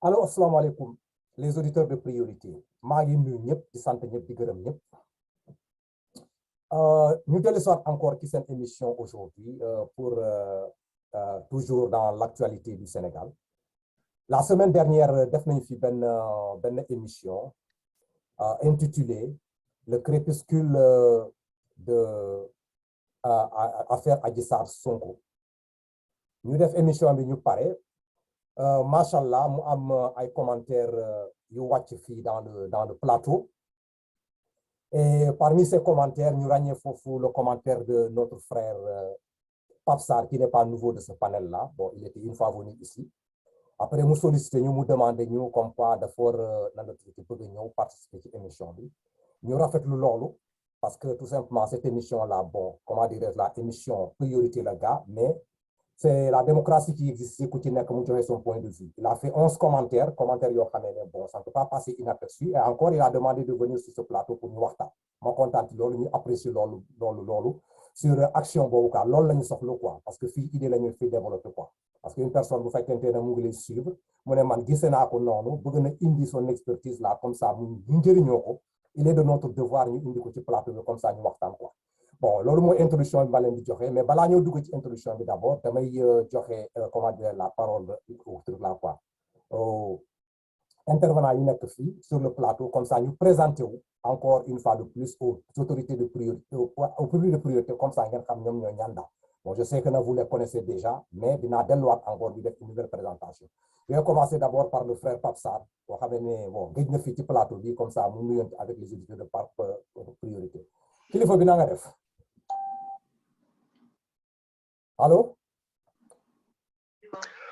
Alors, assalamu alaikum, les auditeurs de priorité. maa ngi nuyu ñëpp di sant ñëpp di gërëm ñëpp. Ñu dellu soit encore ci seen émission aujourd'hui pour toujours dans l'actualité du Sénégal. La semaine dernière def nañu fi benn émission intitulée Le crépuscule de affaire Adji Sarr Sonko. ñu def émission bi ñu pare. Machallah mu am ay commentaires yu wàcc fii dans le plateau et parmi ces commentaires ñu ràññee foofu le commentaire de notre frère Pape Sarr qui n'est pas nouveau de ce panel là. Bon, il était une fois venu ici après mu sollicité ñu mu demandé ñu comme quoi dafa war bëgg ñëw participer ci émission bi ñu rafetlu loolu parce que tout simplement cette émission là, bon, comment dire, la émission priorité la gars, mais c'est la démocratie qui existe, ku ci nekk mu joxe son point de vue. Il a fait 11 commentaires yoo xam ne bon, ça ne peut pas passer inaperçu. Et encore, il a demandé de venir sur ce plateau pour ñu waxtaan. Ma kontaan loolu ñu apprécier loolu sur action boobu quoi loolu la ñu soxla quoi parce que fii idée la ñu fi développer quoi. Parce que une personne bu fekkente ne mu ngi lay suivre mu ne man gisee naa ko noonu bëgg na indi son expertise là comme ça mu njëriñoo ko. Il est de notre devoir ñu indi ko ci plateau bi comme ça ñu waxtaan quoi. Bon, loolu mooy introduction bi ma leen di joxe mais balaa ñoo dugg ci introduction bi d'abord damay joxe comment dire la parole au truc là quoi intervenants yi nekk fii sur le plateau comme ça ñu présenté wu encore une fois de plus aux autorités de priorité au public de priorité comme ça ngeen xam ñoom ñooy ñan daal. Bon, je sais que vous les connaissez déjà mais dinaa delluwaat encore di def une nouvelle présentation. Je vais commencer d'abord par le frère Pape Sarr boo xam ne bon gëj na fii ci plateau bi comme ça mu nuyoon avec les auditeurs de priorité kilifa bi na nga def. Allô?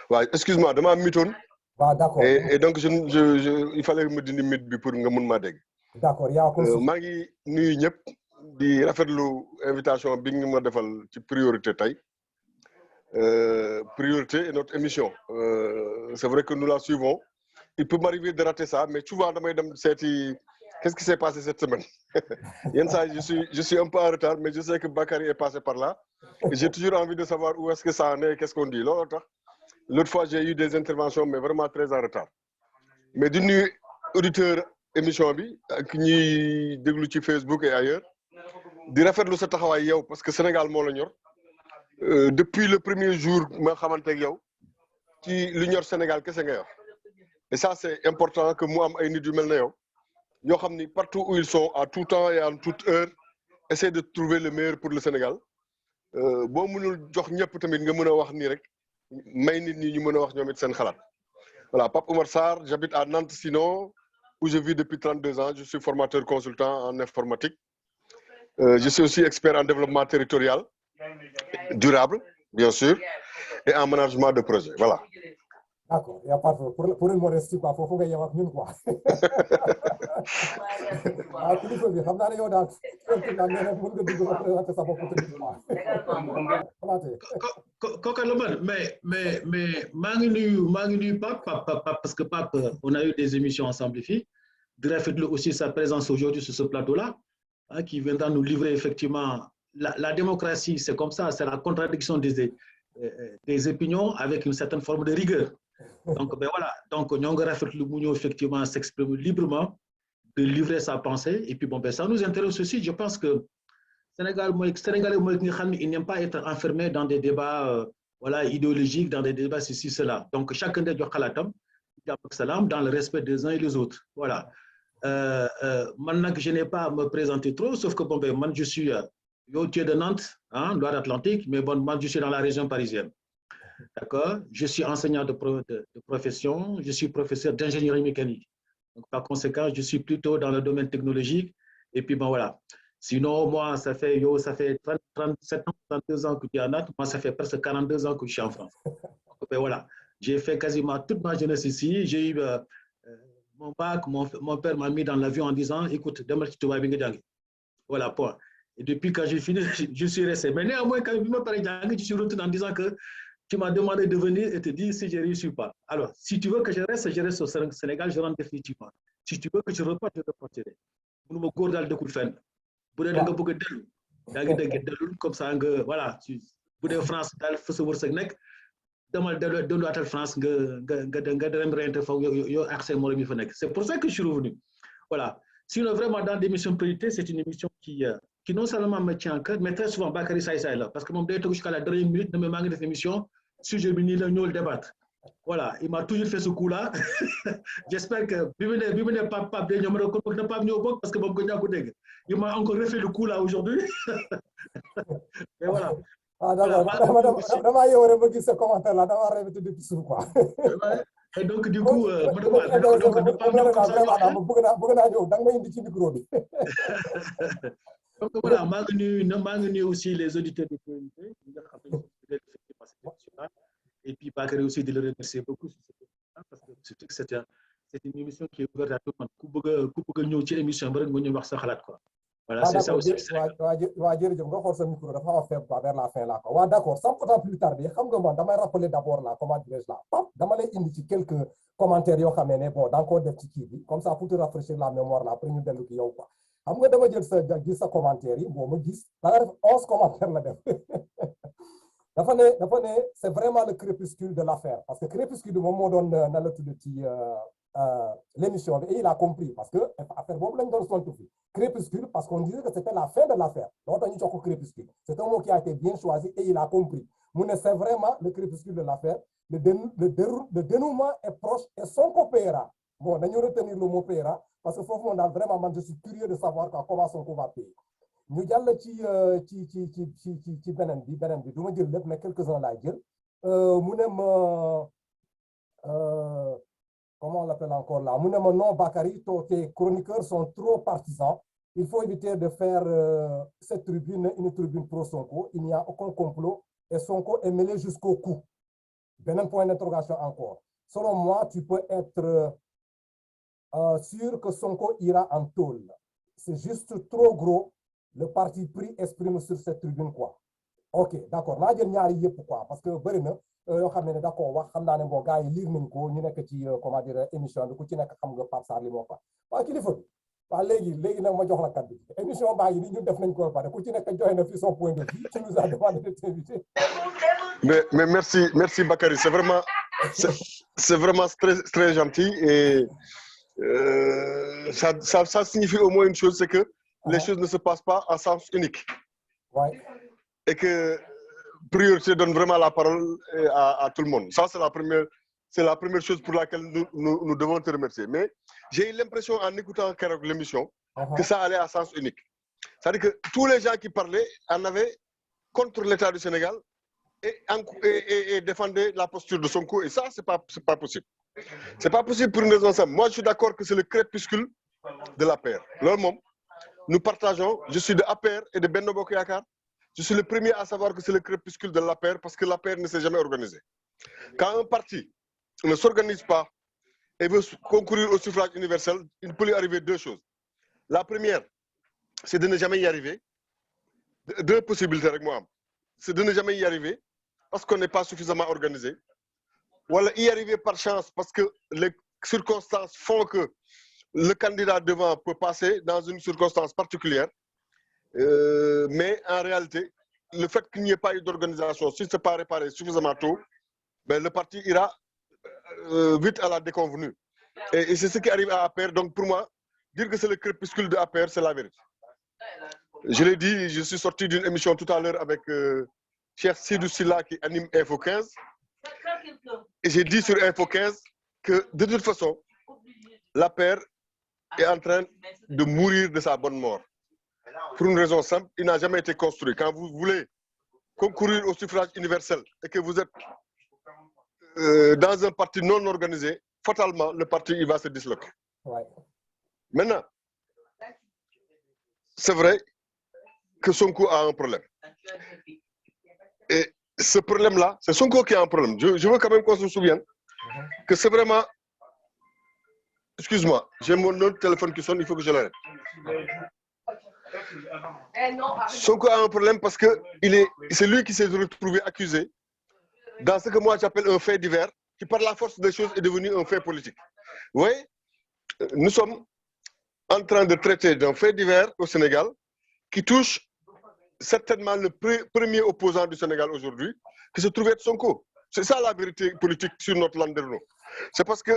Ouais, excuse-moi, dama mitoon. Ah, d'accord. Et donc il fallait me dindi mit bi pour nga mun ma dégg. D'accord, yaa ko maa ngi nuyu ñëpp di rafetlu invitation bi nga ma defal ci priorité tey. Priorité est notre émission. C'est vrai que nous la suivons. Il peut m'arriver de rater ça, mais souvent damay dem seeti qu'est-ce qui s'est passé cette semaine. Yenn saa je suis un peu en retard, mais je sais que Bakary est passé par là. J'ai toujours envie de savoir où est-ce que ça en est, qu'est-ce qu'on dit. L'autre fois, j'ai eu des interventions, mais vraiment très en retard. Mais di nuyu auditeur émission bi ak ñuy déglu ci Facebook et ailleurs di rafetlu sa taxawaay yow parce que Sénégal moo la ñor depuis le premier jour ma xamante ak yow ci lu ñor Sénégal kese nga yor et ça c'est important que mu am ay nit yu mel na yow yoo xam ni partout où ils sont à tout temps et en toute heure essayer de trouver le meilleur pour le Sénégal boo mënul jox ñëpp tamit nga mën a wax nii rek may nit ñi ñu mën a wax ñoom it seen xalaat. Voilà, Pape Oumar Sarr, j'habite à Nantes sinon, où je vis depuis 32 ans. Je suis formateur consultant en informatique. Je suis aussi expert en développement territorial, durable, bien sûr, et en management de projet. Voilà. D'accord, il n'y a pas de pour une modestie, quoi. Faut que y ait une quoi. Mais Manu Pape, parce que Pape, on a eu des émissions ensemble ici. De rafetlu aussi sa présence aujourd'hui sur ce plateau-là, hein, qui viendra nous livrer effectivement la démocratie, c'est comme ça, c'est la contradiction des opinions avec une certaine forme de rigueur. Donc, ben voilà, donc Nyonga Rafetlu Mounio effectivement s'exprime librement, de livrer sa pensée, et puis bon, ben ça nous intéresse aussi. Je pense que Sénégalais, il n'aime pas être enfermé dans des débats voilà, idéologiques, dans des débats ceci, cela. Donc, chacun des deux dans le respect des uns et des autres. Voilà. Maintenant que je n'ai pas à me présenter trop, sauf que bon, ben, moi, je suis au de Nantes, hein, Loire-Atlantique, mais bon, moi, je suis dans la région parisienne. D'accord? Je suis enseignant de profession, je suis professeur d'ingénierie mécanique. Donc, par conséquent, je suis plutôt dans le domaine technologique. Et puis, bon, voilà. Sinon, moi, ça fait 37 ans, 32 ans que je suis à Nantes. Moi, ça fait presque 42 ans que je suis en France. Donc, ben, voilà. J'ai fait quasiment toute ma jeunesse ici. J'ai eu mon bac. Mon père m'a mis dans l'avion en disant, écoute, demain, tu vas venir. Voilà, point. Et depuis quand j'ai fini, je suis resté. Mais néanmoins, quand je me parlais, je suis retourné en disant que tu m'as demandé de venir et te dire si je ne réussis pas. Alors, si tu veux que je reste au Sénégal, je rentre définitivement. Si tu veux que je reparte, je repartirai. Pour me gourder de coup de fin. Pour aller comme ça, voilà. Pour France, dans le feu, demal delluwaatal France nga dem rente fa yow ak seen morom yi fa nekk. C'est pour ça que je suis revenu. Voilà. Sinon, vraiment, dans l'émission Priorité, c'est une émission qui non seulement me tient à cœur, mais très souvent, Bakary Saïsaï là. Parce que mon directeur jusqu'à la dernière minute ne me manque de cette émission, sujet bini là, nous le débattre. Voilà, il m'a toujours fait ce coup-là. J'espère que Bimene Papa bien ne me pas venir au boc parce que il m'a encore refait le coup là aujourd'hui. Et voilà. Ah d'accord, dama yore ba gis ce commentaire là, dama répéter depuis suuf quoi. Et donc du coup bëgg naa ñëw da nga may indi ci micro bi. Donc voilà, maa ngi nuyu aussi les auditeurs de Priorité ñi nga xam ne et puis Bakary aussi de le remercier beaucoup sur cette émission parce que c'est une émission qui est ouverte à tout le monde ku bëgg ñëw ci émission bi rek nga ñëw wax sa xalaat quoi. Voilà, c'est ça aussi. waa jërëjëf nga xool sa micro dafa xaw a faible quoi vers la fin là quoi. Waa d'accord, sans pourtant plus tarder xam nga man damay rappeler d'abord là comment dirais-je là Pape dama lay indi ci quelques commentaires yoo xam ne bon da nga koo def ci kii bi comme ça pour te rafraîchir la mémoire là après ñu dellu ci yow quoi. Xam nga dama jël sa commentaire yi bon ma gis da nga def 11 commentaires la def. dafa ne c'est vraiment le crépuscule de l'affaire parce que crépuscule bi moom moo doon na la tudd ci l'émission et il a compris parce que affaire boobu lañ doon sontu fi crépuscule parce qu'on disait que c'était la fin de l'affaire donc dañu jox ko crépuscule c'est un mot qui a été bien choisi et il a compris mu ne c'est vraiment le crépuscule de l'affaire le dénouement est proche et Sonko paiera bon dañu retenir le mot paiera parce que foofu moom daal vraiment man je suis curieux de savoir comment Sonko va payer ñu jàll ci beneen bi du ma jël lépp mais quelques-uns laay jël mu ne ma comment on l'appelle encore là mu ne ma non Bakary tes chroniqueurs sont trop partisans il faut éviter de faire cette tribune une tribune pro Sonko il n'y a aucun complot et Sonko est mêlé jusqu'au cou beneen point d'interrogation encore selon moi tu peux être sûr que Sonko ira en tôle c'est juste trop gros le parti pris exprime sur cette tribune quoi ok d'accord naa jël ñaari yëpp quoi parce que bëri na yoo xam ne d'accord wax xam naa ne bon gars yi lire nañ ko ñu nekk ci comment dire émission bi ku ci nekk xam nga Pape Sarr li moo quoi waaw kilifa bi waaw léegi nag ma jox la kàddu bi émission baa ngi ni ñu def nañ ko pare ku ci nekk joxe na fi son point de vue tu nous as demandé de t'inviter. mais merci Bakary c'est vraiment très très gentil et ça signifie au moins une chose c'est que les choses ne se passent pas en sens unique. Ouais. Et que Priorité donne vraiment la parole à tout le monde. Ça, c'est la première chose pour laquelle nous devons te remercier. Mais j'ai eu l'impression en écoutant l'émission que ça allait à sens unique. C'est-à-dire que tous les gens qui parlaient en avaient contre l'État du Sénégal et défendaient la posture de Sonko. Et ça, c'est pas possible. C'est pas possible pour une raison simple. Moi, je suis d'accord que c'est le crépuscule de l'APR. Nous partageons, je suis de APR et de Benno Bokk Yakaar. Je suis le premier à savoir que c'est le crépuscule de l'APR parce que l'APR ne s'est jamais organisé. Quand un parti ne s'organise pas et veut concourir au suffrage universel, il peut lui arriver deux choses. La première, c'est de ne jamais y arriver. Deux possibilités avec moi. C'est de ne jamais y arriver parce qu'on n'est pas suffisamment organisé. Ou alors y arriver par chance parce que les circonstances font que le candidat devant peut passer dans une circonstance particulière. Mais en réalité, le fait qu'il n'y ait pas eu d'organisation, si ce n'est pas réparé suffisamment tôt, ben le parti ira vite à la déconvenue. Et c'est ce qui arrive à APR. Donc pour moi, dire que c'est le crépuscule de APR, c'est la vérité. Je l'ai dit, je suis sorti d'une émission tout à l'heure avec Cheikh Sidou Silla qui anime Info 15. Et j'ai dit sur Info 15 que de toute façon, l'APR est en train de mourir de sa bonne mort. Pour une raison simple, il n'a jamais été construit. Quand vous voulez concourir au suffrage universel et que vous êtes dans un parti non organisé, fatalement, le parti il va se disloquer. Ouais. Maintenant, c'est vrai que Sonko a un problème. Et ce problème-là, c'est Sonko qui a un problème. Je veux quand même qu'on se souvienne que c'est vraiment... Excuse-moi, j'ai mon autre téléphone qui sonne, il faut que je l'arrête. Sonko a un problème parce que c'est lui qui s'est retrouvé accusé dans ce que moi j'appelle un fait divers, qui par la force des choses est devenu un fait politique. Vous voyez, nous sommes en train de traiter d'un fait divers au Sénégal qui touche certainement le premier opposant du Sénégal aujourd'hui, qui se trouve être Sonko. C'est ça la vérité politique sur notre landerneau. C'est parce que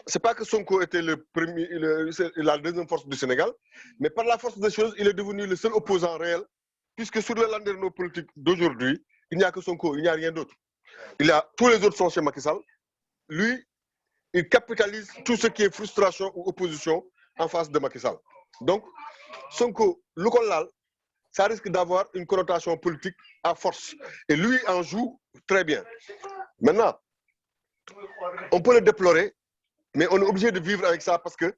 c'est pas que Sonko était la deuxième force du Sénégal, mais par la force des choses, il est devenu le seul opposant réel, puisque sur le landerneau politique d'aujourd'hui, il n'y a que Sonko, il n'y a rien d'autre. Tous les autres sont chez Macky Sall. Lui, il capitalise tout ce qui est frustration ou opposition en face de Macky Sall. Donc, Sonko, le Kolal, ça risque d'avoir une connotation politique à force. Et lui en joue très bien. Maintenant, on peut le déplorer, mais on est obligé de vivre avec ça parce que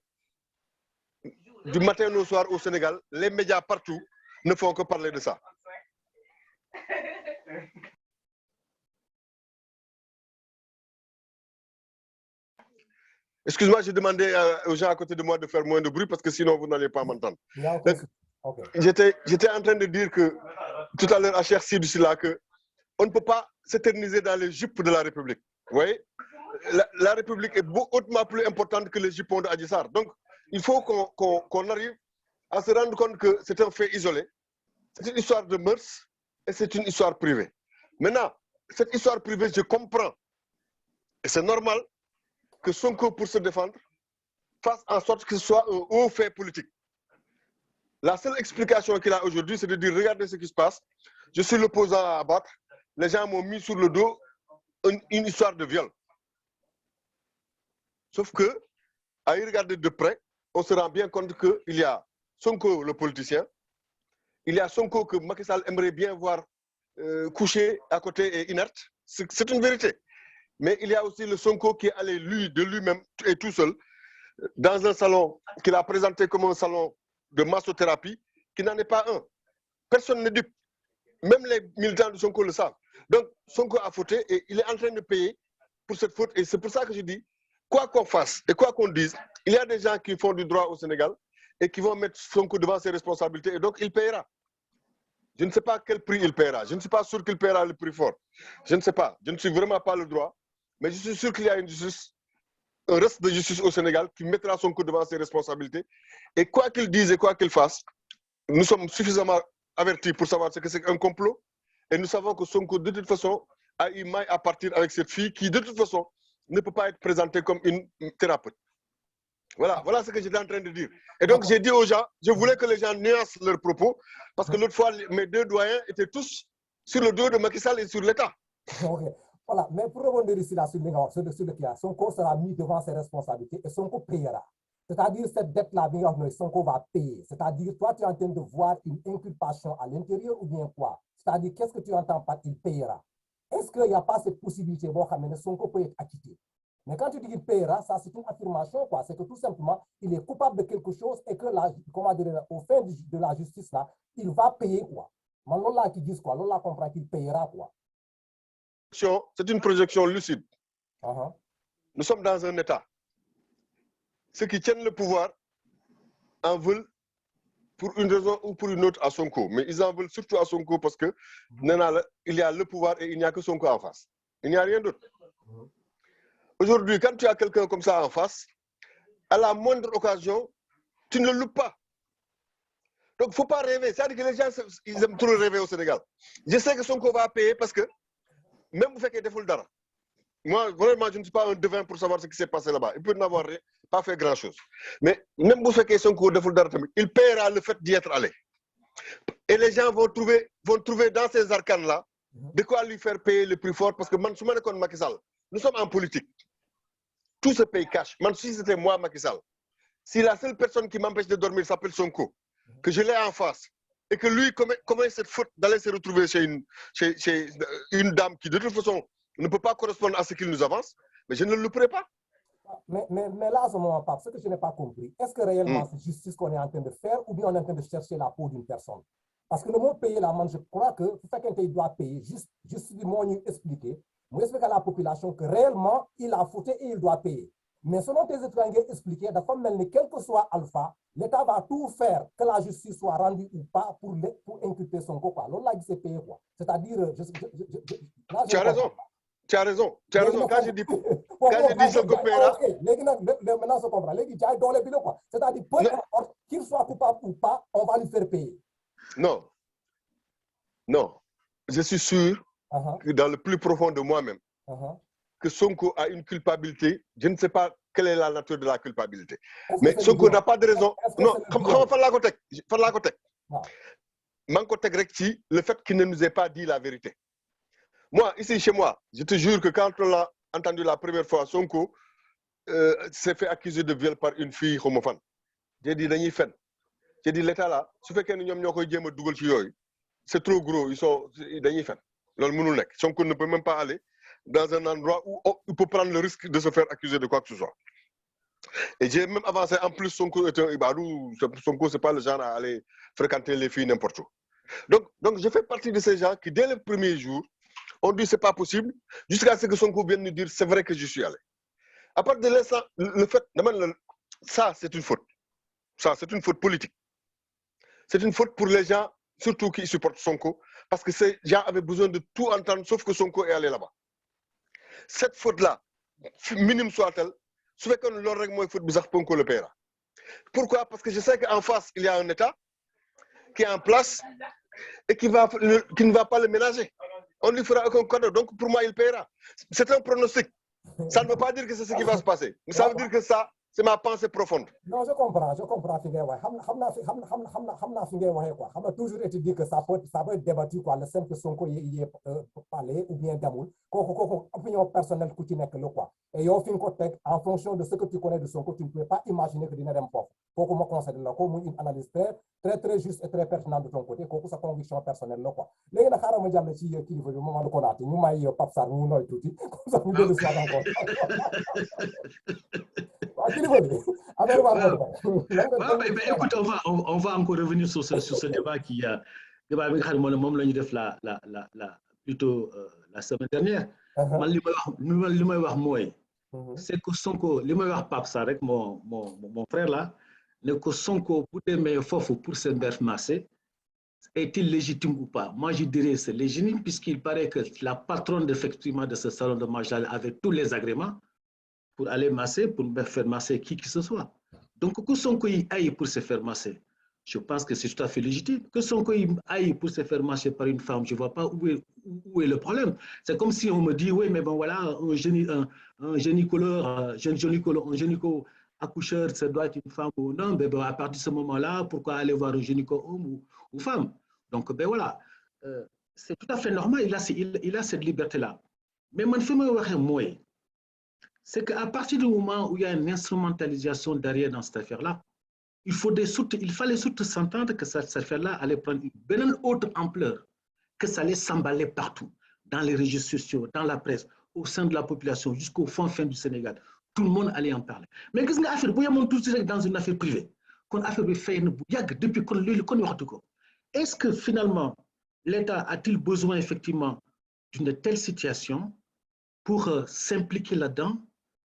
du matin au soir au Sénégal, les médias partout ne font que parler de ça. Excuse-moi, j'ai demandé aux gens à côté de moi de faire moins de bruit parce que sinon vous n'allez pas m'entendre. J'étais en train de dire que tout à l'heure à Cheikh Sidou Silla que on ne peut pas s'éterniser dans les jupes de la République. Vous voyez, la République est hautement plus importante que les jupons de Adji Sarr. Donc, il faut qu'on arrive à se rendre compte que c'est un fait isolé. C'est une histoire de mœurs et c'est une histoire privée. Maintenant, cette histoire privée, je comprends. Et c'est normal que Sonko, pour se défendre, fasse en sorte que ce soit un haut fait politique. La seule explication qu'il a aujourd'hui, c'est de dire, regardez ce qui se passe, je suis l'opposant à abattre, les gens m'ont mis sur le dos une histoire de viol. Sauf que, à y regarder de près, on se rend bien compte qu'il y a Sonko, le politicien, il y a Sonko que Macky Sall aimerait bien voir couché à côté et inerte. C'est une vérité. Mais il y a aussi le Sonko qui est allé, de lui-même et tout seul, dans un salon qu'il a présenté comme un salon de massothérapie, qui n'en est pas un. Personne ne dit. Même les militants de Sonko le savent. Donc, Sonko a fauté et il est en train de payer pour cette faute. Et c'est pour ça que je dis, quoi qu'on fasse et quoi qu'on dise, il y a des gens qui font du droit au Sénégal et qui vont mettre Sonko devant ses responsabilités et donc il paiera. Je ne sais pas quel prix il paiera. Je ne suis pas sûr qu'il paiera le prix fort. Je ne sais pas. Je ne suis vraiment pas le droit. Mais je suis sûr qu'il y a une justice, un reste de justice au Sénégal qui mettra Sonko devant ses responsabilités. Et quoi qu'il dise et quoi qu'il fasse, nous sommes suffisamment avertis pour savoir ce que c'est qu'un complot. Et nous savons que Sonko, de toute façon, a eu maille à partir avec cette fille qui, de toute façon, ne peut pas être présentée comme une thérapeute. Voilà, voilà ce que j'étais en train de dire. Et donc, j'ai dit aux gens, je voulais que les gens nuancent leurs propos, parce que l'autre fois, mes deux doyens étaient tous sur le dos de Macky Sall et sur l'État. Okay. Voilà, mais pour rebondir ici là sur le cas, Sonko sera mis devant ses responsabilités et Sonko payera. C'est-à-dire cette dette-là, Sonko va payer. C'est-à-dire, toi, tu es en train de voir une inculpation à l'intérieur ou bien quoi? C'est-à-dire, qu'est-ce que tu entends par il payera? Est-ce qu'il n'y a pas cette possibilité, Sonko peut être acquitté? Mais quand tu dis qu'il payera, ça c'est une affirmation, quoi. C'est que tout simplement, il est coupable de quelque chose et que, au fin de la justice, là, il va payer, quoi. Mais là qui disent quoi? Là comprend qu'il payera, quoi. C'est une projection lucide. Nous sommes dans un État. Ceux qui tiennent le pouvoir en veulent pour une raison ou pour une autre à Sonko. Mais ils en veulent surtout à Sonko parce que il y a le pouvoir et il n'y a que Sonko en face. Il n'y a rien d'autre. Aujourd'hui, quand tu as quelqu'un comme ça en face, à la moindre occasion, tu ne le loupes pas. Donc, il ne faut pas rêver. C'est-à-dire que les gens, ils aiment trop rêver au Sénégal. Je sais que Sonko va payer parce que même vous faites des foules d'ara. Moi, vraiment, je ne suis pas un devin pour savoir ce qui s'est passé là-bas. Il peut n'avoir pas fait grand-chose. Mais même vous faites que Sonko de foules d'ara, il paiera le fait d'y être allé. Et les gens vont trouver dans ces arcanes-là de quoi lui faire payer le plus fort parce que Macky Sall, nous sommes en politique. Tout se paye cash. Même si c'était moi, Macky Sall, si la seule personne qui m'empêche de dormir s'appelle Sonko, que je l'ai en face, et que lui commet cette faute d'aller se retrouver chez une dame qui, de toute façon, ne peut pas correspondre à ce qu'il nous avance, mais je ne le louperai pas. Mais là, à ce moment, Pape, ce que je n'ai pas compris, est-ce que réellement c'est justice qu'on est en train de faire ou bien on est en train de chercher la peau d'une personne? Parce que le mot payer la je crois que quelqu'un doit payer, juste nous expliquer, nous expliquer à la population que réellement, il a fauté et il doit payer. Mais selon tes étrangers expliqués, quel que soit Alpha, l'État va tout faire que la justice soit rendue ou pas pour inculper son copain. Là, il s'est payé quoi. C'est-à-dire, tu as raison. Tu as raison. Tu as raison. Quand je dis Sonko paiera. Maintenant, je comprends. C'est-à-dire, peu importe qu'il soit coupable ou pas, on va lui faire payer. Non. Non. Je suis sûr que dans le plus profond de moi-même, que Sonko a une culpabilité. Je ne sais pas quelle est la nature de la culpabilité. Mais Sonko n'a pas de raison. Non, le fait qu'il ne nous ait pas dit la vérité. Moi, ici chez moi, je te jure que quand on l'a entendu la première fois, Sonko s'est fait accuser de viol par une fille homophone. J'ai dit, j'ai dit, l'État là, ce fait que c'est trop gros, ils sont Sonko ne peut même pas aller dans un endroit où il peut prendre le risque de se faire accuser de quoi que ce soit. Et j'ai même avancé, en plus, Sonko est un Ibadou, Sonko, c'est pas le genre à aller fréquenter les filles n'importe où. Donc, je fais partie de ces gens qui, dès le premier jour, ont dit c'est pas possible, jusqu'à ce que Sonko vienne nous dire c'est vrai que je suis allé. À partir de l'instant, le fait, ça, c'est une faute. Ça, c'est une faute politique. C'est une faute pour les gens, surtout qui supportent Sonko, parce que ces gens avaient besoin de tout entendre, sauf que Sonko est allé là-bas. Cette faute-là, minime soit-elle, ce fait que l'on règle moins faute bizarre Sonko le paiera. Pourquoi? Parce que je sais qu'en face, il y a un État qui est en place et qui ne va pas le ménager. On lui fera aucun cadeau, donc pour moi, il paiera. C'est un pronostic. Ça ne veut pas dire que c'est ce qui va se passer, mais ça veut dire que ça, c'est ma pensée profonde. Non, je comprends. Toujours été dit que ça peut être débattu, quoi. Le simple que Sonko y est parlé ou bien d'amour. Opinion personnelle que tu n'es que le quoi. Et en fonction de ce que tu connais de Sonko, tu ne peux pas imaginer que dina dem fort. Pour me concerne là, comme une analyse très juste et très pertinente de ton côté, comme sa conviction personnelle là, quoi. Les gars, xaaral ma jàll ci kilifa bi moment ko naati ñu may Pape Sarr mu noy tuuti comme ça ñu dellu ci encore. Écoute, on va encore revenir sur ce débat qui a plutôt la semaine dernière. C'est que Sonko, Pape Sarr, mon frère là, ne que Sonko pour se faire masser, est-il légitime ou pas? Moi, je dirais que c'est légitime puisqu'il paraît que la patronne effectivement de ce salon de massage avait tous les agréments pour aller masser, pour faire masser qui que ce soit. Donc, que Sonko aille pour se faire masser, je pense que c'est tout à fait légitime. Que Sonko aille pour se faire masser par une femme, je ne vois pas où est le problème. C'est comme si on me dit, oui, mais bon, voilà, un gynéco accoucheur, ça doit être une femme ou non. Ben, à partir de ce moment-là, pourquoi aller voir un gynéco homme ou femme? Donc, ben voilà, c'est tout à fait normal, il a cette liberté-là. Mais moi, je me c'est qu'à partir du moment où il y a une instrumentalisation derrière dans cette affaire-là, il fallait surtout s'entendre que cette affaire-là allait prendre une autre ampleur, que ça allait s'emballer partout, dans les réseaux sociaux, dans la presse, au sein de la population, jusqu'au fin du Sénégal. Tout le monde allait en parler. Mais qu'est-ce que l'affaire, vous avez tout dans une affaire privée, qu'on a fait depuis qu'on est-ce que finalement, l'État a-t-il besoin effectivement d'une telle situation pour s'impliquer là-dedans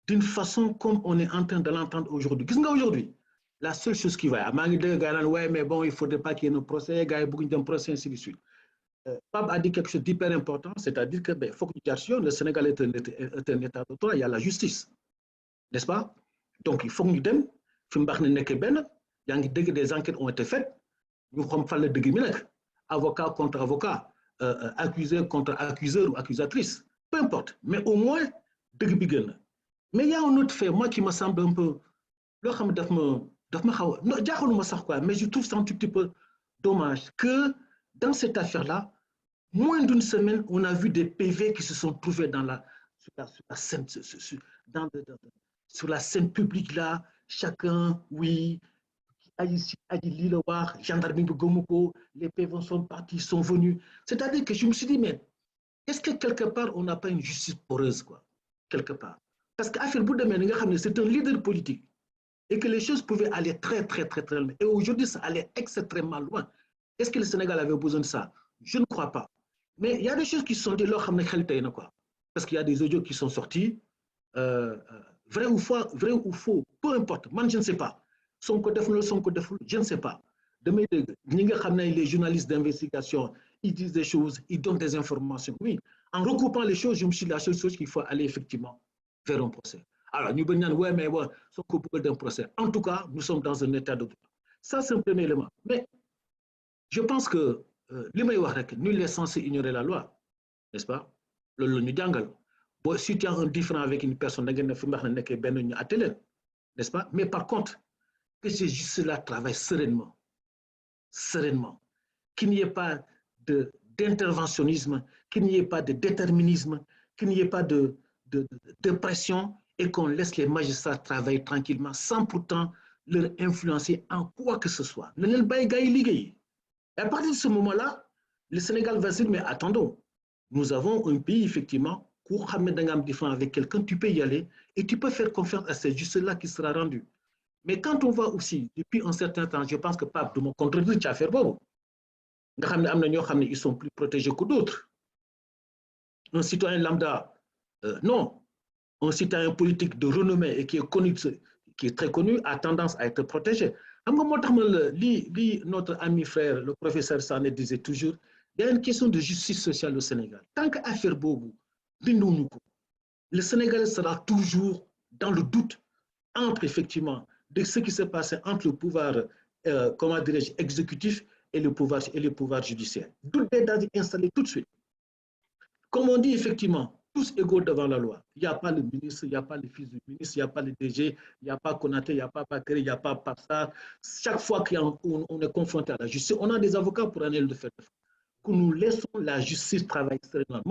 d'une façon comme on est en train de l'entendre aujourd'hui? Qu'est-ce qu'on a aujourd'hui? La seule chose qui va, ouais, mais bon, il ne faudrait pas qu'il y ait un procès, il y a beaucoup de procès, ainsi de suite. Pape a dit quelque chose d'hyper important, c'est-à-dire qu'il faut que le Sénégal est un État de droit, il y a la justice, n'est-ce pas? Donc, il faut que nous donnions, il y a des enquêtes ont été faites, nous avons fait le degré, avocat contre avocat, accusé contre accuseur ou accusatrice, peu importe, mais au moins, degré. Mais il y a un autre fait, moi, qui me semble un peu, mais je trouve ça un tout petit peu dommage que dans cette affaire-là, moins d'une semaine, on a vu des PV qui se sont trouvés sur la scène publique là, chacun, oui, gendarmerie de Gomoko, les PV sont partis, sont venus. C'est-à-dire que je me suis dit, mais est-ce que quelque part, on n'a pas une justice poreuse, quoi, quelque part? Parce qu'Affaire Boudemène, c'est un leader politique et que les choses pouvaient aller très loin. Et aujourd'hui, ça allait extrêmement loin. Est-ce que le Sénégal avait besoin de ça? Je ne crois pas. Mais il y a des choses qui sont dites, parce qu'il y a des audios qui sont sortis, vrai ou faux, peu importe, moi je ne sais pas. Son code je ne sais pas. Les journalistes d'investigation, ils disent des choses, ils donnent des informations. Oui, en recoupant les choses, je me suis dit la seule chose qu'il faut aller effectivement vers un procès. Alors, nous disons, ouais, mais ouais, son couple d'un procès. En tout cas, nous sommes dans un état de droit. Ça, c'est un premier élément. Mais je pense que nul n'est censé ignorer la loi. n'est-ce pas? Si tu as un différent avec une personne, n'est-ce pas? Mais par contre, que ces justices-là travaillent sereinement, qu'il n'y ait pas d'interventionnisme, qu'il n'y ait pas de déterminisme, qu'il n'y ait pas de pression et qu'on laisse les magistrats travailler tranquillement sans pourtant leur influencer en quoi que ce soit. Et à partir de ce moment-là, le Sénégal va se dire, mais attendons, nous avons un pays, effectivement, avec quelqu'un, tu peux y aller et tu peux faire confiance à cette justice-là qui sera rendue. Mais quand on voit aussi, depuis un certain temps, je pense que Pape, de mon contre-dire, tu as fait bon. Ils sont plus protégés que d'autres. Un citoyen lambda, non. Un citoyen politique de renommée et qui est connu, qui est très connu, a tendance à être protégé. Notre ami frère, le professeur Sané, disait toujours, il y a une question de justice sociale au Sénégal. Tant qu'affaire Bobo, le Sénégal sera toujours dans le doute entre, effectivement, de ce qui s'est passé entre le pouvoir, comment dirais-je, exécutif et le pouvoir judiciaire. Doute est installé tout de suite. Comme on dit, effectivement, tous égaux devant la loi. Il n'y a pas le ministre, il n'y a pas le fils du ministre, il n'y a pas le DG, il n'y a pas Konaté, il n'y a pas Bakary, il n'y a pas Papsar. Chaque fois qu'on est confronté à la justice, on a des avocats pour aller le faire. Que nous laissons la justice travailler sereinement.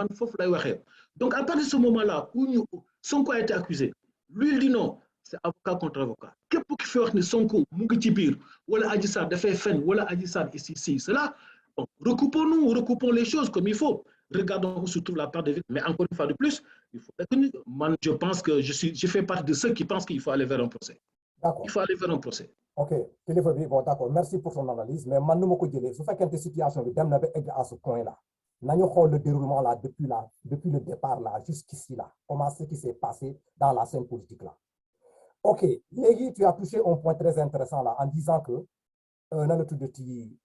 Donc, à partir de ce moment-là, où Sonko a été accusé, lui, il dit non, c'est avocat contre avocat. Qu'est-ce qui fait que Sonko, Mougitibir, ou Adjissar, de faire Fen, ou Adjissar, ici, cela, bon, recoupons les choses comme il faut. Regardons où se trouve la part des victimes. Mais encore une fois de plus, il faut moi, je pense que je fais partie de ceux qui pensent qu'il faut aller vers un procès. Il faut aller vers un procès. Ok, bon, d'accord, merci pour son analyse. Mais maintenant, je fais qu'une situation à ce point-là. Nous avons le déroulement là, depuis le départ là, jusqu'ici là. Comment ce qui s'est passé dans la scène politique là. Ok, Légui, tu as touché un point très intéressant là en disant que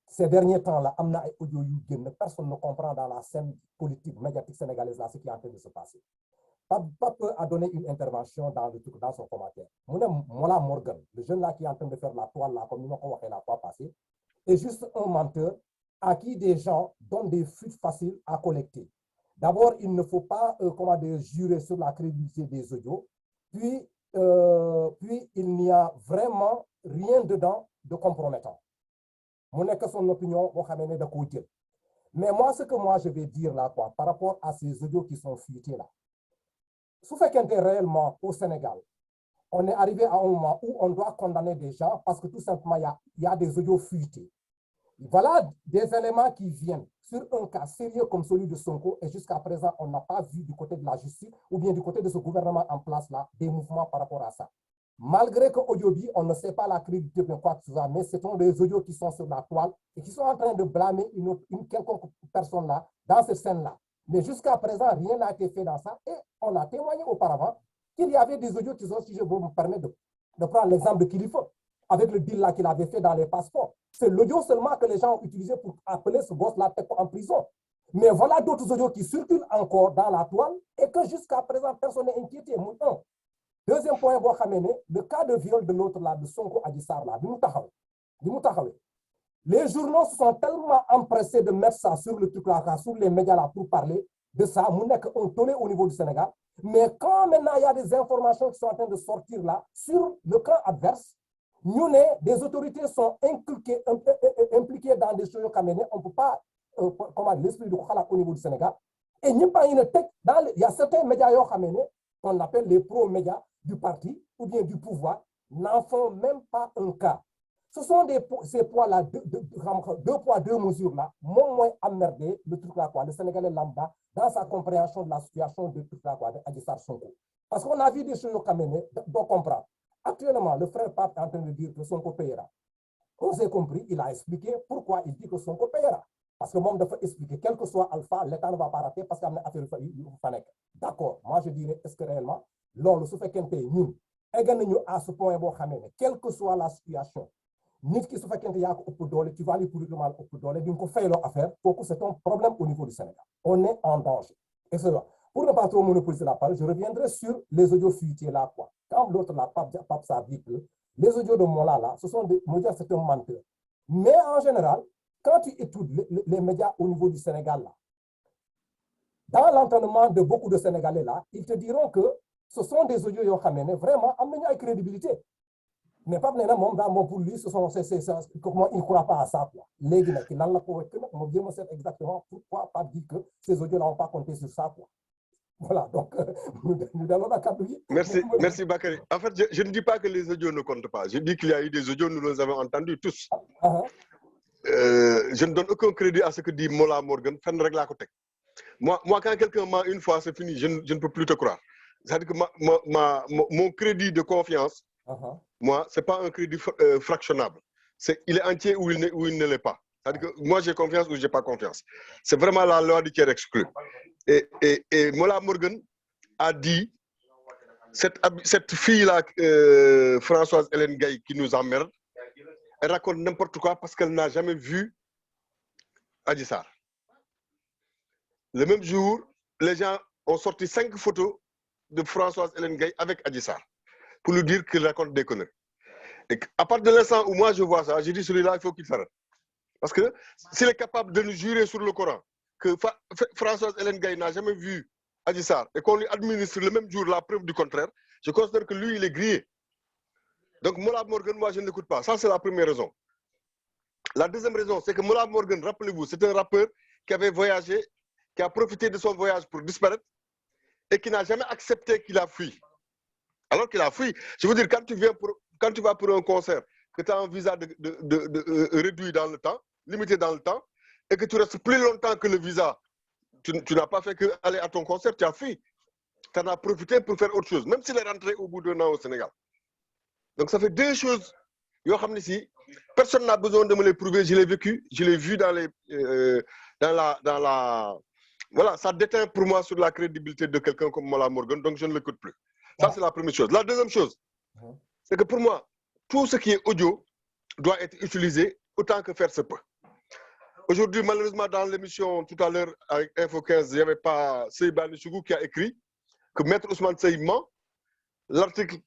ces derniers temps-là, personne ne comprend dans la scène politique médiatique sénégalaise là ce qui est en train de se passer. Pape a donné une intervention dans son commentaire. Mola Morgan, le jeune là qui est en train de faire la toile là, comme nous l'avons fait la fois passée, est juste un menteur à qui des gens donnent des fuites faciles à collecter. D'abord, il ne faut pas jurer sur la crédibilité des audios, puis il n'y a vraiment rien dedans de compromettant. Mon n'est que son opinion, de côté. Mais moi, ce que je vais dire là, par rapport à ces audios qui sont fuités là, si fait qu'un réellement au Sénégal, on est arrivé à un moment où on doit condamner des gens parce que tout simplement, il y a des audios fuités. Voilà des éléments qui viennent sur un cas sérieux comme celui de Sonko et jusqu'à présent, on n'a pas vu du côté de la justice ou bien du côté de ce gouvernement en place là, des mouvements par rapport à ça. Malgré que Audiobi, on ne sait pas la crédibilité de quoi que ce soit, mais ce sont des audios qui sont sur la toile et qui sont en train de blâmer une quelconque personne là, dans cette scène-là. Mais jusqu'à présent, rien n'a été fait dans ça et on a témoigné auparavant qu'il y avait des audios qui sont, si je vous me permets de prendre l'exemple de Kilifeu, avec le deal là qu'il avait fait dans les passeports. C'est l'audio seulement que les gens ont utilisé pour appeler ce gosse-là en prison. Mais voilà d'autres audios qui circulent encore dans la toile et que jusqu'à présent, personne n'est inquiété. Deuxième point, le cas de viol de l'autre là, de Sonko Adjissar là, les journaux se sont tellement empressés de mettre ça sur le truc là, sur les médias là, pour parler de ça, on tollé au niveau du Sénégal. Mais quand maintenant il y a des informations qui sont en train de sortir là, sur le camp adverse, des autorités sont impliquées dans des choses on ne peut pas, l'esprit du Khala au niveau du Sénégal. Et il y a certains médias qu'on appelle les pro-médias du parti ou bien du pouvoir, n'en font même pas un cas. Ce sont ces poids-là, deux poids, deux mesures-là, moins emmerdé le truc là, le Sénégalais lambda, dans sa compréhension de la situation de truc là, de Adjissar Sonko. Parce qu'on a vu des choses doit comprendre. Actuellement, le frère Pape est en train de dire que Sonko payera. On s'est compris, il a expliqué pourquoi il dit que Sonko payera. Parce que moi, je dois expliquer, quel que soit Alpha, l'État ne va pas rater parce qu'il y a une affaire. D'accord, moi je dirais, est-ce que réellement, lors ce fait qu'un pays, nous, à ce point, quelle que soit la situation, nit qui se fait qu'il y a un peu d'olé, tu vas aller pour le mal au peu d'olé, donc on fait leur affaire, pour c'est un problème au niveau du Sénégal. On est en danger. Et cela. Pour ne pas trop monopoliser la parole, je reviendrai sur les audios fuités là, quoi. Quand l'autre là, Pape ça dit que les audios de Mola là, ce sont des médias, c'est un menteur. Mais en général, quand tu études les médias au niveau du Sénégal là, dans l'entendement de beaucoup de Sénégalais là, ils te diront que ce sont des audios yoo xam ne vraiment am nañu ay crédibilité. Mais Pape nee na moom daal moom pour lui ce sont comment il ne croit pas à ça quoi. Léegi nag lan la ko wekk nag moom jéem a seet exactement pourquoi Pape dit que ces audios là n'ont pas compté sur ça quoi. Voilà, donc nous donnons la carte. Merci Bakary. En fait, je ne dis pas que les audios ne comptent pas. Je dis qu'il y a eu des audios, nous les avons entendus tous. Je ne donne aucun crédit à ce que dit Mollah Morgun. Moi, quand quelqu'un m'a une fois, c'est fini, je ne peux plus te croire. C'est-à-dire que mon crédit de confiance, moi, ce n'est pas un crédit fractionnable. Il est entier ou il ne l'est pas. C'est-à-dire que moi, j'ai confiance ou je n'ai pas confiance. C'est vraiment la loi du tiers exclu. Et Mollah Morgun a dit, cette fille-là, Françoise Hélène Gaye, qui nous emmerde, elle raconte n'importe quoi parce qu'elle n'a jamais vu Adji Sarr. Le même jour, les gens ont sorti 5 photos de Françoise Hélène Gaye avec Adji Sarr pour lui dire qu'il raconte des conneries. Et à partir de l'instant où moi je vois ça, je dis celui-là, il faut qu'il s'arrête. Parce que s'il est capable de nous jurer sur le Coran que Françoise Hélène Gaye n'a jamais vu Adji Sarr et qu'on lui administre le même jour la preuve du contraire, je considère que lui, il est grillé. Donc Mollah Morgun, moi, je ne l'écoute pas. Ça, c'est la première raison. La deuxième raison, c'est que Mollah Morgun, rappelez-vous, c'est un rappeur qui avait voyagé, qui a profité de son voyage pour disparaître et qui n'a jamais accepté qu'il a fui. Alors qu'il a fui. Je veux dire, quand tu vas pour un concert, que tu as un visa réduit dans le temps, limité dans le temps, et que tu restes plus longtemps que le visa, tu n'as pas fait que aller à ton concert, tu as fui. Tu en as profité pour faire autre chose, même s'il est rentré au bout d'un an au Sénégal. Donc ça fait 2 choses. Personne n'a besoin de me les prouver, je l'ai vécu, je l'ai vu dans la... Voilà, ça déteint pour moi sur la crédibilité de quelqu'un comme Mollah Morgun, donc je ne l'écoute plus. Ça, c'est la première chose. La deuxième chose, c'est que pour moi, tout ce qui est audio doit être utilisé autant que faire se peut. Aujourd'hui, malheureusement, dans l'émission tout à l'heure avec Info 15, il n'y avait pas Seybani Chougou qui a écrit que Maître Ousmane Seye ment. L'article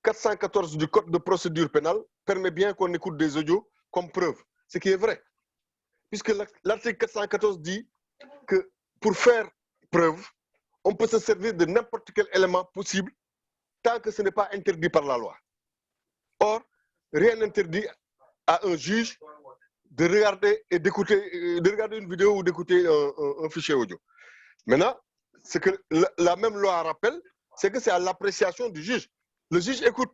414 du Code de procédure pénale permet bien qu'on écoute des audios comme preuve, ce qui est vrai. Puisque l'article 414 dit que pour faire preuve, on peut se servir de n'importe quel élément possible tant que ce n'est pas interdit par la loi. Or, rien n'interdit à un juge de regarder et d'écouter, de regarder une vidéo ou d'écouter un fichier audio. Maintenant, ce que la même loi rappelle, c'est que c'est à l'appréciation du juge. Le juge écoute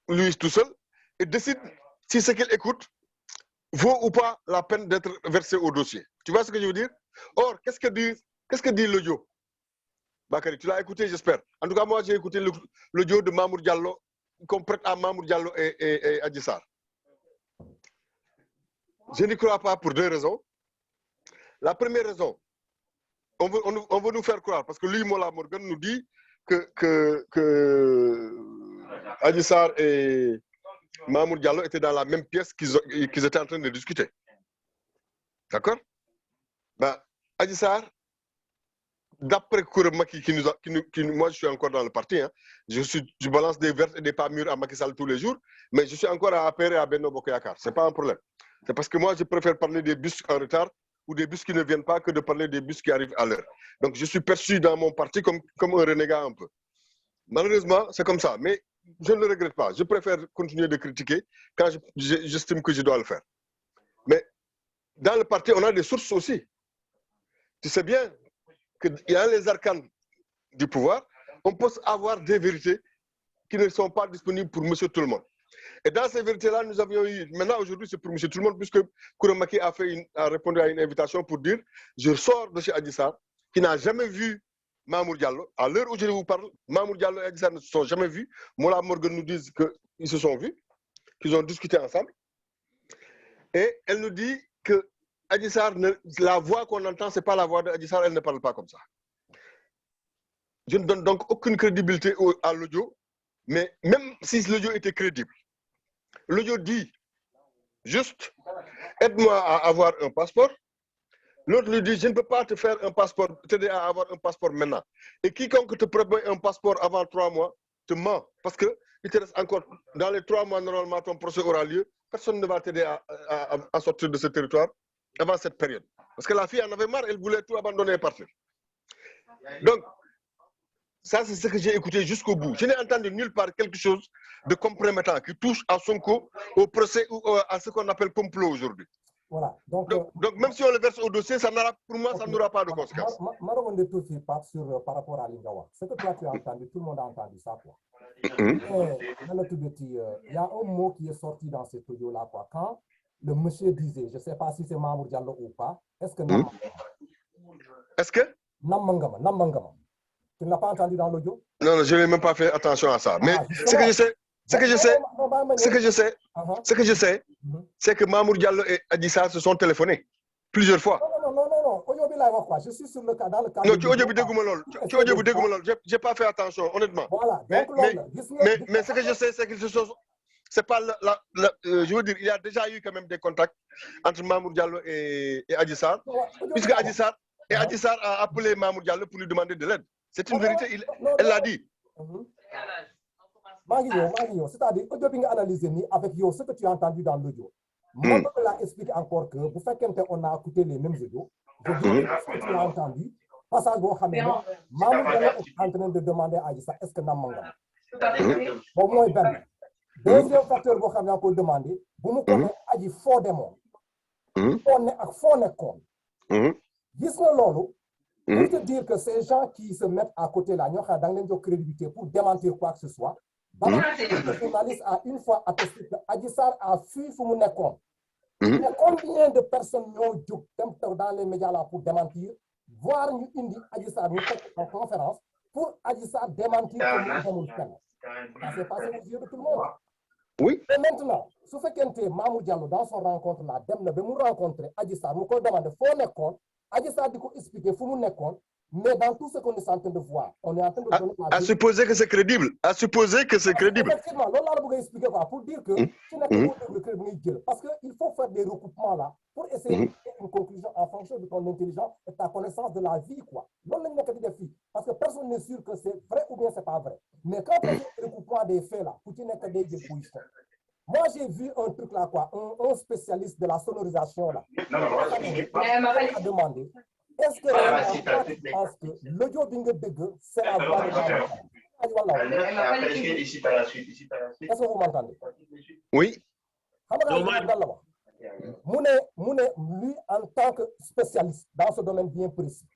lui tout seul et décide si ce qu'il écoute vaut ou pas la peine d'être versé au dossier. Tu vois ce que je veux dire? Or, qu'est-ce que dit l'audio? Bakary, tu l'as écouté, j'espère. En tout cas, moi, j'ai écouté l'audio de Mamour Diallo, qu'on prête à Mamour Diallo et Adji Sarr. Je n'y crois pas pour 2 raisons. La première raison, on veut nous faire croire, parce que lui, Mollah Morgun, nous dit que Adji Sarr et Mamour Diallo étaient dans la même pièce qu'ils étaient en train de discuter. D'accord? Ben, Adji Sarr, d'après Kouramaki, moi je suis encore dans le parti, hein, je balance des vertes et des pas mûrs à Macky Sall tous les jours, mais je suis encore à APR et à Benno Bokk Yakaar. Ce n'est pas un problème. C'est parce que moi je préfère parler des bus en retard ou des bus qui ne viennent pas que de parler des bus qui arrivent à l'heure. Donc je suis perçu dans mon parti comme un renégat un peu. Malheureusement, c'est comme ça, mais je ne le regrette pas. Je préfère continuer de critiquer quand j'estime que je dois le faire. Mais dans le parti, on a des sources aussi. Tu sais bien qu'il y a les arcanes du pouvoir, on peut avoir des vérités qui ne sont pas disponibles pour monsieur tout le monde. Et dans ces vérités-là, nous avions eu, maintenant aujourd'hui c'est pour monsieur tout le monde, puisque Kouramaki a répondu à une invitation pour dire, je sors de chez Adji Sarr, qui n'a jamais vu Mamour Diallo. À l'heure où je vous parle, Mamour Diallo et Adji Sarr ne se sont jamais vus. Mollah Morgun nous dit qu'ils se sont vus, qu'ils ont discuté ensemble. Et elle nous dit que Adji Sarr, la voix qu'on entend, ce n'est pas la voix d'Adji Sarr, elle ne parle pas comme ça. Je ne donne donc aucune crédibilité à l'audio, mais même si l'audio était crédible, l'audio dit juste, aide-moi à avoir un passeport. L'autre lui dit, je ne peux pas te faire un passeport, t'aider à avoir un passeport maintenant. Et quiconque te promet un passeport avant 3 mois, te ment. Parce que il te reste encore, dans les 3 mois, normalement, ton procès aura lieu. Personne ne va t'aider à sortir de ce territoire avant cette période. Parce que la fille en avait marre, elle voulait tout abandonner et partir. Donc, ça, c'est ce que j'ai écouté jusqu'au bout. Je n'ai entendu nulle part quelque chose de compromettant qui touche à Sonko, au procès ou à ce qu'on appelle complot aujourd'hui. Voilà. Donc, même si on le verse au dossier, ça n'aura, pour moi, ça n'aura pas de conséquences. Je tout de par rapport à l'Ingawa. Ce que toi, tu as entendu, tout le monde a entendu ça. Quoi. Il y a un mot qui est sorti dans cet audio-là. Quand le monsieur disait, je ne sais pas si c'est Mamour Diallo ou pas, est-ce que Est-ce que Namangama. Tu ne l'as pas entendu dans l'audio? Non, je n'ai même pas fait attention à ça. Mais ce que je sais, c'est que Mamour Diallo et Adissa se sont téléphonés plusieurs fois. Non. Je suis sur le cas, dans le cas. Non, j'ai pas fait attention, honnêtement. Voilà. Mais ce que je sais, c'est qu'ils se sont. C'est pas je veux dire, il y a déjà eu quand même des contacts entre Mamour Diallo et Adissar, puisque Adissar a appelé Mamour Diallo pour lui demander de l'aide. C'est une vérité, elle l'a dit. Maguio, c'est-à-dire, audio analysé avec ce que tu as entendu dans l'audio. Moi, je vais expliquer encore que vous faites qu'on a écouté les mêmes audios. Je dis ce que tu as entendu. Passage au Hamed, Mamour Diallo est en train de demander à Adissar, est-ce que Namangam? Bon, moi, ben. Deuxième facteur boo xam ne ko demandé bu mu ko ne aji foo demoon foo ne ak foo nekkoon gis nga loolu pour te dire que ces gens qui se mettent à côté là ñoo xam da nga leen jox crédibilité pour démentir quoi que ce soit le journaliste a une fois attesté que Adji Sarr a fui fu mu nekkoon mais combien de personnes ñoo jóg dem taw dans les médias là pour démentir voire ñu indi Adji Sarr ñu fekk en conférence pour Adji Sarr démentir que mu demul fenn. Ça s'est passé aux yeux de tout le monde. Oui. Et maintenant, su fekkente Mamour Diallo dans son rencontre là dem na ba mu rencontrer Adji Sarr mu ko demandé foo nekkoon Adji Sarr di ko expliquer fu mu nekkoon mais dans tout ce qu'on est en train de voir on est en train de donner à supposer que c'est crédible. Effectivement, loolu laa la bëgg a expliquer quoi pour dire que ci nekk moo déglu kër bi ngay jël parce que il faut faire des recoupements là pour essayer de faire une conclusion en fonction de ton intelligence et ta connaissance de la vie quoi loolu lañ nekk di def fii parce que personne n'est sûr que c'est vrai ou bien c'est pas vrai mais quand on fait le recoupement des faits là ku ci nekk day jël position. Moi, j'ai vu un truc là, quoi, un spécialiste de la sonorisation là. A demandé, est-ce que tu penses que l'audio bingo dégueu, c'est la voix de Est-ce que vous m'entendez? Oui. Lui, en tant que spécialiste dans ce domaine bien précis,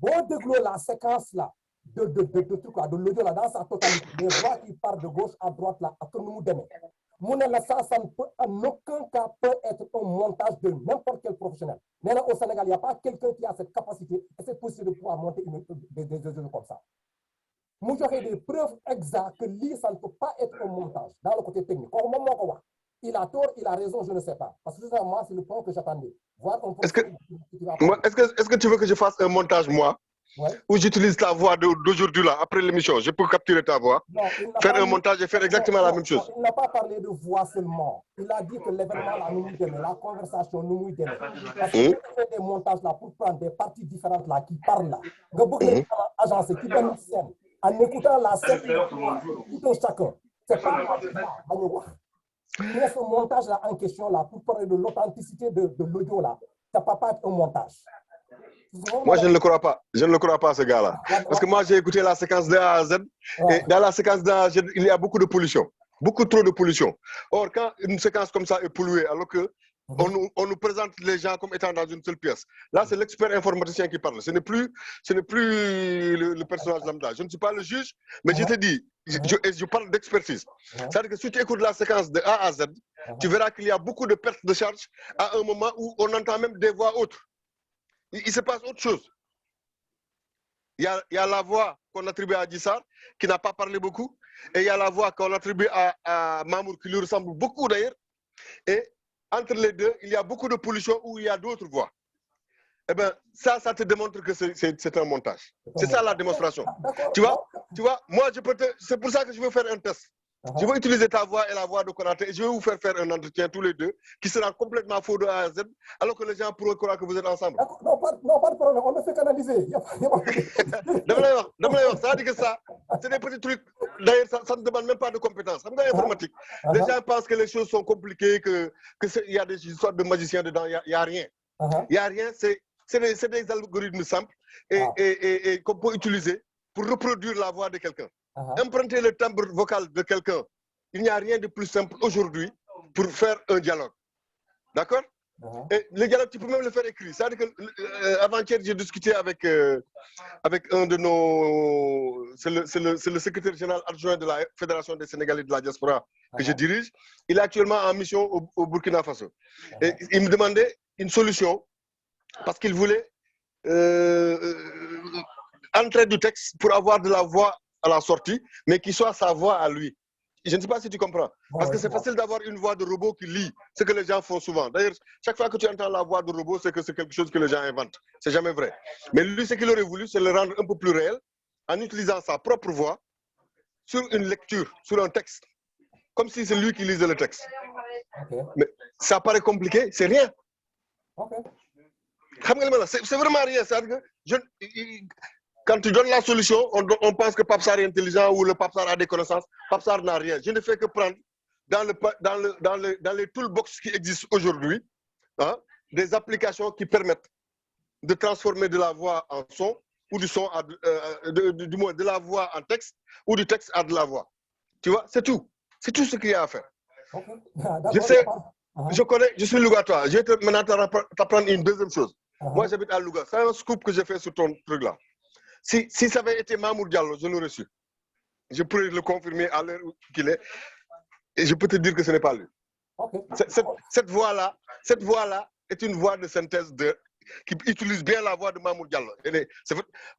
bon de la séquence là, de truc là, de l'audio là, dans sa totalité, les voix qui partent de gauche à droite là, à que nous demain. Ça ne peut en aucun cas peut être un montage de n'importe quel professionnel. Maintenant, au Sénégal, il n'y a pas quelqu'un qui a cette capacité et cette possibilité de pouvoir monter des audios comme ça. Moi, j'aurais des preuves exactes que ça ne peut pas être un montage dans le côté technique. Il a tort, il a raison, je ne sais pas. Parce que moi, c'est le point que j'attendais. Est-ce que tu veux que je fasse un montage, moi? Ouais. Où j'utilise ta voix d'aujourd'hui là, après l'émission, je peux capturer ta voix, faire un montage et faire exactement la même chose. Il n'a pas parlé de voix seulement. Il a dit que l'événement là nous donne, la conversation nous donne. Parce que fait des montages là pour prendre des parties différentes là qui parlent là. Que agencé, qui donne une scène, en écoutant la scène, tout un chacun. C'est pas mais ce montage là en question là, pour parler de l'authenticité de l'audio là, ça ne peut pas être un montage. Moi, je ne le crois pas. Je ne le crois pas, ce gars-là. Parce que moi, j'ai écouté la séquence de A à Z. Et dans la séquence de A à Z, il y a beaucoup de pollution. Beaucoup trop de pollution. Or, quand une séquence comme ça est polluée, alors que on nous présente les gens comme étant dans une seule pièce. Là, c'est l'expert informaticien qui parle. Ce n'est plus le personnage lambda. Je ne suis pas le juge, mais je te dis, je parle d'expertise. C'est-à-dire que si tu écoutes la séquence de A à Z, tu verras qu'il y a beaucoup de pertes de charge à un moment où on entend même des voix autres. Il se passe autre chose. Il y a la voix qu'on attribue à Adji Sarr, qui n'a pas parlé beaucoup, et il y a la voix qu'on attribue à Mamour, qui lui ressemble beaucoup d'ailleurs. Et entre les deux, il y a beaucoup de pollution où il y a d'autres voix. Eh bien, ça te démontre que c'est un montage. C'est ça la démonstration. Tu vois, moi, c'est pour ça que je veux faire un test. Je vais utiliser ta voix et la voix de Konaté et je vais vous faire un entretien tous les deux qui sera complètement faux de A à Z alors que les gens pourraient croire que vous êtes ensemble. Non, pas de problème, on ne fait qu'analyser. Ça veut dire que ça, c'est des petits trucs. D'ailleurs, ça ne demande même pas de compétences. Comme dans l'informatique, les gens pensent que les choses sont compliquées, qu'il y a des histoires de magiciens dedans, il n'y a rien. Il n'y a rien, c'est des algorithmes simples et qu'on peut utiliser pour reproduire la voix de quelqu'un. Emprunter le timbre vocal de quelqu'un, il n'y a rien de plus simple aujourd'hui pour faire un dialogue. D'accord? Et le dialogue, tu peux même le faire écrit. C'est-à-dire que avant-hier, j'ai discuté avec un de nos... C'est le secrétaire général adjoint de la Fédération des Sénégalais de la diaspora que je dirige. Il est actuellement en mission au Burkina Faso. Et il me demandait une solution parce qu'il voulait entrer du texte pour avoir de la voix à la sortie, mais qui soit sa voix à lui. Je ne sais pas si tu comprends. Parce que c'est facile d'avoir une voix de robot qui lit, ce que les gens font souvent. D'ailleurs, chaque fois que tu entends la voix de robot, c'est que c'est quelque chose que les gens inventent. C'est jamais vrai. Mais lui, ce qu'il aurait voulu, c'est le rendre un peu plus réel en utilisant sa propre voix sur une lecture, sur un texte. Comme si c'est lui qui lisait le texte. Mais ça paraît compliqué, c'est rien. C'est vraiment rien. Quand tu donnes la solution, on pense que Pape Sarr est intelligent ou le Pape Sarr a des connaissances. Pape Sarr n'a rien. Je ne fais que prendre dans les toolbox qui existent aujourd'hui, des applications qui permettent de transformer de la voix en son ou du son, du moins de la voix en texte ou du texte à de la voix. Tu vois, c'est tout. C'est tout ce qu'il y a à faire. Je sais, je connais, je suis Lougatois. Je vais maintenant t'apprendre une deuxième chose. Moi, j'habite à Louga. C'est un scoop que j'ai fait sur ton truc là. Si ça avait été Mamour Diallo, je l'aurais su. Je pourrais le confirmer à l'heure qu'il est. Et je peux te dire que ce n'est pas lui. Cette voix-là est une voix de synthèse qui utilise bien la voix de Mamour Diallo.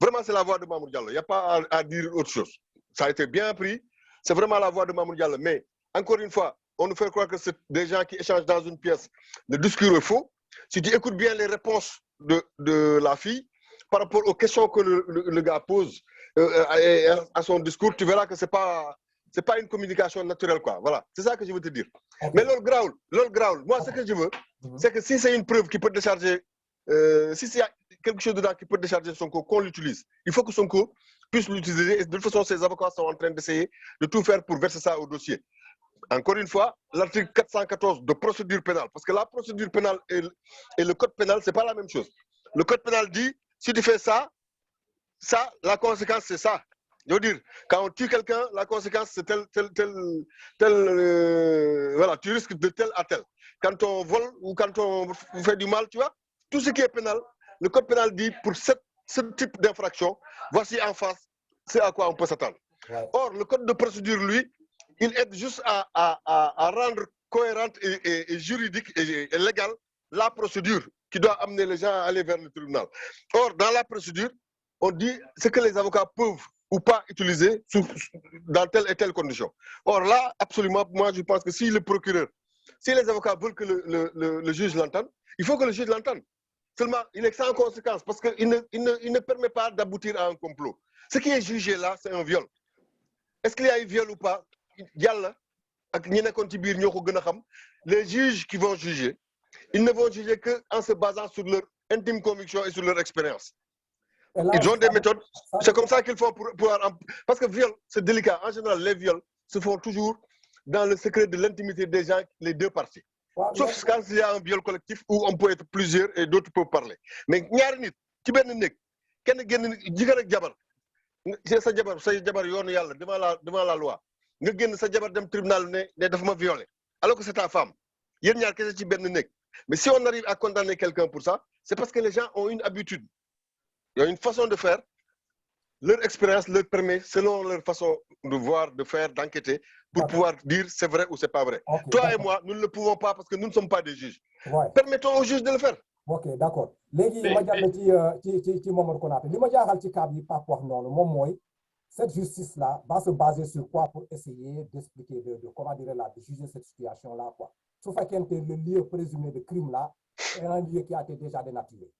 Vraiment, c'est la voix de Mamour Diallo. Il n'y a pas à dire autre chose. Ça a été bien pris. C'est vraiment la voix de Mamour Diallo. Mais, encore une fois, on nous fait croire que c'est des gens qui échangent dans une pièce. Le discours est faux. Si tu écoutes bien les réponses de la fille, par rapport aux questions que le gars pose à son discours, tu verras que c'est pas une communication naturelle, quoi. Voilà, c'est ça que je veux te dire. Mais l'ol graoul, moi, ce que je veux, c'est que si c'est une preuve qui peut décharger, si c'est quelque chose dedans qui peut décharger Sonko, qu'on l'utilise. Il faut que Sonko puisse l'utiliser. Et de toute façon, ses avocats sont en train d'essayer de tout faire pour verser ça au dossier. Encore une fois, l'article 414 de procédure pénale, parce que la procédure pénale et le code pénal, c'est pas la même chose. Le code pénal dit, si tu fais ça, la conséquence, c'est ça. Je veux dire, quand on tue quelqu'un, la conséquence, c'est voilà, tu risques de tel à tel. Quand on vole ou quand on fait du mal, tu vois, tout ce qui est pénal, le code pénal dit, pour ce type d'infraction, voici en face, c'est à quoi on peut s'attendre. Or, le code de procédure, lui, il aide juste à rendre cohérente et juridique et légale la procédure qui doit amener les gens à aller vers le tribunal. Or, dans la procédure, on dit ce que les avocats peuvent ou pas utiliser dans telle et telle condition. Or là, absolument, moi je pense que si le procureur, si les avocats veulent que le juge l'entende, il faut que le juge l'entende. Seulement, il est sans conséquence parce qu'il ne permet pas d'aboutir à un complot. Ce qui est jugé là, c'est un viol. Est-ce qu'il y a eu viol ou pas? Les juges qui vont juger, ils ne vont juger qu'en se basant sur leur intime conviction et sur leur expérience. Ils ont des méthodes. C'est comme ça qu'ils font pour pouvoir... Parce que viol, c'est délicat. En général, les viols se font toujours dans le secret de l'intimité des gens, les deux parties. Sauf quand il y a un viol collectif où on peut être plusieurs et d'autres peuvent parler. Mais ñaari nit ci benn néeg kenn génn jigéen ak jabar sa jabar yoonu yàlla devant la loi nga génn sa jabar dem tribunal ne dafa ma violé alors que c'est ta femme yéen ñaar kese ci benn néeg. Mais si on arrive à condamner quelqu'un pour ça, c'est parce que les gens ont une habitude. Il y a une façon de faire. Leur expérience leur permet, selon leur façon de voir, de faire, d'enquêter, pour pouvoir dire c'est vrai ou c'est pas vrai. Toi et moi, nous ne le pouvons pas parce que nous ne sommes pas des juges. Permettons aux juges de le faire. Ok, d'accord. Légui ma jàll ci Mamadou Konaté li ma jaaxal ci cas bi Pape wax noonu moom mooy cette justice là va se baser sur quoi pour essayer d'expliquer de comment dire là de juger cette situation là quoi. Su fekkente le lieu présumé de crime là est un lieu qui a été déjà dénaturé.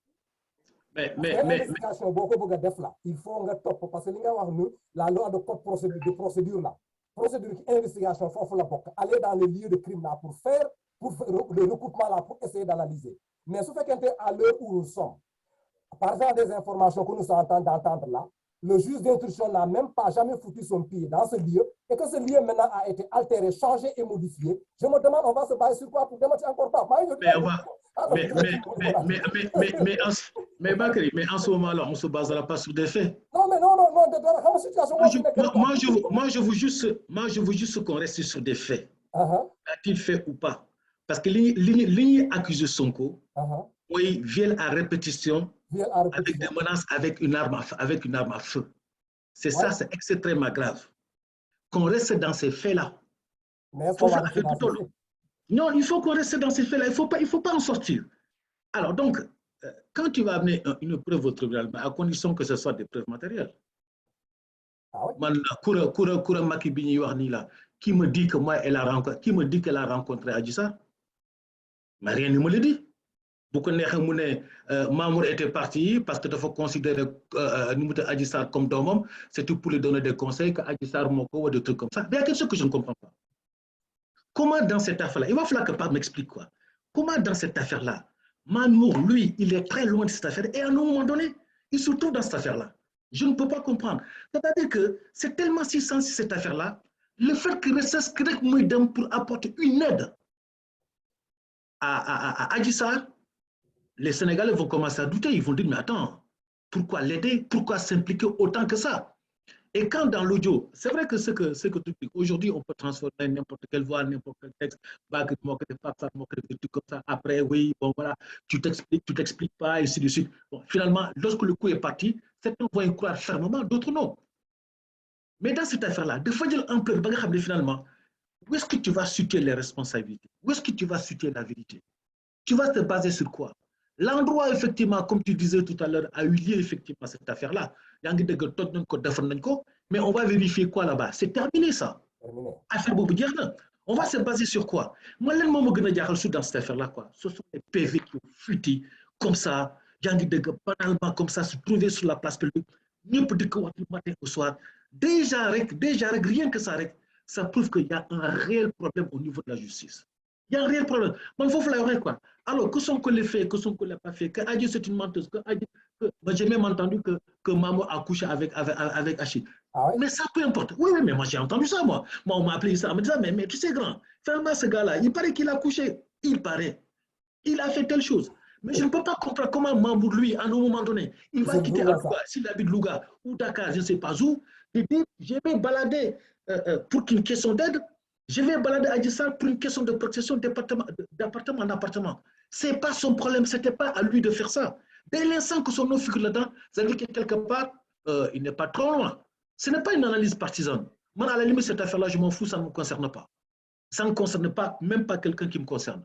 Mais investigation beaucoup bëgg def là il faut nga top parce que li nga wax ni la loi de code procédure là procédure qui investigation foofu la bokk aller dans le lieu de crime là pour le recoupement là pour essayer d'analyser. Mais ce fait qu'à l'heure où nous sommes, par exemple des informations que nous sommes en train d'entendre là, le juge d'instruction n'a même pas jamais foutu son pied dans ce lieu et que ce lieu maintenant a été altéré, changé et modifié. Je me demande, on va se baser sur quoi pour démentir encore pas. Mais en ce moment-là, on ne se basera pas sur des faits. Non, mais non, situation. Moi, je veux juste qu'on reste sur des faits. A-t-il fait ou pas? Parce que l'Igny accuse Sonko, oui, viol à répétition, avec des menaces, avec une arme à feu. C'est ça, c'est extrêmement grave. Qu'on reste dans ces faits-là. Mais est-ce qu'on va rester dans ces faits? Non, il faut qu'on reste dans ces faits-là. Il ne faut pas en sortir. Alors, donc, quand tu vas amener une preuve au tribunal, à condition que ce soit des preuves matérielles. Qui me dit que moi, qu'elle a rencontré Adji Sarr? Mais rien ne me le dit. Beaucoup de Mamour était parti parce que il faut considérer Adji Sarr comme d'homme, c'est tout pour lui donner des conseils que Adji Sarr ou des trucs comme ça. Mais il y a quelque chose que je ne comprends pas. Comment dans cette affaire-là, il va falloir que Pape m'explique quoi. Comment dans cette affaire-là, Mamour, lui, il est très loin de cette affaire et à un moment donné, il se trouve dans cette affaire-là. Je ne peux pas comprendre. C'est-à-dire que c'est tellement si sensible cette affaire-là, le fait qu'il reste pour apporter une aide à Adji Sarr, les Sénégalais vont commencer à douter. Ils vont dire, mais attends, pourquoi l'aider? Pourquoi s'impliquer autant que ça? Et quand dans l'audio, c'est vrai que ce que tu dis, aujourd'hui, on peut transformer n'importe quelle voix, n'importe quel texte, des trucs comme ça. Après, oui, bon voilà, tu t'expliques pas, et ainsi de suite. Bon, finalement, lorsque le coup est parti, certains vont y croire fermement, d'autres non. Mais dans cette affaire-là, de faire ampleur, finalement, où est-ce que tu vas situer les responsabilités? Où est-ce que tu vas situer la vérité? Tu vas te baser sur quoi? L'endroit, effectivement, comme tu disais tout à l'heure, a eu lieu, effectivement, cette affaire-là. Mais on va vérifier quoi là-bas? C'est terminé, ça. On va se baser sur quoi? Moi, dans cette affaire-là, quoi. Ce sont les PV qui ont fuité comme ça, banalement comme ça, se trouver sur la place publique, matin au soir. Déjà, rien que ça prouve qu'il y a un réel problème au niveau de la justice. Il y a un réel problème. Mais il faut faire quoi? Alors, que sont que les faits, que sont que les pas faits, que Adji c'est une menteuse, j'ai même entendu que Maman a couché avec Achille. Ah oui? Mais ça, peu importe. Oui, mais moi j'ai entendu ça, moi. Moi, on m'a appelé ça, on me disait, mais tu sais, grand, finalement, ce gars-là, il paraît qu'il a couché. Il paraît. Il a fait telle chose. Mais je ne peux pas comprendre comment Mamour, lui, à un moment donné, il va quitter Louga, s'il habite Louga ou Dakar, je ne sais pas où, il dit, je vais balader pour une question d'aide. Je vais balader Adji Sarr pour une question de protection d'appartement en appartement. Ce n'est pas son problème, ce n'était pas à lui de faire ça. Dès l'instant que son nom figure là-dedans, ça veut dire que quelque part, il n'est pas trop loin. Ce n'est pas une analyse partisane. Moi, à la limite, cette affaire-là, je m'en fous, ça ne me concerne pas. Ça ne concerne pas, même pas quelqu'un qui me concerne.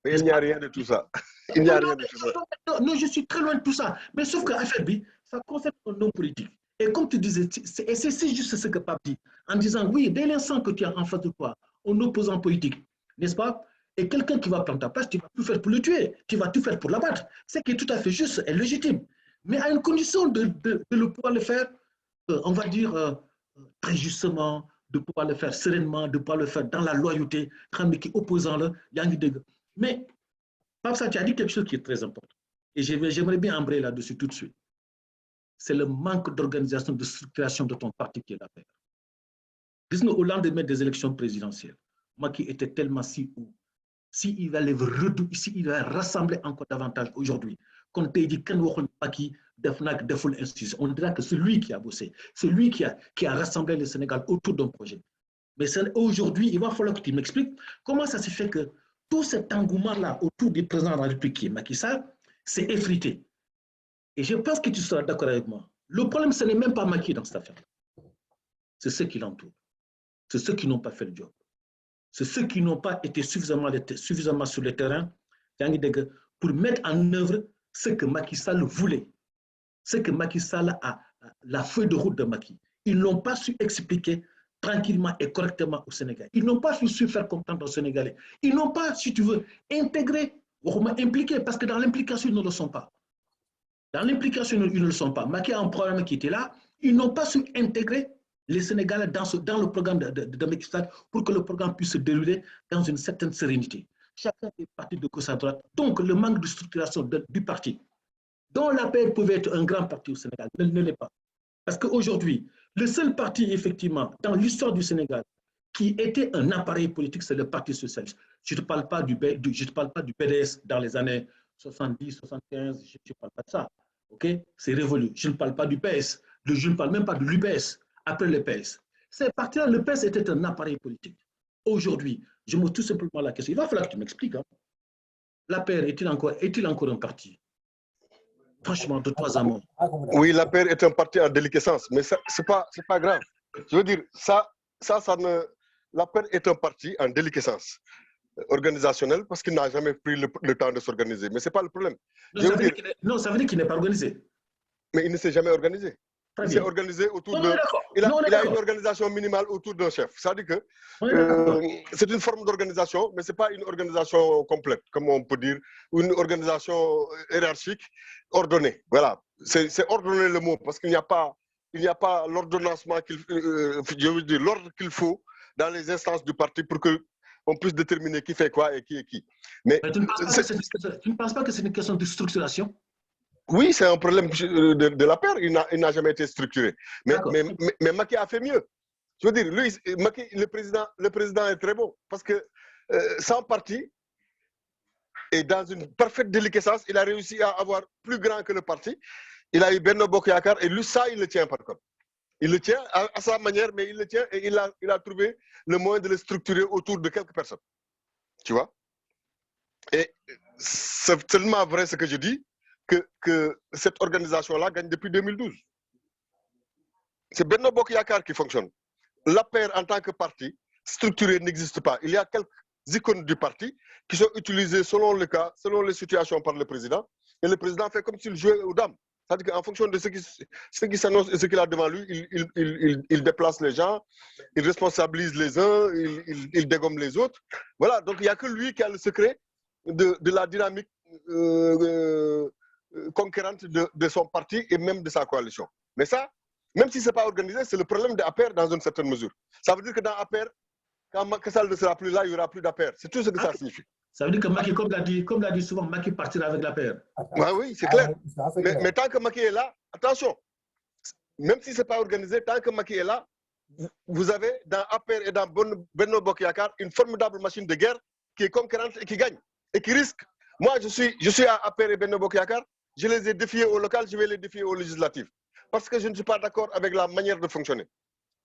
Mais il n'y a rien de tout ça. Il n'y a rien de tout ça. Non, je suis très loin de tout ça. Mais sauf que l'affaire B, ça concerne un homme politique. Et comme tu disais, c'est juste ce que Pape dit, en disant, oui, dès l'instant que tu as en face de toi un opposant politique, n'est-ce pas? Et quelqu'un qui va prendre ta place, tu vas tout faire pour le tuer, tu vas tout faire pour l'abattre. C'est qui est tout à fait juste et légitime. Mais à une condition de pouvoir le faire, on va dire, très justement, de pouvoir le faire sereinement, de pouvoir le faire dans la loyauté, qui est opposant là, mais Pape, ça, tu as dit quelque chose qui est très important. Et j'aimerais bien embrayer là-dessus tout de suite. C'est le manque d'organisation, de structuration de ton parti qui est l'affaire. Dis-nous, au lendemain des élections présidentielles, moi qui étais tellement si haut, s'il va rassembler encore davantage aujourd'hui, qu'on t'a dit qu'on pas qui on dira que c'est lui qui a bossé, c'est lui qui a rassemblé le Sénégal autour d'un projet. Mais aujourd'hui, il va falloir que tu m'expliques comment ça se fait que tout cet engouement-là autour du président de la République qui est Macky Sall, c'est effrité. Et je pense que tu seras d'accord avec moi. Le problème, ce n'est même pas Macky dans cette affaire. C'est ceux qui l'entourent. C'est ceux qui n'ont pas fait le job. C'est ceux qui n'ont pas été suffisamment sur le terrain pour mettre en œuvre ce que Macky Sall voulait. Ce que Macky Sall a, la feuille de route de Macky. Ils n'ont pas su expliquer tranquillement et correctement au Sénégal. Ils n'ont pas su faire comprendre aux Sénégalais. Ils n'ont pas, si tu veux, intégré, impliqué, parce que dans l'implication, ils ne le sont pas. Dans l'implication, ils ne le sont pas. Macky a un problème qui était là. Ils n'ont pas su intégrer les Sénégalais dans le programme de Macky Sall pour que le programme puisse se dérouler dans une certaine sérénité. Chacun est parti de gauche à droite. Donc, le manque de structuration du parti, dont l'APR pouvait être un grand parti au Sénégal, ne l'est pas. Parce qu'aujourd'hui, le seul parti, effectivement, dans l'histoire du Sénégal, qui était un appareil politique, c'est le Parti socialiste. Je ne te parle pas du PDS dans les années 70, 75, je ne parle pas de ça. Okay? C'est révolu. Je ne parle pas du PS. Je ne parle même pas de l'UPS, après le PS. Ces partis-là, le PS était un appareil politique. Aujourd'hui, je me pose tout simplement la question. Il va falloir que tu m'expliques. Hein. L'APR est-il encore un parti? Franchement, de toi à moi. Oui, l'APR est un parti en déliquescence, mais ce n'est pas grave. Je veux dire, l'APR est un parti en déliquescence organisationnelle parce qu'il n'a jamais pris le temps de s'organiser. Mais ce n'est pas le problème. Non, ça veut dire qu'il n'est pas organisé. Mais il ne s'est jamais organisé. Il s'est organisé autour de... Il a une organisation minimale autour d'un chef. C'est-à-dire que c'est une forme d'organisation, mais ce n'est pas une organisation complète, comme on peut dire, ou une organisation hiérarchique ordonnée. Voilà. C'est ordonner le mot, parce qu'il n'y a pas l'ordonnancement je veux dire, l'ordre qu'il faut dans les instances du parti pour qu'on puisse déterminer qui fait quoi et qui est qui. Mais tu ne penses pas que c'est une question de structuration? Oui, c'est un problème de la paire. Il n'a jamais été structuré. Mais Macky a fait mieux. Je veux dire, lui, Macky, le président est très bon. Parce que sans parti, et dans une parfaite déliquescence, il a réussi à avoir plus grand que le parti. Il a eu Benno Bokk Yakaar et lui, ça, il le tient par contre. Il le tient à sa manière, mais il le tient et il a trouvé le moyen de le structurer autour de quelques personnes. Tu vois? Et c'est tellement vrai ce que je dis que cette organisation-là gagne depuis 2012. C'est Benno Bokk Yakaar qui fonctionne. L'APR en tant que parti structuré n'existe pas. Il y a quelques icônes du parti qui sont utilisées selon le cas, selon les situations par le président. Et le président fait comme s'il jouait aux dames. C'est-à-dire qu'en fonction de ce qui s'annonce et ce qu'il a devant lui, il déplace les gens, il responsabilise les uns, il dégomme les autres. Voilà, donc il n'y a que lui qui a le secret de la dynamique conquérante de son parti et même de sa coalition. Mais ça, même si ce n'est pas organisé, c'est le problème de APR dans une certaine mesure. Ça veut dire que dans APR, quand Macky Sall ne sera plus là, il n'y aura plus d'APR. C'est tout ce que ça signifie. Ça veut dire que Macky, comme l'a dit souvent, Macky partira avec l'APR. Oui, c'est clair. Mais tant que Macky est là, attention, même si ce n'est pas organisé, tant que Macky est là, vous avez dans APR et dans Benno Bokk Yakaar une formidable machine de guerre qui est conquérante et qui gagne et qui risque. Moi, je suis à APR et Benno Bokk Yakaar. Je les ai défiés au local, je vais les défier au législatif. Parce que je ne suis pas d'accord avec la manière de fonctionner.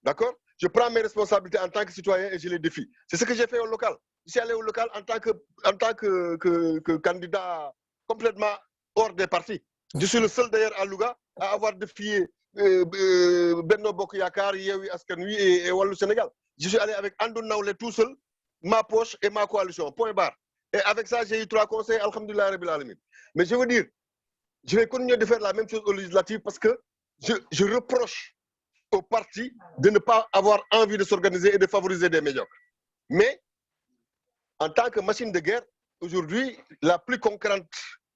D'accord? Je prends mes responsabilités en tant que citoyen et je les défie. C'est ce que j'ai fait au local. Je suis allé au local en tant que candidat complètement hors des partis. Je suis le seul d'ailleurs à Louga à avoir défié Benno Bokk Yakaar, Yewwi Askan Wi et Wallu Sénégal. Je suis allé avec Andou Nawlé tout seul, ma poche et ma coalition. Point barre. Et avec ça, j'ai eu 3 conseils, alhamdoulilah rabbil alamin. Mais je veux dire, je vais continuer de faire la même chose aux législatives parce que je reproche au parti de ne pas avoir envie de s'organiser et de favoriser des médiocres. Mais, en tant que machine de guerre, aujourd'hui, la plus concurrente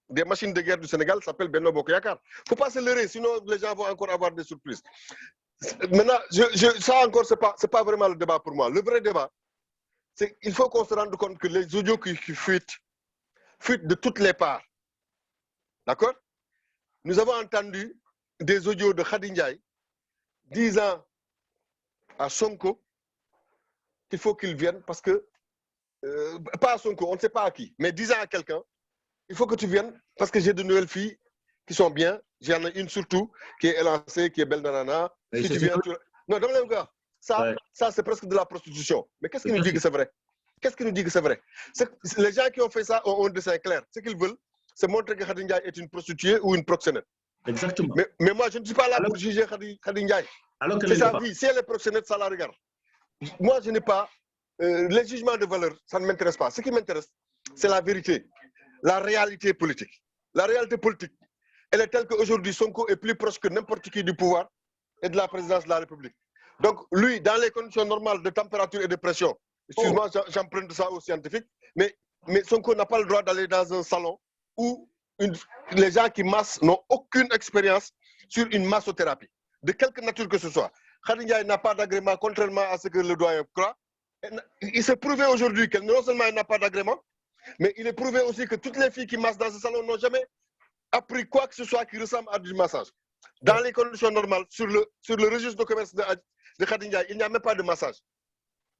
des machines de guerre du Sénégal s'appelle Benno Bokk Yakaar. Il ne faut pas se leurrer, sinon les gens vont encore avoir des surprises. Maintenant, ça encore, ce n'est pas vraiment le débat pour moi. Le vrai débat, c'est qu'il faut qu'on se rende compte que les audios qui fuitent de toutes les parts. D'accord? Nous avons entendu des audios de Khady Ndiaye disant à Sonko qu'il faut qu'il vienne parce que, pas à Sonko, on ne sait pas à qui, mais disant à quelqu'un, il faut que tu viennes parce que j'ai de nouvelles filles qui sont bien. J'en ai une surtout qui est élancée, qui est belle nanana. Si tu viens, non, dans le gars, ça c'est presque de la prostitution. Mais qu'est-ce qui nous dit que c'est vrai? Qu'est-ce qui nous dit que c'est vrai? Les gens qui ont fait ça ont un dessin clair. Ce qu'ils veulent, c'est montrer que Khady Ndiaye est une prostituée ou une proxénète. Exactement. Mais moi, je ne suis pas là pour juger Khady Ndiaye. C'est sa vie. Si elle est proxénète, ça la regarde. Moi, je n'ai pas... les jugements de valeur, ça ne m'intéresse pas. Ce qui m'intéresse, c'est la vérité, la réalité politique. La réalité politique, elle est telle qu'aujourd'hui, Sonko est plus proche que n'importe qui du pouvoir et de la présidence de la République. Donc, lui, dans les conditions normales de température et de pression, excuse-moi, j'emprunte ça aux scientifiques, mais Sonko n'a pas le droit d'aller dans un salon où les gens qui massent n'ont aucune expérience sur une massothérapie, de quelque nature que ce soit. Khady Ndiaye n'a pas d'agrément, contrairement à ce que le doyen croit. Il s'est prouvé aujourd'hui que non seulement elle n'a pas d'agrément, mais il est prouvé aussi que toutes les filles qui massent dans ce salon n'ont jamais appris quoi que ce soit qui ressemble à du massage. Dans les conditions normales, sur le registre de commerce de Khady Ndiaye, il n'y a même pas de massage.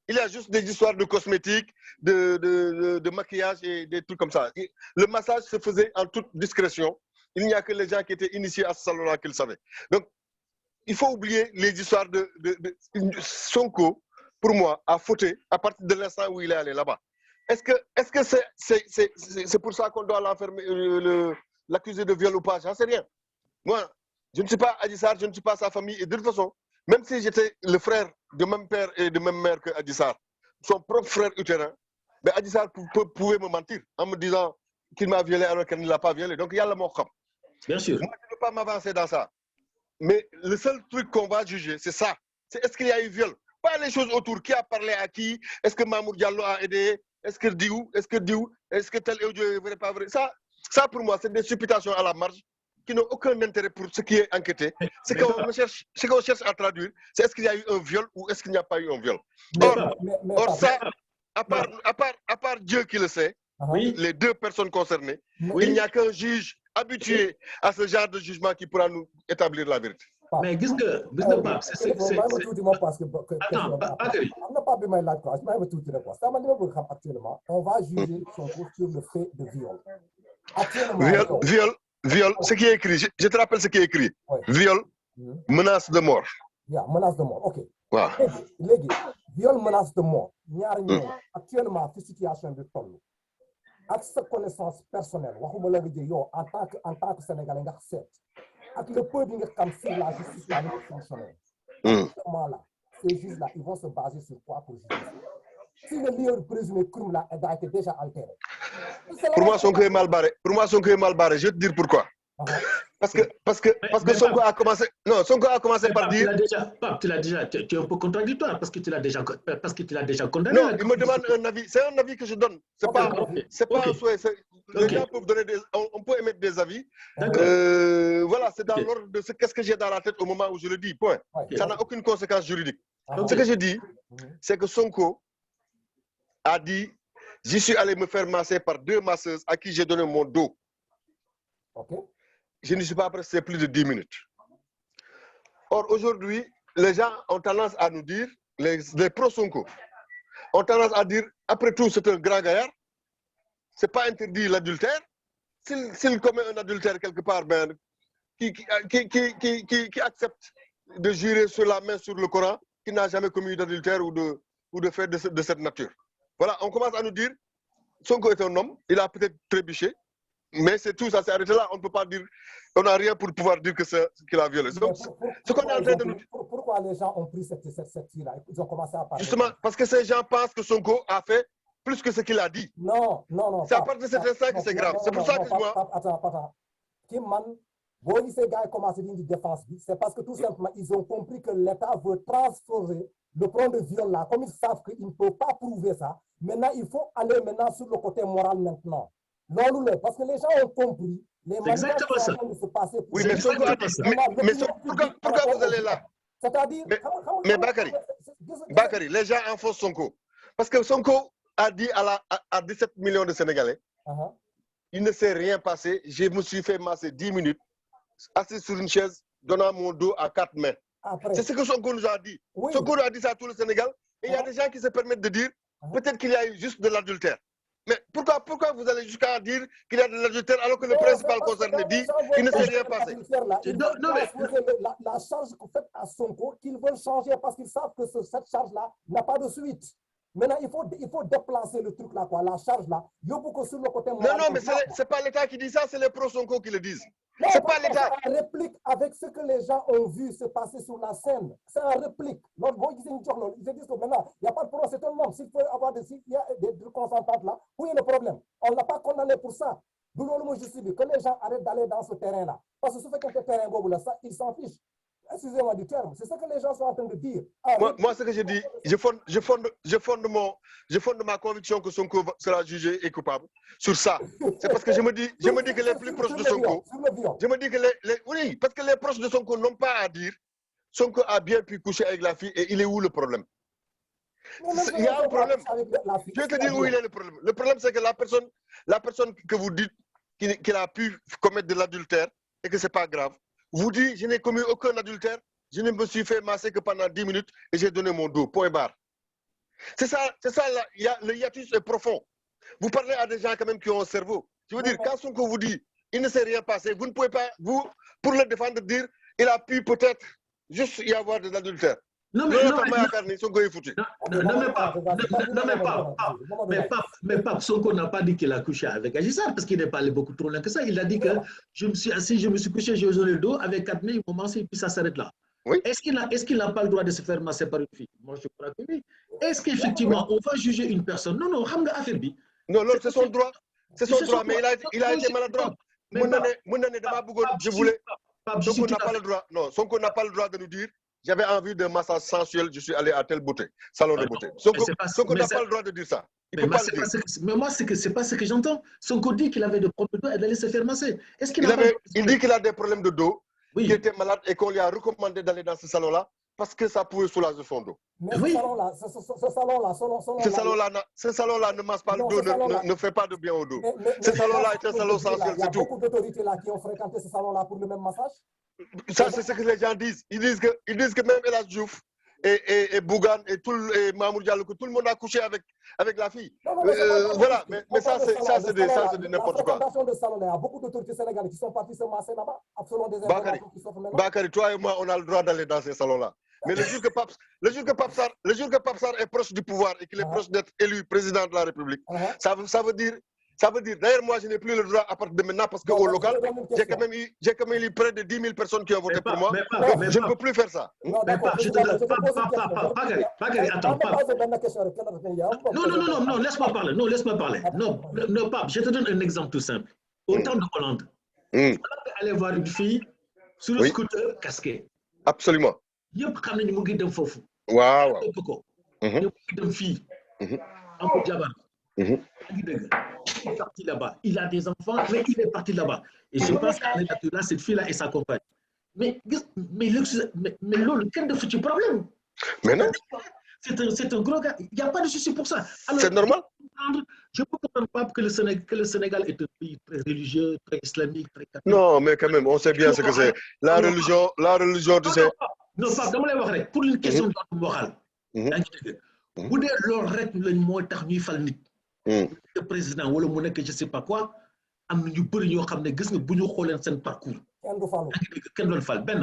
Il y a juste des histoires de cosmétiques, de maquillage et des trucs comme ça. Le massage se faisait en toute discrétion. Il n'y a que les gens qui étaient initiés à ce salon-là qui le savaient. Donc, il faut oublier les histoires de Sonko, pour moi, a fauté à partir de l'instant où il est allé là-bas. Est-ce que c'est pour ça qu'on doit l'enfermer, l'accuser de viol ou pas? J'en sais rien. Moi, je ne suis pas Adji Sarr, je ne suis pas sa famille. Et de toute façon, même si j'étais le frère de même père et de même mère que Adji Sarr, son propre frère utérin, mais Adji Sarr pouvait me mentir en me disant qu'il m'a violé alors qu'elle ne l'a pas violé. Donc, il y a le mot. Bien sûr. Moi, je ne veux pas m'avancer dans ça. Mais le seul truc qu'on va juger, c'est ça. C'est est-ce qu'il y a eu viol? Pas les choses autour. Qui a parlé à qui? Est-ce que Mamour Diallo a aidé? Est-ce que Diou? Est-ce que tel audio est vrai, pas vrai? Ça, pour moi, c'est des supputations à la marge qui n'ont aucun intérêt pour ce qui est enquêté. Ce qu'on cherche à traduire, c'est est-ce qu'il y a eu un viol ou est-ce qu'il n'y a pas eu un viol. Or ça, à part Dieu qui le sait, oui. Les deux personnes concernées, Oui. il n'y a qu'un juge habitué à ce genre de jugement qui pourra nous établir la vérité. Mais qu'est-ce que Pape, c'est actuellement, on va juger Sonko sur le fait de viol. Viol, ce qui est écrit, je te rappelle ce qui est écrit. Oui. Viol, menace de mort. Menace de mort, ok. Wow. Viol, menace de mort. Actuellement, la situation de toll. Avec sa connaissance personnelle, en tant que Sénégalais, avec le peu de si la justice là fonctionne. Là, ces juges-là, ils vont se baser sur quoi pour juger? Si le lieu de présumé crime là a été déjà altéré. Pour moi, Sonko est mal barré. Je vais te dire pourquoi. Parce que Sonko a commencé. Non, Sonko a commencé par dire. Tu es un peu contradictoire parce que tu l'as déjà condamné. Non, il me demande un avis. C'est un avis que je donne. C'est pas un souhait. Les gens peuvent donner on peut émettre des avis. Voilà, c'est dans l'ordre de qu'est-ce que j'ai dans la tête au moment où je le dis. Point. Ça n'a aucune conséquence juridique. Ce que je dis, c'est que Sonko a dit, j'y suis allé me faire masser par 2 masseuses à qui j'ai donné mon dos. Je ne suis pas resté plus de 10 minutes. Or, aujourd'hui, les gens ont tendance à nous dire, les pro-Sonko, ont tendance à dire, après tout, c'est un grand gaillard, c'est pas interdit l'adultère. S'il commet un adultère quelque part, ben, qui accepte de jurer sur la main sur le Coran, qui n'a jamais commis d'adultère ou de fait de cette nature. Voilà, on commence à nous dire, Sonko est un homme, il a peut-être trébuché, mais c'est tout, ça s'est arrêté là. On ne peut pas dire, on n'a rien pour pouvoir dire qu'il a violé. Donc, ce qu'on est en train de nous dire. Pourquoi les gens ont pris cette fille-là? Ils ont commencé à parler. Justement, parce que ces gens pensent que Sonko a fait plus que ce qu'il a dit. Non. C'est à partir de cet instant que c'est grave. C'est pour ça que moi. Attends. Kim Man, ces gars commencent à dire une défense. C'est parce que tout simplement, ils ont compris que l'État veut transférer le problème de viol là. Comme ils savent qu'ils ne peuvent pas prouver ça, maintenant, il faut aller sur le côté moral maintenant. Non, parce que les gens ont compris. Les exactement ça. De se passer pour oui, mais pourquoi vous allez là? C'est-à-dire. Mais Bakary, les gens enfoncent Sonko. Parce que Sonko a dit à 17 millions de Sénégalais, il ne s'est rien passé. Je me suis fait masser 10 minutes, assis sur une chaise, donnant mon dos à 4 mains. C'est ce que Sonko nous a dit. Oui. Sonko nous a dit ça à tout le Sénégal. Et il y a des gens qui se permettent de dire, peut-être qu'il y a eu juste de l'adultère. Mais pourquoi vous allez jusqu'à dire qu'il y a de l'adultère alors que le principal concerné dit qu'il ne s'est rien passé? La charge que vous faites à Sonko, qu'ils veulent changer parce qu'ils savent que cette charge-là n'a pas de suite. Maintenant, il faut déplacer le truc là, quoi, la charge là. Sur le côté moral, non, mais c'est pas l'État qui dit ça, c'est les pro-Sonko qui le disent. C'est pas l'État. C'est une réplique avec ce que les gens ont vu se passer sur la scène. C'est une réplique. Ils disent que maintenant, il n'y a pas de problème, c'est un homme. S'il y a des consentantes là, où est le problème? On ne l'a pas condamné pour ça. D'où le justice, que les gens arrêtent d'aller dans ce terrain-là. Parce que ce fait que ce terrain là, ils s'en fichent. Excusez-moi du terme, c'est ce que les gens sont en train de dire. Moi, ce que je dis, je fonde ma conviction que Sonko sera jugé et coupable sur ça. C'est parce que je me dis que les plus proches de Sonko, je me dis que oui, parce que les proches de Sonko n'ont pas à dire Sonko a bien pu coucher avec la fille et il est où le problème? Il y a un problème. Je vais te dire où il est le problème. Le problème, c'est que la personne que vous dites qu'il a pu commettre de l'adultère et que c'est pas grave, vous dit, je n'ai commis aucun adultère, je ne me suis fait masser que pendant 10 minutes et j'ai donné mon dos, point barre. C'est ça, le hiatus est profond. Vous parlez à des gens quand même qui ont un cerveau. Je veux dire, quand Sonko vous dit, il ne s'est rien passé, vous ne pouvez pas, vous, pour le défendre, dire, il a pu peut-être juste y avoir de l'adultère. Non, mais Pape, Sonko n'a pas dit qu'il a couché avec Adji Sarr parce qu'il n'est pas allé beaucoup trop loin que ça. Il a dit que je me suis assis, je me suis couché, j'ai donné le dos avec 4 mai, ils m'ont massé et puis ça s'arrête là. Oui. Est-ce qu'il n'a pas le droit de se faire masser par une fille? Moi, je crois que oui. Est-ce qu'effectivement, on va juger une personne? Non, non, xam nga affaire bi. Non, c'est son droit. C'est son droit, mais il a été maladroit. Je voulais. Sonko n'a pas le droit. Non, Sonko n'a pas le droit de nous dire j'avais envie d'un massage sensuel, je suis allé à telle beauté, salon de beauté. Sonko n'a pas le droit de dire ça. Mais moi, c'est pas ce que j'entends. Sonko dit qu'il avait des problèmes de dos et d'aller se faire masser. Est-ce qu'il il dit qu'il a des problèmes de dos, oui. qu'il était malade et qu'on lui a recommandé d'aller dans ce salon-là parce que ça pouvait soulager son dos. Mais oui. Ce salon-là ne masse pas le dos, ne fait pas de bien au dos. Ce salon-là est un salon sensuel, c'est tout. Il y a beaucoup d'autorités là qui ont fréquenté ce salon-là pour le même massage. Ça, c'est ce que les gens disent. Ils disent que même El Hadj Diouf et Bougane et Mamour Diallo, que tout le monde a couché avec la fille. Voilà, mais ça, c'est de n'importe quoi. Il y a beaucoup d'autorités sénégalaises qui sont partis se masser là-bas, absolument des informations qui sont maintenant. Bakary, toi et moi, on a le droit d'aller dans ces salons-là. Mais le jour que Pape Sarr est proche du pouvoir et qu'il est proche d'être élu président de la République, ça veut dire, d'ailleurs, moi, je n'ai plus le droit à partir de maintenant parce qu'au local, j'ai quand même eu près de 10 000 personnes qui ont voté pour moi. Je ne peux plus faire ça. Bakary, attends. Non, laisse-moi parler. Non, Pape, je te donne un exemple tout simple. Au temps de Hollande, on allait voir une fille sur le scooter casqué. Absolument. Yep, xam nañu mu ngi dem fofu. Waaw. Ñu ngi dem fii. Amadou Diabar. Il est parti là-bas. Il a des enfants, mais il est parti là-bas. Et je pense qu'à là, cette fille-là et sa compagne. Mais le quel de foutu problème? Mais non. C'est un gros gars. Il n'y a pas de souci pour ça. C'est normal. Je peux comprendre pas que le Sénégal est un pays très religieux, très islamique, très catholique. Non, mais quand même, on sait bien ce que c'est. La religion, tu sais. Non, pas dama lay wax rek pour une question d'ordre moral. yaa ngi dégg bu dee loolu rek lañ moo tax ñuy fal nit. le président wala mu nekk je sais pas quoi am na ñu bëri ñoo xam ne gis nga bu ñu xooleen seen parcours. yaa ngi dégg kenn doon fal benn.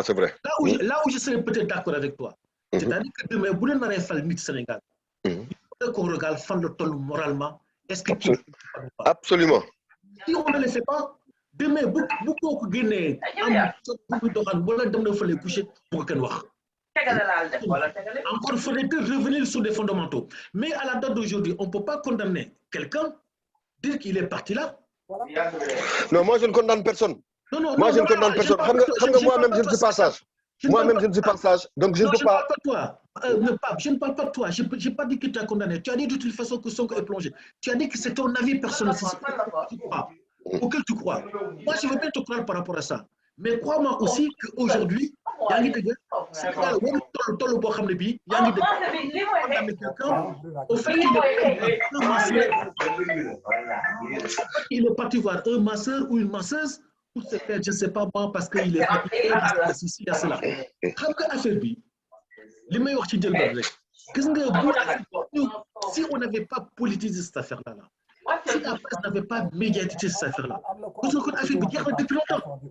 C'est vrai. Là où je serais peut-être d'accord avec toi. C'est-à-dire que demain bu dee naree fal nit Sénégal. il faut qu'on regarde fan la toll moralement. Est-ce que absolument. Si on ne le fait pas. Demain, beaucoup de Guinéens ont coucher pour qu'elle voir. Encore faudrait-il revenir sur des fondamentaux. Mais à la date d'aujourd'hui, on ne peut pas condamner quelqu'un, dire qu'il est parti là. Non, moi je ne condamne personne. Non, moi je ne condamne personne. Moi-même, je ne suis pas sage. Moi-même, je ne suis pas sage. Donc je ne peux pas. Je ne parle pas de toi. Je n'ai pas dit que tu as condamné. Tu as dit de toute façon que Sonko est plongé. Tu as dit que c'est ton avis personnel. Auquel tu crois. Moi, je veux bien te croire par rapport à ça. Mais crois-moi aussi qu'aujourd'hui, il y a un quelqu'un au fait qu'il est parti voir un masseur ou une masseuse pour se faire, je ne sais pas moi, parce qu'il est ici, il y a cela. Si on n'avait pas politisé cette affaire-là, si la presse n'avait pas médiatisé cette affaire-là, parce qu'on a fait depuis longtemps.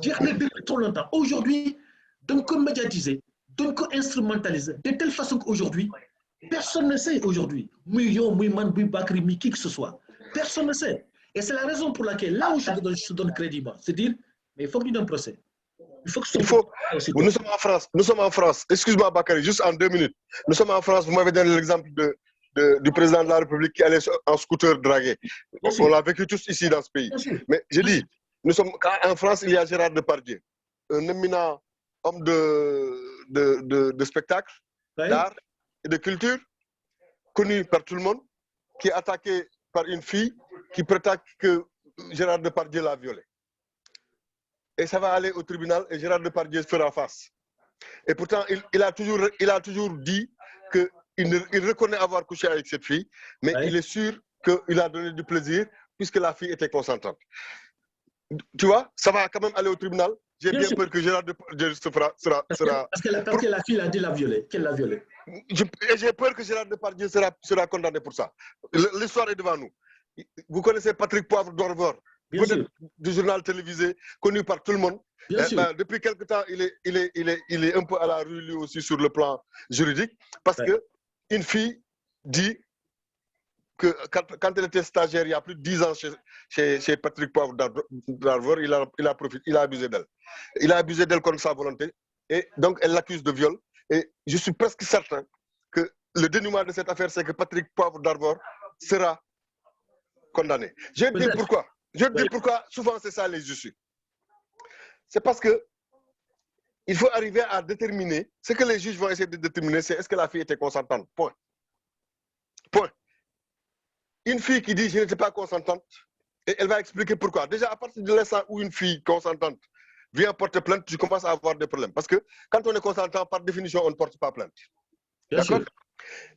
Depuis trop longtemps. Aujourd'hui, donc médiatiser, donc instrumentaliser, de telle façon qu'aujourd'hui, personne ne sait aujourd'hui. Mouillon, Mouiman, Bakri, qui que ce soit. Personne ne sait. Et c'est la raison pour laquelle, là où je te donne crédit, c'est dire, mais il faut qu'il y ait un procès. Nous sommes en France. Excuse-moi, Bakary, juste en 2 minutes. Nous sommes en France. Vous m'avez donné l'exemple du président de la République qui allait en scooter dragué. On l'a vécu tous ici dans ce pays. Mais j'ai dit, en France, il y a Gérard Depardieu, un éminent homme de spectacle, d'art et de culture, connu par tout le monde, qui est attaqué par une fille qui prétend que Gérard Depardieu l'a violé. Et ça va aller au tribunal et Gérard Depardieu fera face. Et pourtant, il a toujours dit qu'il reconnaît avoir couché avec cette fille, mais il est sûr qu'il a donné du plaisir puisque la fille était consentante. Tu vois, ça va quand même aller au tribunal j'ai bien peur que Gérard Depardieu sera... Parce que la fille a dit la violer, qu'elle l'a violée. J'ai peur que Gérard Depardieu sera condamné pour ça. L'histoire est devant nous. Vous connaissez Patrick Poivre d'Orvor, vedette du journal télévisé, connu par tout le monde. Depuis quelque temps, il est un peu à la rue lui aussi sur le plan juridique, parce que une fille dit que quand elle était stagiaire il y a plus de 10 ans chez Patrick Poivre d'Orvor, il a abusé d'elle. Il a abusé d'elle contre sa volonté, et donc elle l'accuse de viol. Et je suis presque certain que le dénouement de cette affaire, c'est que Patrick Poivre d'Orvor sera condamné. Je vais dire pourquoi. Je vais dire pourquoi souvent c'est ça les issues. C'est parce que il faut arriver à déterminer, ce que les juges vont essayer de déterminer, c'est est-ce que la fille était consentante. Point. Point. Une fille qui dit je n'étais pas consentante, et elle va expliquer pourquoi. Déjà, à partir de l'instant où une fille consentante vient porter plainte, tu commences à avoir des problèmes. Parce que quand on est consentant, par définition, on ne porte pas plainte. D'accord?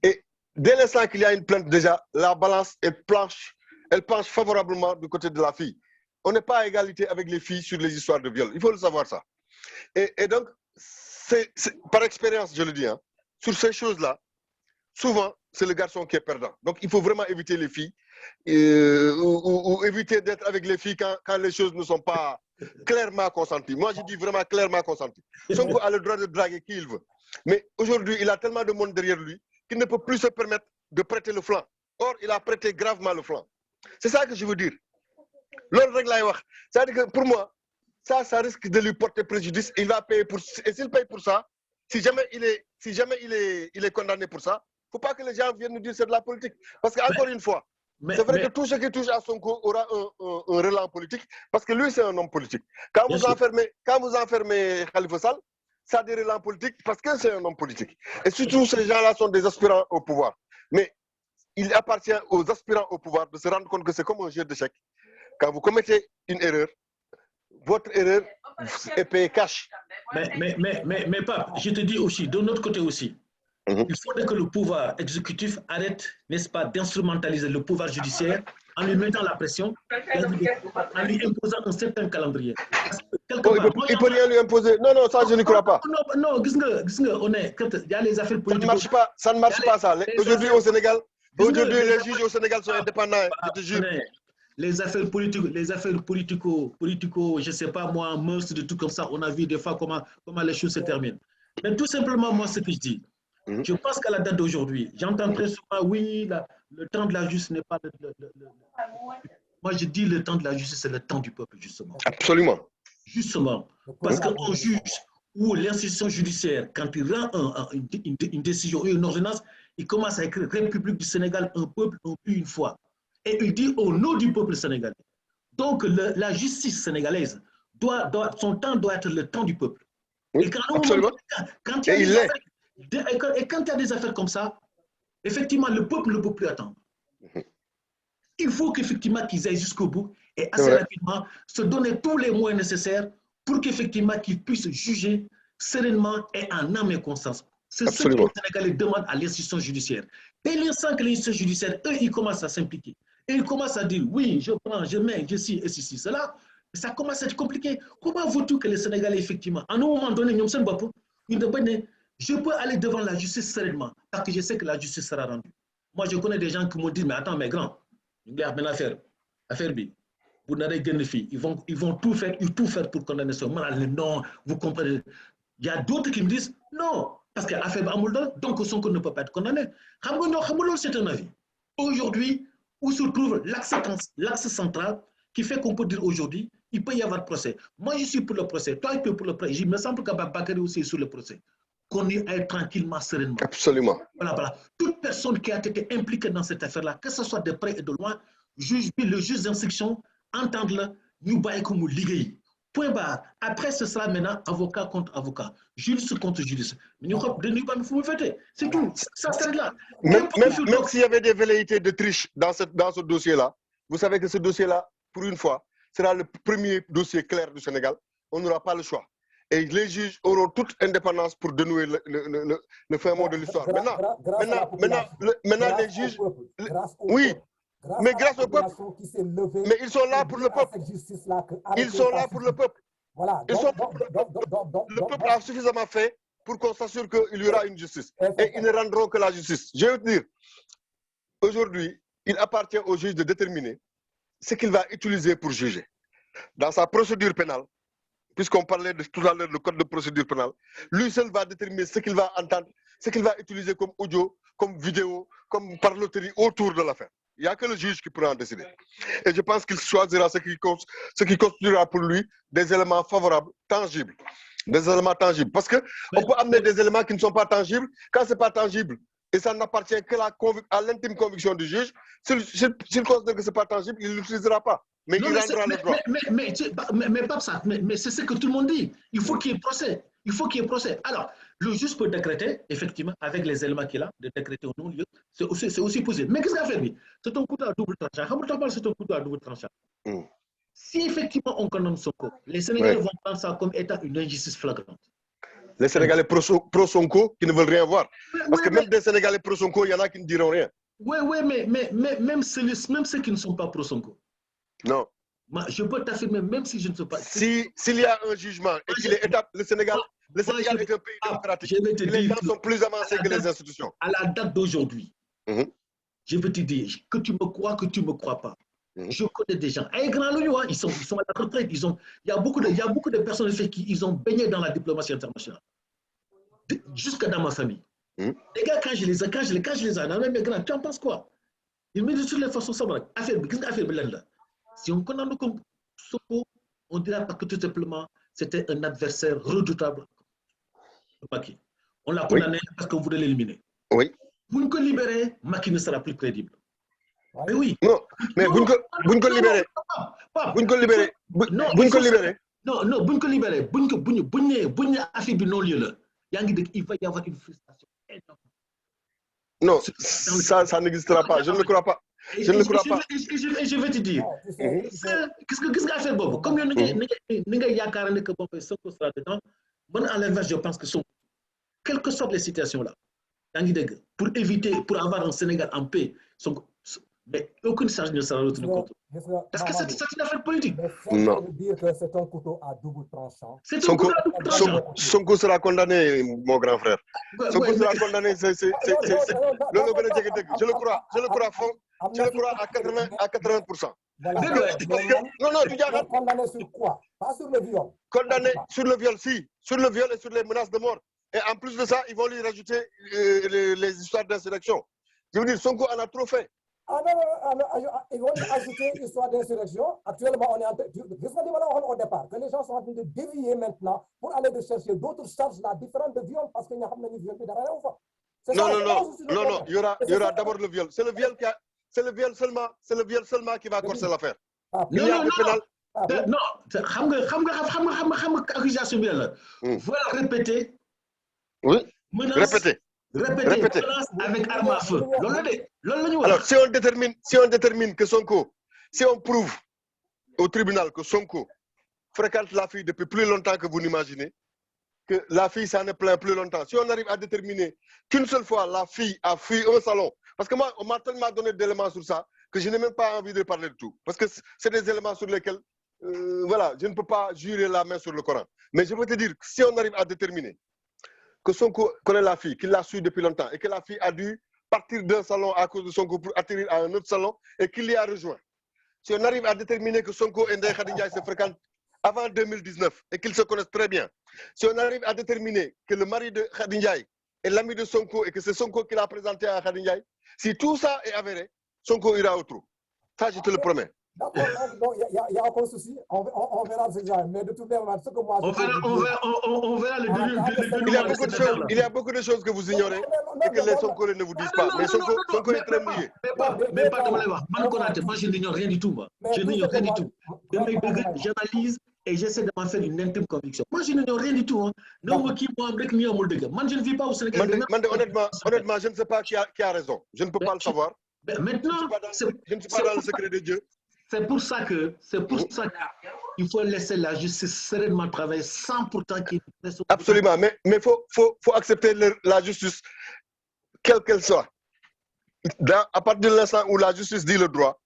Et dès l'instant qu'il y a une plainte, déjà, la balance elle penche favorablement du côté de la fille. On n'est pas à égalité avec les filles sur les histoires de viol. Il faut le savoir ça. Et donc, par expérience, je le dis, hein, sur ces choses-là, souvent, c'est le garçon qui est perdant. Donc, il faut vraiment éviter les filles ou éviter d'être avec les filles quand les choses ne sont pas clairement consenties. Moi, je dis vraiment clairement consenties. Sonko a le droit de draguer qui il veut. Mais aujourd'hui, il a tellement de monde derrière lui qu'il ne peut plus se permettre de prêter le flanc. Or, il a prêté gravement le flanc. C'est ça que je veux dire. C'est-à-dire que pour moi, ça risque de lui porter préjudice. Il va payer pour... Et s'il paye pour ça, si jamais il est condamné pour ça, il ne faut pas que les gens viennent nous dire que c'est de la politique. Parce qu'encore une fois, c'est vrai que tout ce qui touche à Sonko aura un relan politique, parce que lui, c'est un homme politique. Quand vous enfermez Khalifa Sall, ça a des relents politiques parce que c'est un homme politique. Et surtout, ces gens-là sont des aspirants au pouvoir. Mais il appartient aux aspirants au pouvoir de se rendre compte que c'est comme un jeu d'échecs. Quand vous commettez une erreur, votre erreur est payée cash. Mais Pape, je te dis aussi, de notre côté aussi, il faudrait que le pouvoir exécutif arrête, n'est-ce pas, d'instrumentaliser le pouvoir judiciaire en lui mettant la pression, en lui imposant un certain calendrier. Il ne peut rien lui imposer. Non, ça je n'y crois pas. Non, il y a les affaires politiques. Ça ne marche pas, ça. Aujourd'hui au Sénégal, les juges au Sénégal sont indépendants, je te jure. Les affaires politico, je ne sais pas moi, mœurs, de tout comme ça, on a vu des fois comment les choses se terminent. Mais tout simplement, moi, ce que je dis, je pense qu'à la date d'aujourd'hui, j'entends très souvent, oui, le temps de la justice n'est pas Moi, je dis le temps de la justice, c'est le temps du peuple, justement. Absolument. Justement. Parce qu'un juge ou l'institution judiciaire, quand il rend une décision ou une ordonnance, il commence à écrire République du Sénégal, un peuple, une foi. Et il dit au nom du peuple sénégalais. Donc, la justice sénégalaise, son temps doit être le temps du peuple. Oui, et quand il y a des affaires comme ça, effectivement, le peuple ne peut plus attendre. Il faut qu'effectivement qu'ils aillent jusqu'au bout et assez rapidement se donner tous les moyens nécessaires pour qu'effectivement qu'ils puissent juger sereinement et en âme et conscience. C'est ce que les Sénégalais demandent à l'institution judiciaire. Dès l'instant que l'institution judiciaire, eux, ils commencent à s'impliquer. Et ils commencent à dire, oui, je prends, je mets, je ci, et ceci, cela. Ça commence à être compliqué. Comment veux-tu que les Sénégalais, effectivement, à un moment donné, je peux aller devant la justice sereinement, parce que je sais que la justice sera rendue. Moi, je connais des gens qui m'ont dit, mais attends, mes grands, affaire B, vous n'avez qu'une fille, ils vont tout faire pour condamner ce mal. Non, vous comprenez. Il y a d'autres qui me disent, non, parce que l'affaire Amoulda, donc Sonko ne peut pas être condamné. C'est un avis. Aujourd'hui, où se trouve l'axe central qui fait qu'on peut dire aujourd'hui, il peut y avoir procès. Moi, je suis pour le procès. Toi, tu es pour le procès. Il me semble qu'Abakari aussi est sur le procès. Qu'on y aille tranquillement, sereinement. Absolument. Voilà. Toute personne qui a été impliquée dans cette affaire-là, que ce soit de près et de loin, le juge d'instruction, entendre-le, nous baillons comme liguer. Point barre. Après, ce sera maintenant avocat contre avocat, justice contre justice. Mais nous faut fêter. C'est tout. Ça s'arrête là. Même s'il y avait des velléités de triche dans ce dossier-là, vous savez que ce dossier-là, pour une fois, sera le premier dossier clair du Sénégal. On n'aura pas le choix. Et les juges auront toute indépendance pour dénouer le fin mot de l'histoire. Maintenant, les juges... Oui, mais grâce au peuple. Mais ils sont là pour le peuple. Ils sont là pour le peuple. Voilà. Le peuple a suffisamment fait pour qu'on s'assure qu'il y aura une justice. Et ils ne rendront que la justice. Je veux dire, aujourd'hui, il appartient au juge de déterminer ce qu'il va utiliser pour juger. Dans sa procédure pénale, puisqu'on parlait tout à l'heure du code de procédure pénale, lui seul va déterminer ce qu'il va entendre, ce qu'il va utiliser comme audio, comme vidéo, comme parloterie autour de l'affaire. Il n'y a que le juge qui pourra en décider. Et je pense qu'il choisira ce qui constituera pour lui des éléments favorables, tangibles. Des éléments tangibles. Parce qu'on peut amener des éléments qui ne sont pas tangibles quand ce n'est pas tangible. Et ça n'appartient que à l'intime conviction du juge. S'il considère que ce n'est pas tangible, il ne l'utilisera pas. Mais non, il rendra le droit. Mais c'est ce que tout le monde dit. Il faut qu'il y ait procès. Il faut qu'il y ait procès. Alors, le juge peut décréter, effectivement, avec les éléments qu'il a, de décréter au non-lieu. C'est aussi possible. Mais qu'est-ce qu'il a fait, lui? C'est un couteau à double tranchant. Comment c'est un couteau à double tranchant? Si effectivement on condamne Sonko, les Sénégalais vont prendre ça comme étant une injustice flagrante. Les Sénégalais pro-Sonko qui ne veulent rien voir. Parce que même des Sénégalais pro-Sonko, il y en a qui ne diront rien. Oui, mais même ceux qui ne sont pas pro-Sonko. Non. Moi, je peux t'affirmer, même si je ne sais pas. S'il y a un jugement et qu'il est établi, le Sénégal est un pays démocratique. Les gens sont plus avancés que les institutions. À la date d'aujourd'hui, je veux te dire que tu me crois, que tu ne me crois pas. Je connais des gens, ils sont à la retraite. Il y a beaucoup de personnes qui ont baigné dans la diplomatie internationale. Jusque dans ma famille. Les gars, quand je les ai, mais grand, tu en penses quoi? Ils me disent de toutes les façons, ça va. Si on condamne comme Sonko, on dira parce que tout simplement, c'était un adversaire redoutable. On l'a condamné parce qu'on voulait l'éliminer. Oui. Vous ne libérez, Macky ne sera plus crédible. Mais oui. Non, mais vous ne libérez. Vous ne libérez. Non, vous ne libérez. Il va y avoir une frustration énorme. Non, ça n'existera pas. Je ne le crois pas. Je ne le crois pas. Et je vais te dire, qu'est-ce que a fait Bob? Comme Sonko sera dedans, à l'inverse, je pense que quelles que soient les situations là, pour éviter, pour avoir un Sénégal en paix, mais aucune charge ne sera retenue contre. Parce que c'est une affaire politique. Non. Dire que c'est un couteau à double tranchant. Sonko sera condamné, mon grand frère. Sonko sera condamné. Je le crois à 80%. Non, tu dis condamné sur quoi? Pas sur le viol. Condamné sur le viol, si. Sur le viol et sur les menaces de mort. Et en plus de ça, ils vont lui rajouter les histoires d'insurrection. Je veux dire, Sonko en a trop fait. Ils vont ajouter l'histoire d'insurrection. Actuellement, on est en train de au départ, que les gens sont en train de dévier maintenant pour aller de chercher d'autres charges là, différentes de viol, parce qu'il n'y a pas de viol. Non, il y aura d'abord le viol. C'est le viol seulement qui va corser l'affaire. Non, accusation bien là. Voilà, répéter. Oui, répéter. Avec arme à feu. Alors, si on détermine que Sonko, si on prouve au tribunal que Sonko fréquente la fille depuis plus longtemps que vous n'imaginez, que la fille s'en est plaint plus longtemps, si on arrive à déterminer qu'une seule fois la fille a fui un salon, parce que moi, on m'a tellement donné d'éléments sur ça que je n'ai même pas envie de parler de tout. Parce que c'est des éléments sur lesquels, voilà, je ne peux pas jurer la main sur le Coran. Mais je veux te dire, si on arrive à déterminer que Sonko connaît la fille, qu'il l'a suit depuis longtemps, et que la fille a dû partir d'un salon à cause de Sonko pour atterrir à un autre salon, et qu'il l'y a rejoint. Si on arrive à déterminer que Sonko et Ndeye Khady Ndiaye se fréquentent avant 2019, et qu'ils se connaissent très bien, si on arrive à déterminer que le mari de Khady Ndiaye est l'ami de Sonko, et que c'est Sonko qui l'a présenté à Khady Ndiaye, si tout ça est avéré, Sonko ira au trou. Ça, je te le promets. D'accord, il n'y a aucun souci. On verra ce genre. Mais de toute manière, ce que moi... On verra le début. Il y a beaucoup de choses que vous ignorez et que les Sonkolais ne vous disent pas. Mais Sonko est très mouillé. Mais pas de moi, je n'ignore rien du tout. Je n'ignore rien du tout. J'analyse et j'essaie de m'en faire une intime conviction. Moi, je n'ignore rien du tout. Moi, je ne vis pas au Sénégal. Honnêtement, je ne sais pas qui a raison. Je ne peux pas le savoir. Maintenant, je ne suis pas dans le secret de Dieu. C'est pour ça qu'il faut laisser la justice sereinement travailler sans pourtant qu'il y ait... Absolument, mais il faut accepter la justice, quelle qu'elle soit. À partir de l'instant où la justice dit le droit,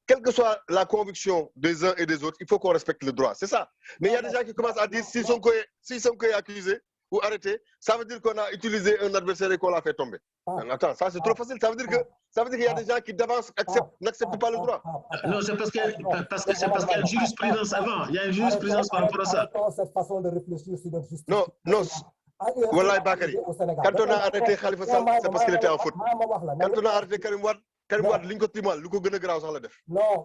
quelle que soit la conviction des uns et des autres, il faut qu'on respecte le droit. C'est ça. Mais il y a des gens qui commencent à dire si Sonko est accusé ou arrêté, ça veut dire qu'on a utilisé un adversaire et qu'on l'a fait tomber. Attends, ça c'est trop facile. Ça veut dire qu'il y a des gens qui d'avance n'acceptent pas le droit. Non, c'est parce qu'il y a une jurisprudence avant. Il y a une jurisprudence par rapport à ça. Cette façon de réfléchir sur notre justice. Non, non. Wallahi Bakary, quand on a arrêté Khalifa Sall, c'est parce qu'il était en faute. Quand on a arrêté Karim Wade, li ñu ko timal lu ko gën a garaaw sax la def. Non,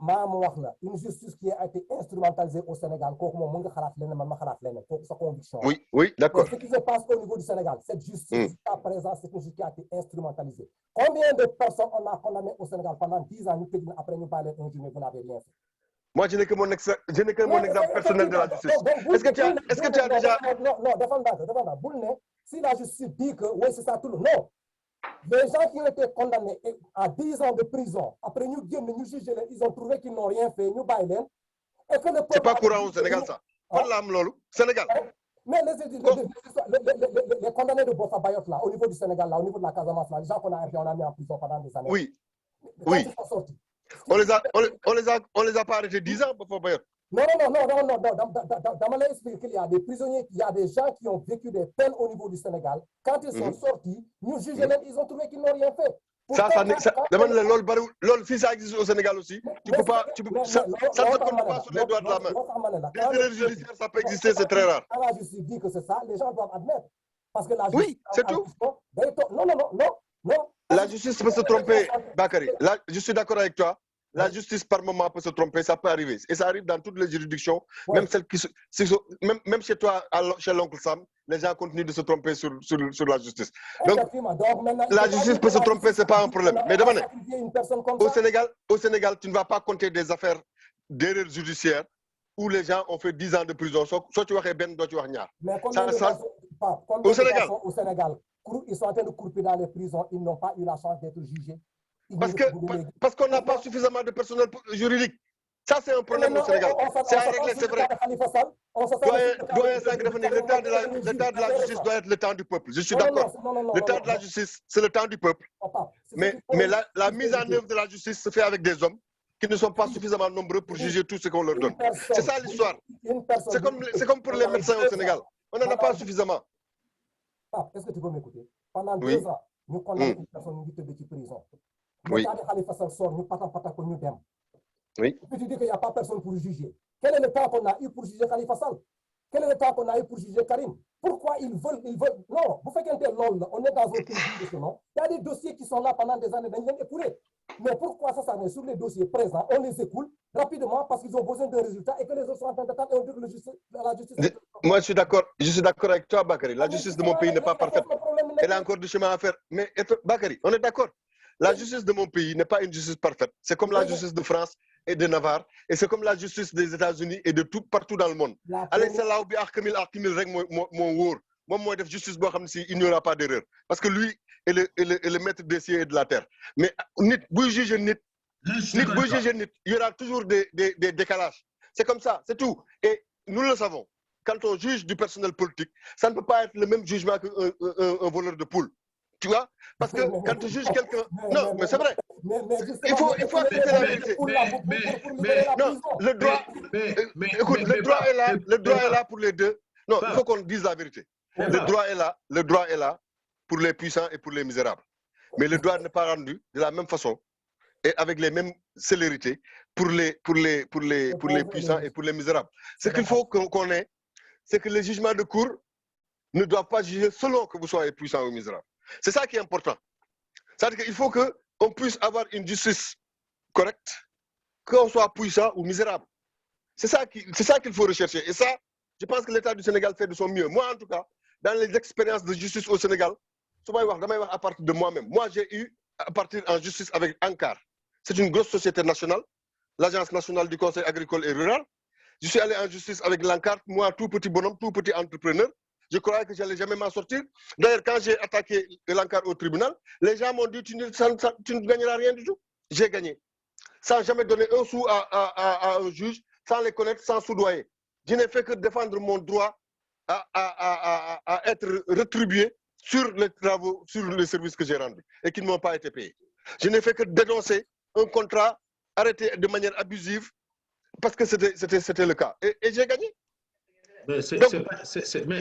ma wax la une justice qui a été instrumentalisée au Sénégal kooku moom mën nga xalaat leneen man ma xalaat leneen kooku sa conviction. Oui, oui, d'accord. Ce qui se passe au niveau du Sénégal, cette justice jusqu'à présent, c'est une justice qui a été instrumentalisée. Combien de personnes on a condamnées au Sénégal pendant 10 ans, après nous parler un jour, mais vous n'avez rien fait. Moi, je n'ai que mon exemple personnel de la justice. Est-ce que tu as déjà... Non, défendant. Si la justice dit que oui, c'est ça tout le monde. Non. Les gens qui ont été condamnés à 10 ans de prison, après nous juger, ils ont trouvé qu'ils n'ont rien fait, nous baillons. C'est pas courant au Sénégal, ça. Pas là, Sénégal. Mais les condamnés de Bofa Bayot, là, au niveau du Sénégal, là, au niveau de la Casamance, là, les gens qu'on a arrêtés, on a mis en prison pendant des années. Oui. Oui. On les a pas arrêtés 10 ans, Bofa Bayot. Non. Dans ma explique qu'il y a des prisonniers, il y a des gens qui ont vécu des peines au niveau du Sénégal. Quand ils sont sortis, nous jugeons, ils ont trouvé qu'ils n'ont rien fait. Si ça existe au Sénégal aussi, ça ne te compte pas sur les doigts de la main. Les erreurs judiciaires, ça peut exister, c'est très rare. Quand la justice dit que c'est ça, les gens doivent admettre. Parce que la justice... Oui, c'est tout. Non. La justice peut se tromper, Bakary. Je suis d'accord avec toi. La justice, par moment, peut se tromper, ça peut arriver. Et ça arrive dans toutes les juridictions, même celles qui même chez toi, chez l'oncle Sam, les gens continuent de se tromper sur la justice. Donc, la justice peut se tromper, ce n'est pas un problème. Mais demandez, au Sénégal, tu ne vas pas compter des affaires d'erreurs judiciaires où les gens ont fait 10 ans de prison. Soit tu vois Ben, soit tu vois Niar. Au Sénégal, ils sont en train de couper dans les prisons, ils n'ont pas eu la chance d'être jugés. Parce qu'on n'a pas suffisamment de personnel juridique. Ça, c'est un problème au Sénégal. C'est à régler, c'est vrai. Le temps de la justice doit être le temps du peuple. Je suis d'accord. Le temps de la justice, c'est le temps du peuple. Mais la mise en œuvre de la justice se fait avec des hommes qui ne sont pas suffisamment nombreux pour juger tout ce qu'on leur donne. C'est ça l'histoire. C'est comme pour les médecins au Sénégal. On n'en a pas suffisamment. Est-ce que tu peux m'écouter? Pendant 2 ans, nous condamnons une personne qui était en prison. Oui. Oui. Et puis tu dis qu'il n'y a pas personne pour juger. Quel est le temps qu'on a eu pour juger Khalifa Sall? Quel est le temps qu'on a eu pour juger Karim? Pourquoi ils veulent... Non, vous faites un tel LOL, on est dans un pays de nom. Il y a des dossiers qui sont là pendant des années, mais pourquoi ça s'arrête sur les dossiers présents? On les écoule rapidement parce qu'ils ont besoin d'un résultat et que les autres sont en train d'attendre et on dit que la justice... Moi, je suis d'accord avec toi, Bakary. La justice de mon pays n'est pas parfaite. Elle a encore du chemin à faire. Mais Bakary, on est d'accord. La justice de mon pays n'est pas une justice parfaite. C'est comme la justice de France et de Navarre. Et c'est comme la justice des États-Unis et de partout dans le monde. Allez, c'est là où justice, il n'y aura pas d'erreur. Parce que lui est le maître des cieux et de la terre. Mais il y aura toujours des décalages. C'est comme ça, c'est tout. Et nous le savons. Quand on juge du personnel politique, ça ne peut pas être le même jugement qu'un voleur de poule. Tu vois? Parce que quand tu juges quelqu'un... Non, mais c'est vrai. Il faut accepter la vérité. Non, le droit... Écoute, le droit est là pour les deux. Non, il faut qu'on dise la vérité. Le droit est là pour les puissants et pour les misérables. Mais le droit n'est pas rendu de la même façon et avec les mêmes célérités pour les puissants et pour les misérables. Ce qu'il faut qu'on ait, c'est que les jugements de cour ne doivent pas juger selon que vous soyez puissant ou misérable. C'est ça qui est important. C'est-à-dire qu'il faut qu'on puisse avoir une justice correcte, qu'on soit puissant ou misérable. C'est ça qu'il faut rechercher. Et ça, je pense que l'État du Sénégal fait de son mieux. Moi, en tout cas, dans les expériences de justice au Sénégal, à partir de moi-même. Moi, j'ai eu à partir en justice avec ANCAR. C'est une grosse société nationale, l'Agence nationale du conseil agricole et rural. Je suis allé en justice avec l'ANCAR, moi, tout petit bonhomme, tout petit entrepreneur. Je croyais que je n'allais jamais m'en sortir. D'ailleurs, quand j'ai attaqué l'ANCAR au tribunal, les gens m'ont dit tu ne gagneras rien du tout. J'ai gagné. Sans jamais donner un sou à un juge, sans les connaître, sans soudoyer. Je n'ai fait que défendre mon droit à être rétribué sur les travaux, sur les services que j'ai rendus et qui ne m'ont pas été payés. Je n'ai fait que dénoncer un contrat arrêté de manière abusive parce que c'était le cas. Et j'ai gagné.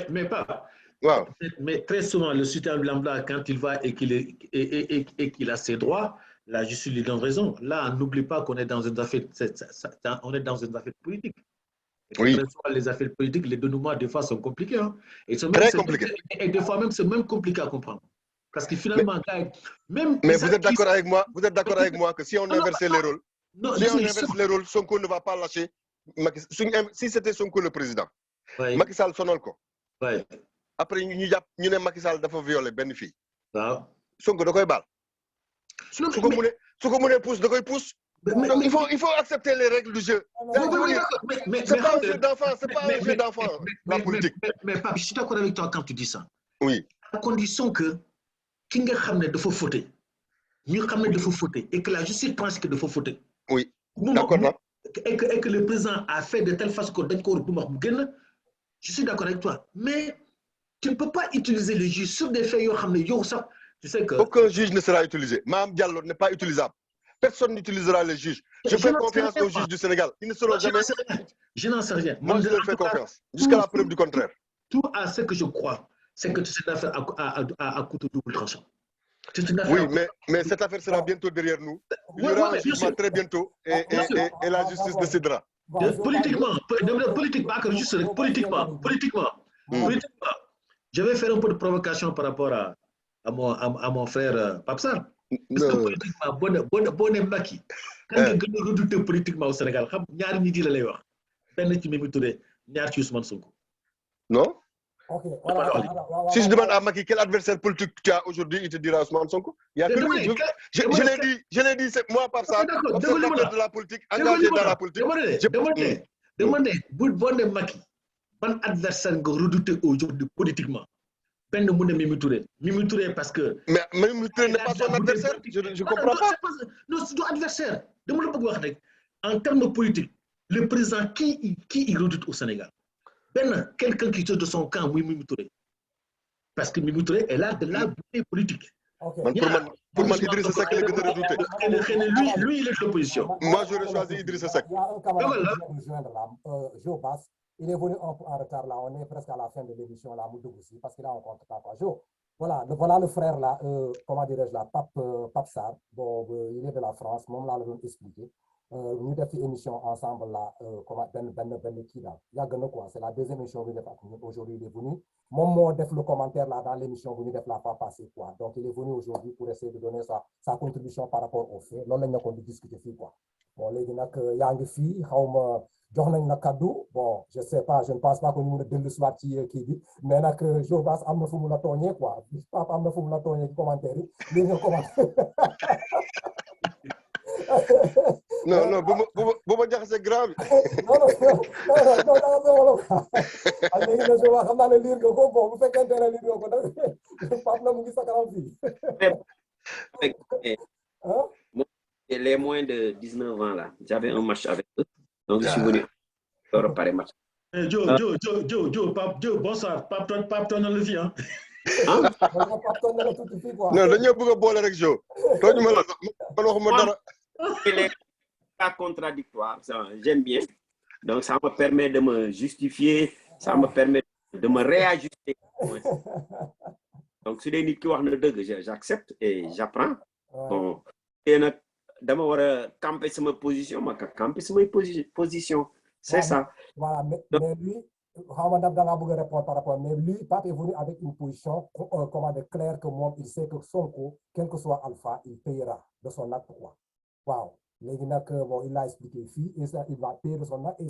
Mais pas. Wow. Mais très souvent, le citoyen lambda, quand il va et qu'il a ses droits, la justice lui donne raison. Là, n'oublie pas qu'on est dans une affaire, on est dans une affaire politique. Et oui. très souvent, les affaires politiques, les dénouements, des fois, sont compliqués. Hein. Très compliqués. Et des fois, même, c'est même compliqué à comprendre. Parce que finalement, même. Mais vous êtes d'accord avec moi? Vous êtes d'accord avec moi que si on inversait les rôles, si on inverse les rôles, Sonko ne va pas lâcher. Si c'était Sonko le président, oui. Macky Sall sonal ko. Oui. Après ñu ne Macky Sall dafa violer benn fille. waaw. Sonko da koy baal. su ko mënee pousse da koy pousse. Donc il faut accepter les règles du jeu. C'est pas un jeu d'enfant, c'est pas un jeu d'enfant, la politique. Mais Pape, je suis d'accord avec toi quand tu dis ça. Oui. À condition que ki nga xam ne dafa fauté, ñu xam ne dafa fauté et que la justice pense que dafa fauté. Oui. D'accord là. Et que le président a fait de telle façon que dañ ko war a bu mu génn. Je suis d'accord avec toi, mais tu ne peux pas utiliser le juge sur des faits yoo xam ne yow sax tu sais que. Aucun juge ne sera utilisé. Mme Diallo n'est pas utilisable. Personne n'utilisera les juges. Je fais confiance aux juges du Sénégal. Ils ne seront jamais. Je n'en sais rien. Moi, je leur fais confiance. Jusqu'à la preuve du contraire. Tout à ce que je crois, c'est que c'est une affaire à couteau double tranchant. Oui, mais cette affaire sera bientôt derrière nous. Il y aura un jugement très bientôt et la justice décidera. Politiquement, je vais faire un peu de provocation par rapport à mon frère Pape Sarr. Parce que politiquement, bon Macky, quand tu gën a redouté politiquement au Sénégal, xam ñaari nit yi la lay wax. Benn ci Mimi Touré, ñaar ci Ousmane Sonko. Non? Ok, si je demande à Macky quel adversaire politique tu as aujourd'hui, il te dira Ousmane Sonko. Il y a que lui. Je l'ai dit, c'est moi Pape Sarr, observateur de la politique, engagé dans la politique. Demandez, bon Macky, ban adversaire nga redouté aujourd'hui politiquement? Peine de Mimi Touré. Mimi Touré parce que. Mais Mimi Touré n'est pas son adversaire. Je ne comprends pas. Non, c'est ton adversaire. En termes politiques, le président qui il redoute au Sénégal? Quelqu'un qui est de son camp, Mimi Touré. Parce que Mimi Touré est là de la bouteille politique. Okay. Pour moi, Idrissa Seck est redouté. Lui, il est de l'opposition. Moi, j'aurais choisi Idrissa Seck. Il y a un camarade qui vient rejoindre là, Joe Bass. Il est venu un peu en retard là, on est presque à la fin de l'émission là, Moudougousi, parce qu'il a un contre-temps. Voilà le frère là, comment dirais-je là, Pape Sarr, bon, il est de la France, moi là, je vais expliquer. Nous avons fait une émission ensemble là, comment ben qui là, il y a quoi, c'est la deuxième émission que aujourd'hui il est venu. Moi, def le commentaire là dans l'émission, vous n'avez pas passé quoi. Donc il est venu aujourd'hui pour essayer de donner sa contribution par rapport au fait. Là, on a discuté quoi. Bon, les gens il y a une fille, jox nañ la kaddu bon je sais pas je ne pense pas que ñu mën a dellu si waat ci kii bi mais nag Joe Bass am na fu mu la tooñee quoi Pape am na fu mu la tooñee ci commentaire yi lii nga commenté non bu ma jaxase grave non ak léegi na Joe Bass xam naa ne liir nga ko bon bu fekkente ne liir nga ko nag Pape na mu ngi sa kanam fii les moins de 19 ans là j'avais un match avec eux. Donc, je suis venu réparer match. Joe, bonsoir. Pape, ton le vie, hein? Non, dañu bëgg boole rek Joe. Toñu ma la man waxuma dara. Les cas contradictoires, j'aime bien. Donc, ça me permet de me justifier, ça me permet de me réajuster. Donc, si les nit ki wax na dëgg, j'accepte et j'apprends. Bon, et nag dama war a camper sama position ma camper sama position c'est ça. Voilà mais lui xaw ma ndax da ngaa bëgg a répondre par rapport mais lui Pape est venu avec une position comment dire claire que moom il sait que Sonko quel que soit Alpha il payera de son acte quoi waaw léegi nag bon il l'a expliqué fii il va payer de son acte et il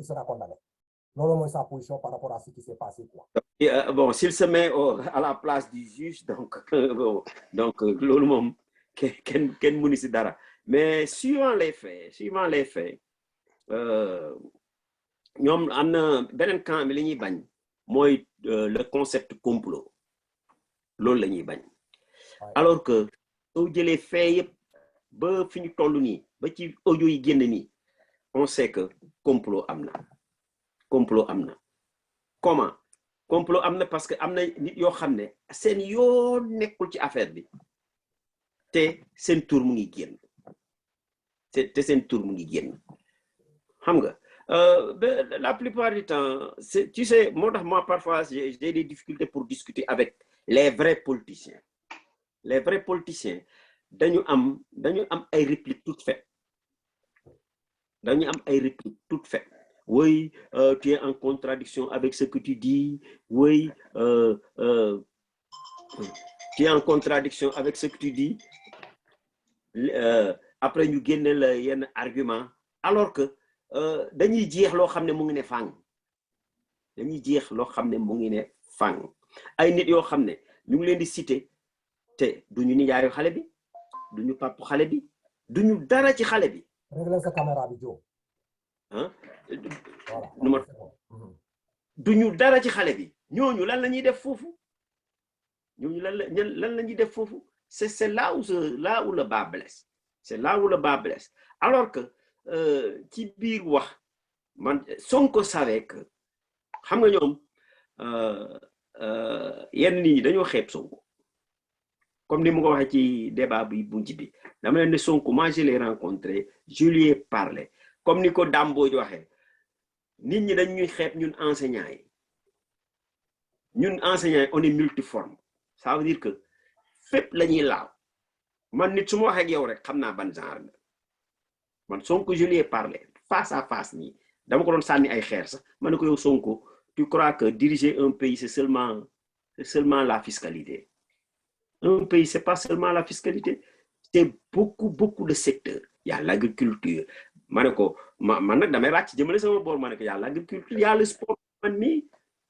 sera condamné loolu mooy sa position par rapport à ce qui s'est passé quoi. Bon s'il se met à la place du juge donc loolu moom kenn mënu si dara mais suivant les faits ñoom am na beneen camp bi li ñuy bañ mooy le concept complot loolu la ñuy bañ alors que soo jëlee fait yëpp ba fi ñu toll nii ba ci audio yi génn nii on sait que complot am na comment complot am na parce que am na nit yoo xam ne seen yoon nekkul ci affaire bi te seen tur mu ngi génn te seen tur mu ngi génn xam nga la plupart du temps tu sais moi parfois j'ai des difficultés pour discuter avec les vrais politiciens dañu am ay répliques toutes faites oui tu es en contradiction avec ce que tu dis oui tu es en contradiction avec ce que tu dis après ñu génne la yenn argument alors que dañuy jeex loo xam ne mu ngi ne fang ay nit yoo xam ne ñu ngi leen di citer te duñu nijaayu xale bi duñu papu xale bi duñu dara ci xale bi. Régler sa caméra bi Jo. Voilà. duñu dara ci xale bi ñooñu lan la ñuy def foofu lan la ñuy def foofu c'est là où le bas blesse alors que ci biir wax man Sonko savait que xam nga ñoom yenn nit ñi dañoo xeeb Sonko comme ni mu ko waxee ci débat bi bu njëkk bi dama leen ne Sonko moi je l'ai rencontré je lui ai parlé comme ni ko Damboj waxee nit ñi dañuy xeeb ñun enseignants yi on est multiforme ça veut dire que fépp la ñuy laaw man nit su ma waxee ak yow rek xam naa ban genre la man Sonko je lui ai parlé face à face nii dama ko doon sànni ay xeer sax ma ne ko yow Sonko tu crois que diriger un pays c'est seulement la fiscalité un pays c'est pas seulement la fiscalité c'est beaucoup de secteurs il y a l'agriculture ma ne ko man nag damay ràcc jëmale sama boor ma ne ko il y a l'agriculture il y a le sport man mii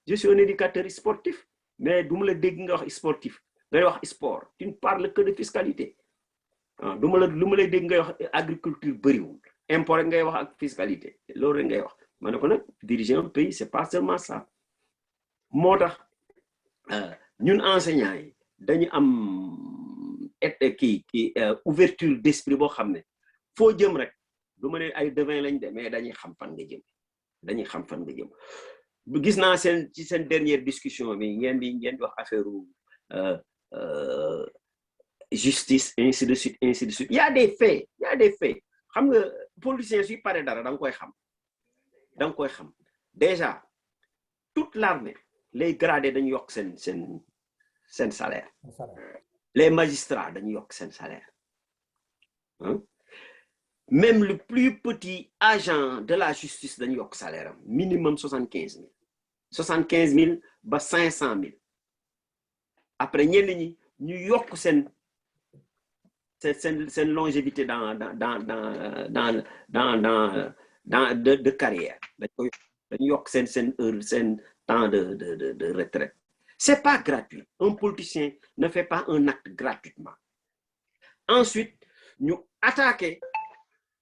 je suis un éducateur sportif mais du ma la dégg nga wax sportif ngay wax sport tu ne parles que de fiscalité lu ma lay dégg ngay wax agriculture bëriwul import rek ngay wax ak fiscalité loolu rek ngay wax ma ne ko nag diriger un pays c'est pas seulement ça moo tax ñun enseignants yi dañu am ouverture d'esprit boo xam ne foo jëm rek du ma ne ay devin lañ de mais dañuy xam fan nga jëm gis naa ci seen dernière discussion bi ngeen di wax affaire justice ainsi de suite il y a des faits xam nga politicien suy pare dara da nga koy xam déjà toute l'armée les gradés dañu yokk seen salaire les magistrats dañu yokk seen salaire même le plus petit agent de la justice dañu yokk salaire am minimum 75 000 ba 500 000 après ñenn ñi ñu yokk seen longévité de carrière dañu yokk seen heure seen temps de retraite c'est pas gratuit un politicien ne fait pas un acte gratuitement ensuite ñu attaquer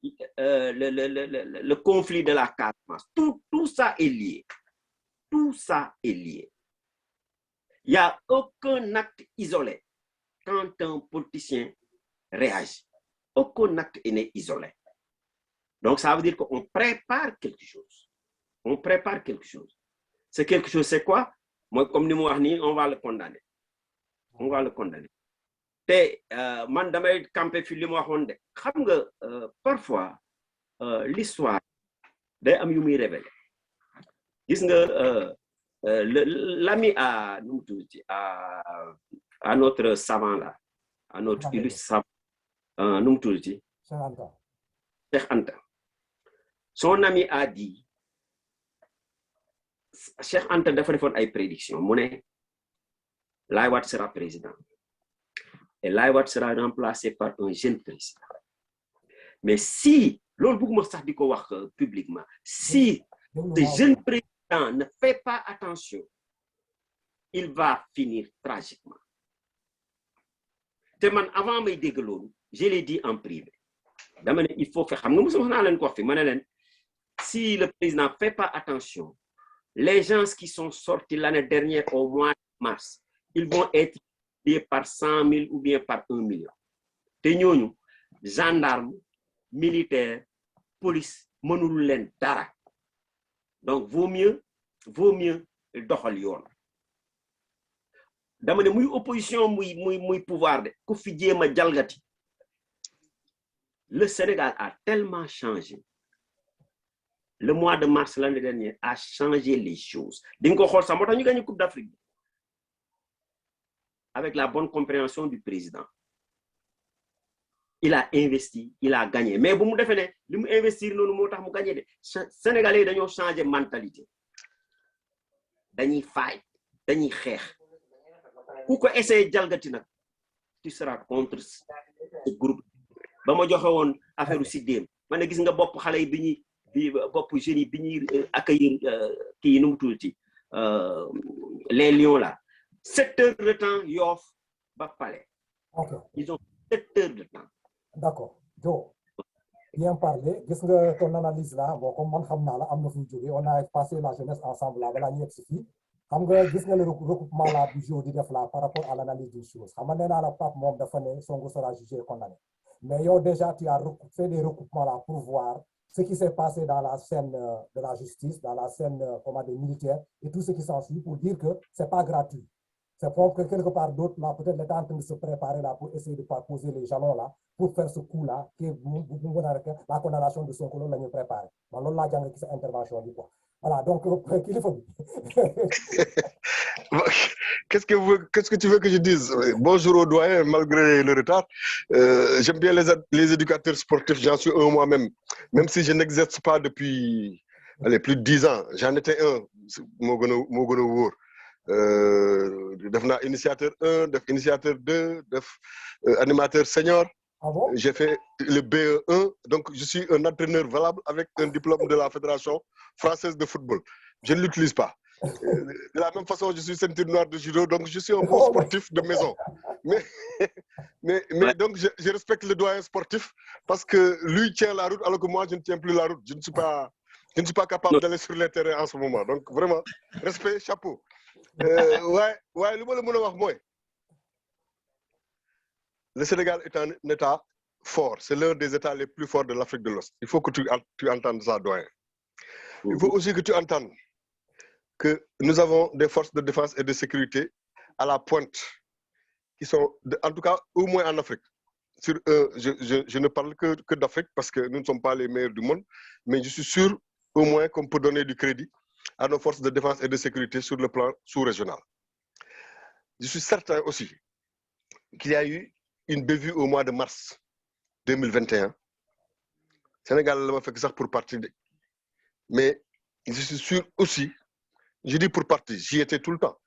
le conflit de la Casamance tout ça est lié il y a aucun acte isolé quand un politicien réagit aucun acte n'est isolé donc ça veut dire qu'on prépare quelque chose c'est quelque chose c'est quoi moi comme ni mu wax nii on va le condamner te man damay campé fi li mu waxoon de xam nga parfois l'histoire day am yu muy révéler gis nga l'ami à notre savant là à notre illustre savant nu mu tuuti Cheikh Anta son ami a dit Cheikh Anta dafa defoon ay prédiction mu ne Laye Wade sera président et Laye Wade sera remplacé par un jeune président mais si loolu bëgguma sax di ko wax publiquement si ce jeune président ne fait pas attention il va finir tragiquement te man avant may dégg loolu je l'ai dit en privé dama ne il faut faire xam nga mos wax naa leen ko wax fi ma ne leen si le président ne fait pas attention les gens qui sont sortis l'année dernière au mois de mars ils vont être payés par 100 000 ou bien par 1 million te ñooñu gendarme militaire police mënul leen dara donc vaut mieux doxal yoon dama ne muy opposition muy pouvoir de ku fi jéem a jalgati le Sénégal a tellement changé. Le mois de mars l'année dernière a changé les choses. Nous avons gagné la Coupe d'Afrique avec la bonne compréhension du président. Il a investi, il a gagné. Mais si vous avez investir, nous avons gagné. Les Sénégalais ont changé de mentalité. Ils fight, ils guerre. Ou que essayer de tu seras contre ce groupe. Si je vous dis affaire aussi, je gis nga bop xalé bi bop jeunes bi ñi accueillir ki nu tuti les lions là 7 heures de temps Yoff ba Palais. Ok. Ils ont 7 heures de temps. D'accord. Joe, bien parlé. Gis nga ton analyse là, bon, comme man xam naa la am na fu ñu jógee, on a passé la jeunesse ensemble là, balaa ñu yegg si fii. Xam nga gis nga le recoupement là du Joe di def là par rapport à l'analyse d'une chose. Xam nga nee naa la Pape moom dafa ne Sonko sera jugé et condamné. Mais yow déjà tu as fait des recoupements là pour voir ce qui s'est passé dans la scène de la justice, dans la scène des militaires et tout ce qui s'ensuit pour dire que c'est pas gratuit. C'est pour que quelque part d'autre là, peut-être l'État est en train de se préparer là pour essayer de poser les jalons là pour faire ce coup là qui est la condamnation de Sonko là nous préparer. Alors là, j'ai cette intervention du quoi. Voilà, donc qu'il faut. Qu'est-ce que tu veux que je dise? Bonjour aux doyens, malgré le retard. J'aime bien les éducateurs sportifs, j'en suis un moi-même. Même si je n'exerce pas depuis plus de 10 ans. J'en étais un, Mogono initiateur 1, initiateur 2, animateur senior. Ah bon? J'ai fait le BE1, donc je suis un entraîneur valable avec un diplôme de la Fédération française de football. Je ne l'utilise pas. De la même façon, je suis ceinture noire de judo, donc je suis un bon sportif de maison. Mais donc, je respecte le doyen sportif parce que lui tient la route alors que moi, je ne tiens plus la route. Je ne suis pas capable d'aller sur les terrains en ce moment. Donc, vraiment, respect, chapeau. Le Sénégal est un État fort. C'est l'un des États les plus forts de l'Afrique de l'Ouest. Il faut que tu entendes ça, doyen. Il faut aussi que tu entendes que nous avons des forces de défense et de sécurité à la pointe, qui sont, en tout cas, au moins en Afrique. Je ne parle que d'Afrique parce que nous ne sommes pas les meilleurs du monde, mais je suis sûr, au moins, qu'on peut donner du crédit à nos forces de défense et de sécurité sur le plan sous-régional. Je suis certain aussi qu'il y a eu une bévue au mois de mars 2021. Sénégal m'a fait ça pour partir. Mais je suis sûr aussi, je dis pour partir, j'y étais tout le temps.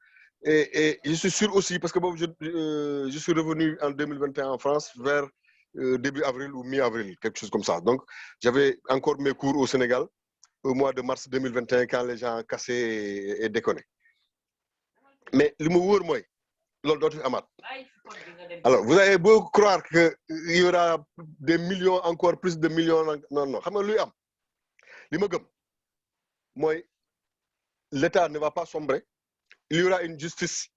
Et je suis sûr aussi, parce que bon, je suis revenu en 2021 en France vers début avril ou mi-avril, quelque chose comme ça. Donc, j'avais encore mes cours au Sénégal au mois de mars 2021 quand les gens cassaient et déconnaient. Mais le mot moi, alors, vous avez beau croire qu'il y aura des millions, encore plus de millions. Non, non. L'État ne va pas sombrer. Il y aura une justice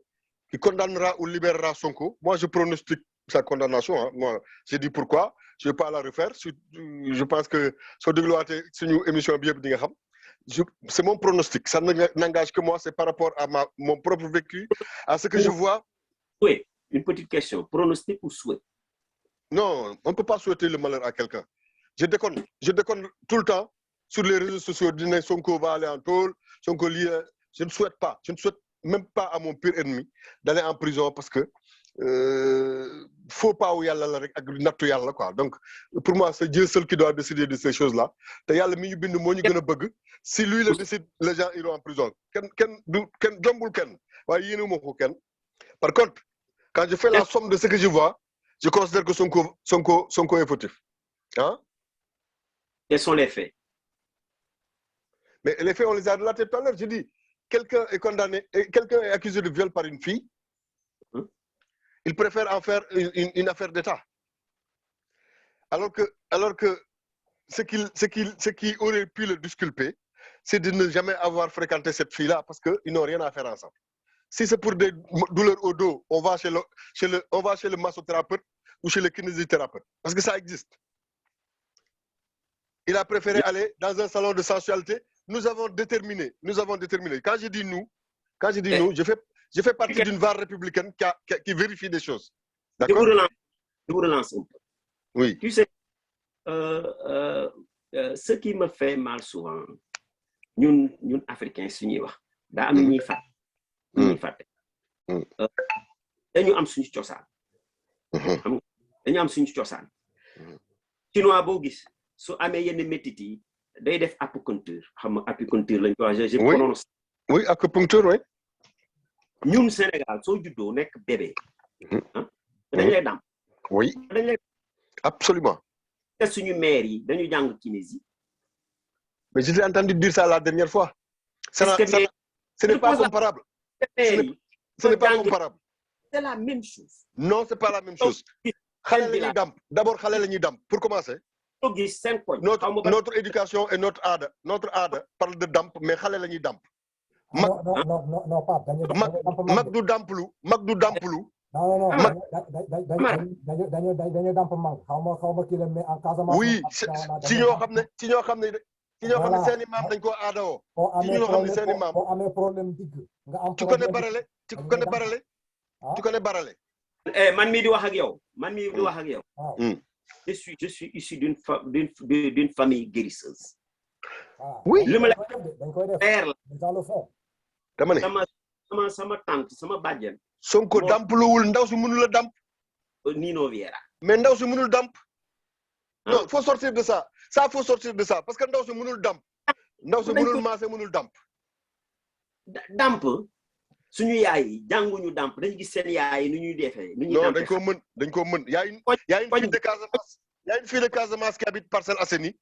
qui condamnera ou libérera Sonko. Moi, je pronostique sa condamnation. Hein. Moi, j'ai dit pourquoi. Je ne vais pas la refaire. Je pense que c'est une émission bien. C'est mon pronostic. Ça n'engage que moi. C'est par rapport à mon propre vécu, à ce que je vois. Oui, une petite question. Pronostic ou souhait? Non, on ne peut pas souhaiter le malheur à quelqu'un. Je déconne tout le temps sur les réseaux sociaux. Sonko va aller en tôle, Sonko lit. Je ne souhaite pas. Je ne souhaite même pas à mon pire ennemi d'aller en prison parce que faut pas où il y a la quoi. Donc pour moi c'est Dieu seul qui doit décider de ces choses-là. Si lui le décide, les gens iront en prison. Par contre, quand je fais la somme de ce que je vois, je considère que Sonko est fautif. Hein? Quels sont les faits? Mais les faits, on les a relatés tout à l'heure. Je dis, quelqu'un est condamné, quelqu'un est accusé de viol par une fille. Il préfère en faire une affaire d'État. Alors que ce qui aurait pu le disculper, c'est de ne jamais avoir fréquenté cette fille-là parce qu'ils n'ont rien à faire ensemble. Si c'est pour des douleurs au dos, on va chez le massothérapeute ou chez le kinésithérapeute. Parce que ça existe. Il a préféré aller dans un salon de sensualité. Nous avons déterminé. Quand je dis nous, je fais partie d'une VAR républicaine qui vérifie des choses. D'accord? Je vous relance un peu. Oui. Tu sais, ce qui me fait mal souvent ñun africains suñuy wax daa am ñuy fàtte dañu am suñu cosaan dañu am suñu cosaan chinois boo gis su amee yenn métit yi day def acupuncture xam nga acupuncture lañ ko wax je prononce oui acupuncture oui ñun Sénégal soo juddoo nekk bébé dañ lay dàmp oui dañ lay absolument te suñu mère yi dañu jàng kinésie mais je t'ai entendu dire ça la dernière fois ce n'est pas comparable ce n'est pas comparable c'est la même chose non c'est pas la même chose xale la ñuy dàmp d'abord xale la ñuy dàmp pour commencer notre éducation et notre aada parle de dàmp mais xale la ñuy dàmp non Pape mag du dàmplu non dañu damp manque xaw ma kii la mais en Casamance oui ci ñoo xam ne seeni maam dañ koo aadawoo ci ñoo xam ne seeni maam boo amee problème digg nga am tu connais Barale man mii di wax ak yow je suis issu d'une famille guérisseuse oui li ma la dañ koy def père la dans le fond dama ne sama tante sama bàjjen Sonko dampluwul ndaw si mënul a damp Nino Viera mais ndaw si mënul damp non faut sortir de ça faut sortir de ça parce que ndaw si mënul damp ndaw si mënul maase mënul damp damp suñu yaay yi jànguñu damp dañu gis seen yaay yi nu ñuy defee nu ñuy non dañ ko mën y a une fille de Casamance qui habite Parcelles Assainies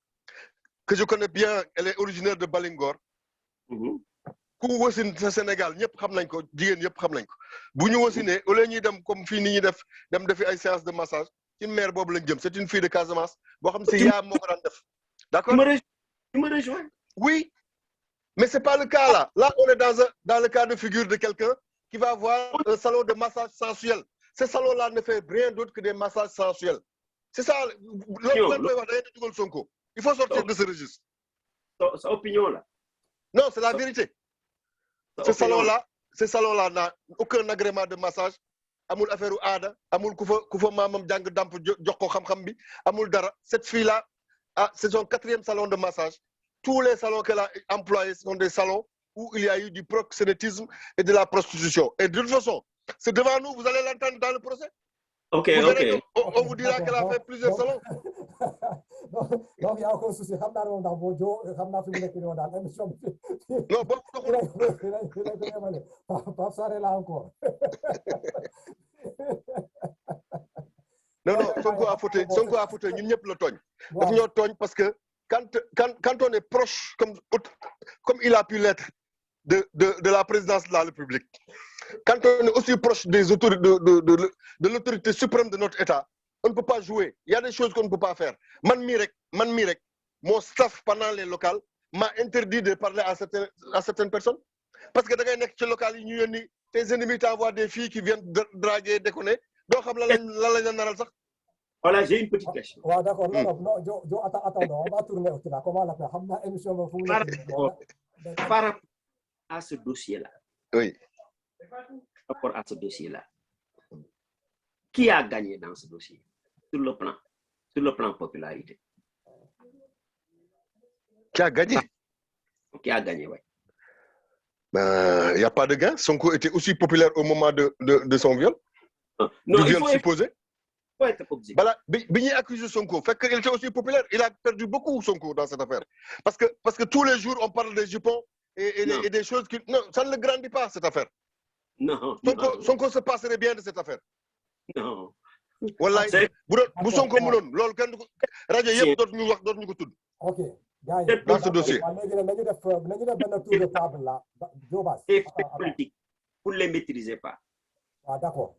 que je connais bien elle est originaire de Balingor ku wasin sa Sénégal ñëpp xam nañ ko jigéen ñëpp xam nañ ko bu ñu wasinee au lieu ñuy dem comme fii ni ñuy dem defi ay séance de massage ci mère boobu lañ jëm c'est une fille de Casamance boo xam si yaa moo ko daan def d'accord tu me rejoins oui mais c'est pas le cas là on est dans le cas de figure de quelqu'un qui va avoir un salon de massage sensuel ce salon là ne fait rien d'autre que des massages sensuels c'est ça loolu lan koy wax da ngay dugal Sonko il faut sortir de ce registre sa opinion là non c'est la vérité ce salon là n'a aucun agrément de massage amul affaire u aada amul ku fa maamam jàng damp jox ko xam-xam bi amul dara cette fille là c'est son 4e salon de massage tous les salons qu'elle a employés sont des salons où il y a eu du proxénétisme et de la prostitution et de toute façon c'est devant nous vous allez l'entendre dans le procès ok on vous dira qu'elle a fait plusieurs salons donc y a aucun souci xam naa ne moom ndax boo joo xam naa fi mu nekk nii woon daal émission bi non boobu Pape Sarr là encore non Sonko a fauté ñun ñëpp la tooñ daf ñoo tooñ parce que quand on est proche comme il a pu l'être de la présidence de la République quand on est aussi proche des autorités de l'autorité suprême de notre État on ne peut pas jouer il y a des choses qu'on ne peut pas faire man mii rek mon staff pendant les locales m'a interdit de parler à certaines personnes parce que da ngay nekk ci local yi ñu yónni tes ennemis t'envoient des filles qui viennent draguer déconner doo xam lan lañ naral sax. Voilà, j'ai une petite question. Ouais, d'accord. Non, Jo, attends, on va tourner au là. Comment la faire? Émission Par rapport à ce dossier-là. Oui. Par rapport à ce dossier-là. Qui a gagné dans ce dossier? Sur le plan popularité. Qui a gagné? Qui a gagné, oui. Il n'y a pas de gain. Sonko était aussi populaire au moment de son viol. Non, du viol supposé. Faut être objectif. Voilà, Bigny accuse Sonko. Fait qu'il était aussi populaire. Il a perdu beaucoup Sonko dans cette affaire. Parce que tous les jours, on parle des jupons et des choses qui... Non, ça ne le grandit pas, cette affaire. Non. Sonko se passerait bien de cette affaire. Non. Wallahi, bu Sonko mënoon loolu kenn du ko rajo yëpp dootuñu ko tudd. Ok. Gars, dans ce dossier. nañu def benn tour de table là. Jobas. Et politique. Vous ne les maîtrisez pas. Ah, d'accord.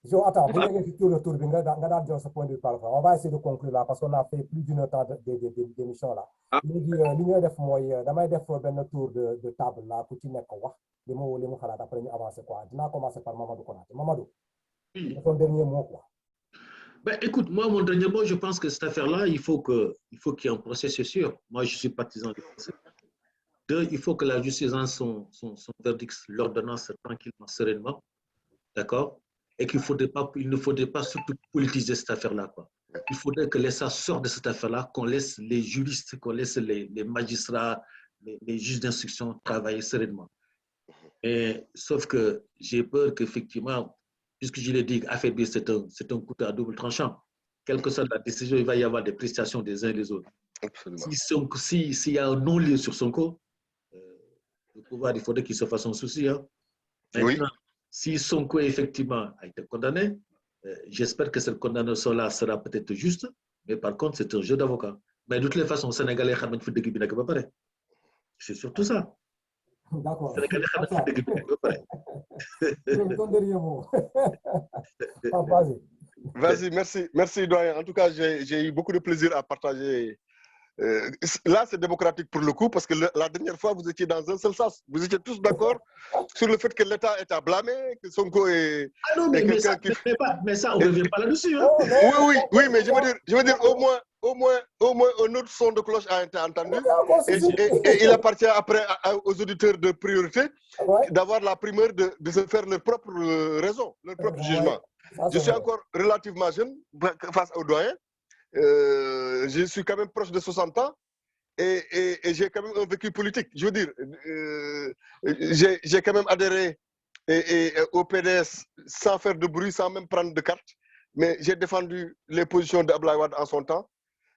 Jo, attends, vous voulez que le tour bi nga daal jox sa point de vue par rapport. On va essayer de conclure là parce qu'on a fait plus d'une heure d'émission là. Léegi li ñuy def mooy damay def benn tour de table là ku ci nekk wax li mu xalaat après ñu avancer quoi. Dinaa commencer par Mamadou Konaté. Mamadou. Oui. Ton dernier mot quoi. Ben, écoute, moi, mon dernier mot, je pense que cette affaire-là, il faut qu'il y ait un procès, c'est sûr. Moi, je suis partisan du procès. Deux, il faut que la justice ait son verdict, l'ordonnance tranquillement, sereinement. D'accord? Et il ne faudrait pas surtout politiser cette affaire-là, quoi. il faudrait que l'État sorte de cette affaire-là, qu'on laisse les juristes, qu'on laisse les magistrats, les juges d'instruction travailler sereinement. Et, sauf que j'ai peur qu'effectivement, puisque je l'ai dit, affaiblir, c'est un couteau à double tranchant. Quelle que soit la décision, il va y avoir des prestations des uns et des autres. S'il y a un non-lieu sur Sonko, le pouvoir, il faudrait qu'il se fasse un souci. Hein. Maintenant, si Sonko effectivement a été condamné, j'espère que cette condamnation-là sera peut-être juste, mais par contre, c'est un jeu d'avocat. Mais de toutes les façons, Sénégalais, c'est surtout ça. D'accord. Vas-y, merci doyen. En tout cas, j'ai eu beaucoup de plaisir à partager. Là, c'est démocratique pour le coup, parce que la dernière fois, vous étiez dans un seul sens. Vous étiez tous d'accord sur le fait que l'État est à blâmer, que Sonko est... Ah non, mais ça, on ne revient pas là-dessus. Hein. Oui, mais je veux dire au moins un autre son de cloche a été entendu. Et il appartient après aux auditeurs de priorité d'avoir la primeur de se faire leur propre raison, leur propre jugement. Je suis encore relativement jeune face au doyen. Je suis quand même proche de 60 ans et j'ai quand même un vécu politique. Je veux dire, j'ai quand même adhéré au PDS sans faire de bruit, sans même prendre de carte. Mais j'ai défendu les positions d'Abdoulaye Wade en son temps.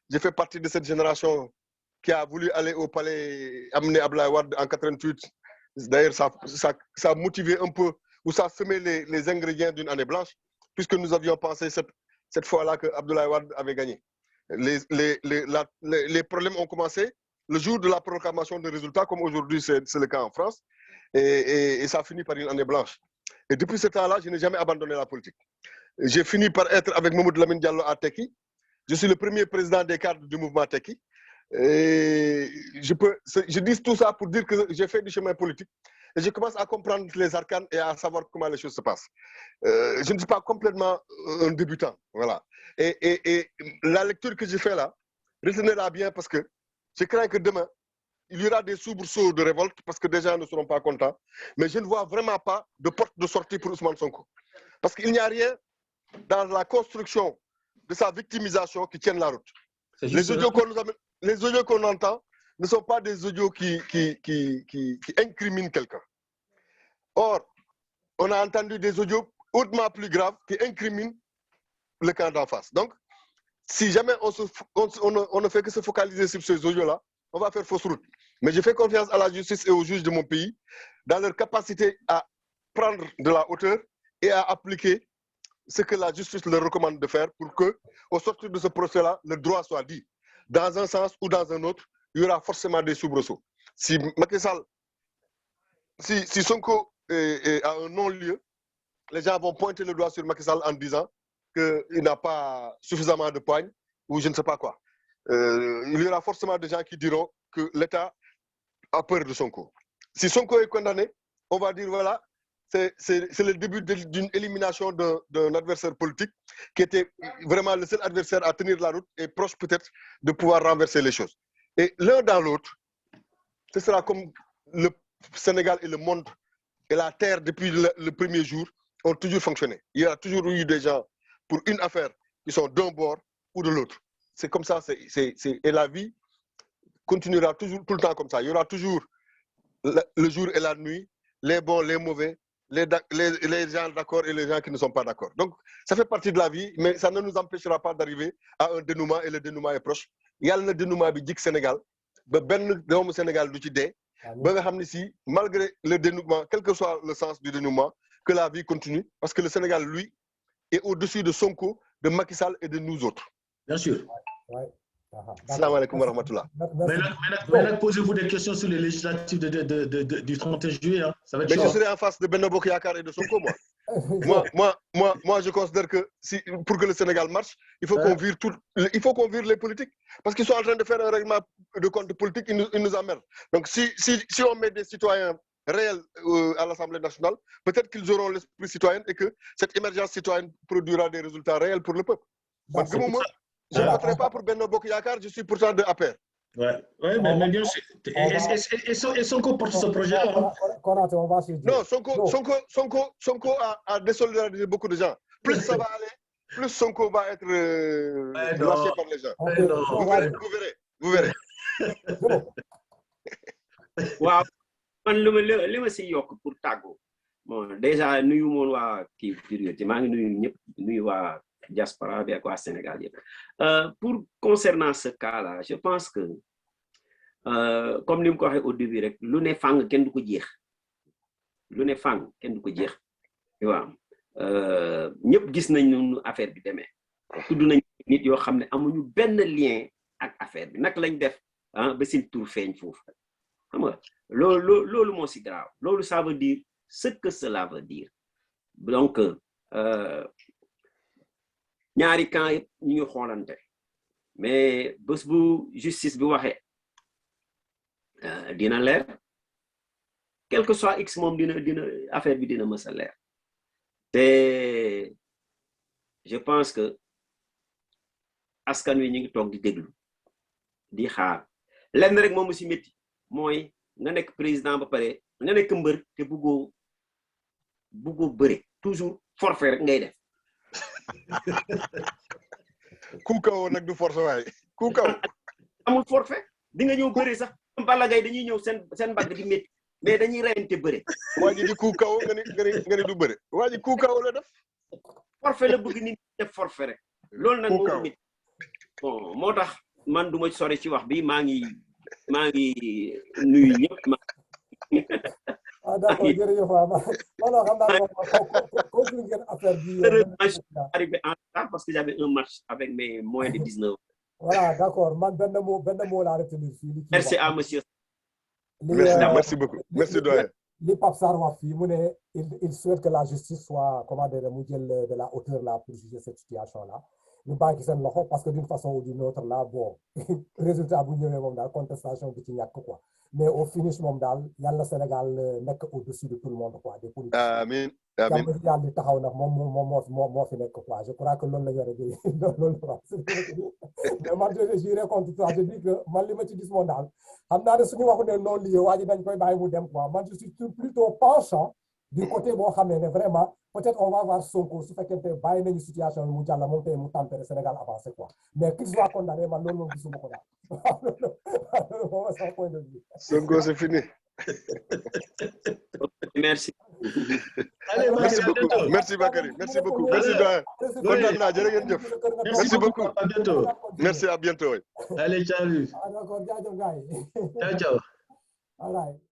J'ai fait partie de cette génération qui a voulu aller au palais, amener Abdoulaye Wade en 88. D'ailleurs, ça a motivé un peu, ou ça a semé les ingrédients d'une année blanche, puisque nous avions pensé cette fois-là que Abdoulaye Wade avait gagné. Les problèmes ont commencé le jour de la proclamation des résultats, comme aujourd'hui c'est le cas en France, et ça a fini par une année blanche. Et depuis ce temps-là, je n'ai jamais abandonné la politique. J'ai fini par être avec Mamadou Lamine Diallo à Tekki. Je suis le premier président des cadres du mouvement Tekki. Et je dis tout ça pour dire que j'ai fait du chemin politique. Et je commence à comprendre les arcanes et à savoir comment les choses se passent. Je ne suis pas complètement un débutant. Voilà. Et la lecture que j'ai fait là, retenez-la bien parce que je crains que demain, il y aura des soubresauts de révolte parce que des gens ne seront pas contents. Mais je ne vois vraiment pas de porte de sortie pour Ousmane Sonko. Parce qu'il n'y a rien dans la construction de sa victimisation qui tienne la route. Les audios qu'on entend ne sont pas des audios qui incriminent quelqu'un. Or, on a entendu des audios hautement plus graves qui incriminent le camp d'en face. Donc, si jamais on ne fait que se focaliser sur ces audios-là, on va faire fausse route. Mais je fais confiance à la justice et aux juges de mon pays dans leur capacité à prendre de la hauteur et à appliquer ce que la justice leur recommande de faire pour que, au sortir de ce procès-là, le droit soit dit. Dans un sens ou dans un autre, il y aura forcément des soubresauts. Si Macky Sall, si Sonko a un non-lieu, les gens vont pointer le doigt sur Macky Sall en disant qu'il n'a pas suffisamment de poigne ou je ne sais pas quoi. Il y aura forcément des gens qui diront que l'État a peur de Sonko. Si Sonko est condamné, on va dire voilà, c'est le début d'une élimination d'un adversaire politique qui était vraiment le seul adversaire à tenir la route et proche peut-être de pouvoir renverser les choses. Et l'un dans l'autre, ce sera comme le Sénégal et le monde et la terre depuis le premier jour ont toujours fonctionné. Il y a toujours eu des gens pour une affaire qui sont d'un bord ou de l'autre. C'est comme ça, et la vie continuera toujours tout le temps comme ça. Il y aura toujours le jour et la nuit, les bons, les mauvais, les gens d'accord et les gens qui ne sont pas d'accord. Donc, ça fait partie de la vie, mais ça ne nous empêchera pas d'arriver à un dénouement et le dénouement est proche. Il y a le dénouement du Sénégal, le Sénégal du Tidé, malgré le dénouement, quel que soit le sens du dénouement, que la vie continue, parce que le Sénégal, lui, est au-dessus de Sonko, de Macky Sall et de nous autres. Bien sûr. Salam alaikum wa rahmatullah. Maintenant, posez-vous des questions sur les législatives du 31 juillet. Hein. Ça va être mais je serai en face de Benno Bokk Yakaar et de Sonko, moi, je considère que pour que le Sénégal marche, il faut qu'on vire les politiques. Parce qu'ils sont en train de faire un règlement de compte politique, ils nous emmerdent. Donc, si on met des citoyens réels à l'Assemblée nationale, peut-être qu'ils auront l'esprit citoyen et que cette émergence citoyenne produira des résultats réels pour le peuple. Donc, je ne voterai pas pour Benno Bokk Yakaar, je suis pourtant de APR. Ouais, mais bien sûr. Et Sonko porte ce projet-là. Non, Sonko a désolidarisé beaucoup de gens. Plus ça va aller, plus Sonko va être lâché par les gens. Vous verrez. waaw man li ma si yokk pour tàggoo bon déjà nuyu moon waa kii période maa ngi nuyu ñëpp nuyu waa diaspora bi ak waa Sénégal yëpp pour concernant ce cas là je pense que comme ni mu ko waxee au début rek lu ne fàng kenn du ko jeex lu ne fàng kenn du ko jeex waaw ñëpp gis nañ nu affaire bi demee tudd nañ nit yoo xam ne amuñu benn lien ak affaire bi nag lañ def ba seen tur feeñ foofu xam nga loolu moo si grave loolu ça veut dire ce que cela veut dire donc ñaari camp yëpp ñu ngi xoolante mais bés bu justice bi waxee dina leer quel que soit x moom dina affaire bi dina mës a leer te je pense que askan wi ñu ngi toog di déglu di xaar lenn rek moom si métti mooy nga nekk président ba pare nga nekk mbër te buggoo bëre toujours forfait rek ngay def. ku kaw nag du forfait waaye ku kaw amul forfait di nga ñëw bëre sax Balla Gaye dañuy ñëw seen mbagg di métti mais dañuy reyante bëre. waa ji di ku kaw nga ni du bëre waa ji ku kaw la def. forfait la bëgg nit def forfait rek. loolu nag moo métti bon moo tax man du ma sori ci wax bi maa ngi nuyu ñëpp d'accord jërëjëf non xam naa conclure ngeen affaire bi arrivé en retard parce que j'avais un match avec mes moins de 19 ans. Voilà, d'accord man benn mot laa retenir fii merci à monsieur merci beaucoup merci doyen li Pape Sarr wax fii mu ne il souhaite que la justice soit comment dire mu jël de la hauteur là pour juger cette situation là ñu bàyyi seen loxo parce que d'une façon ou d'une autre là bon résultat bu ñëwee moom daal contestation bi ci ñàkk quoi mais au finish moom daal yàlla Sénégal nekk au-dessus de tout le monde quoi des politiciens. amiin yàlla di taxaw nag moo fi nekk quoi je crois que loolu la yore bi loolu la mais man je raconte toi je dis que man li ma ci gis moom daal xam naa ne suñu waxu ne non lié waa ji dañ koy bàyyi mu dem quoi man je suis plutôt penchant du côté boo xam ne vraiment peut-être on va voir Sonko su fekkente bàyyi nañu situation bi mu jàll moom tey mu tempérer Sénégal avancé quoi mais qu'il soit condamné man loolu moom gisuma ko daal loolu moom c'est mon point de vue. Sonko c'est fini. Merci. Allez, merci Bakary merci beaucoup merci doyen kontaan naa jërë ngeen jëf merci beaucoup à bientôt merci à bientôt. Allez ciao. D'accord jaajëf gars yi. Ciao ciao. All right.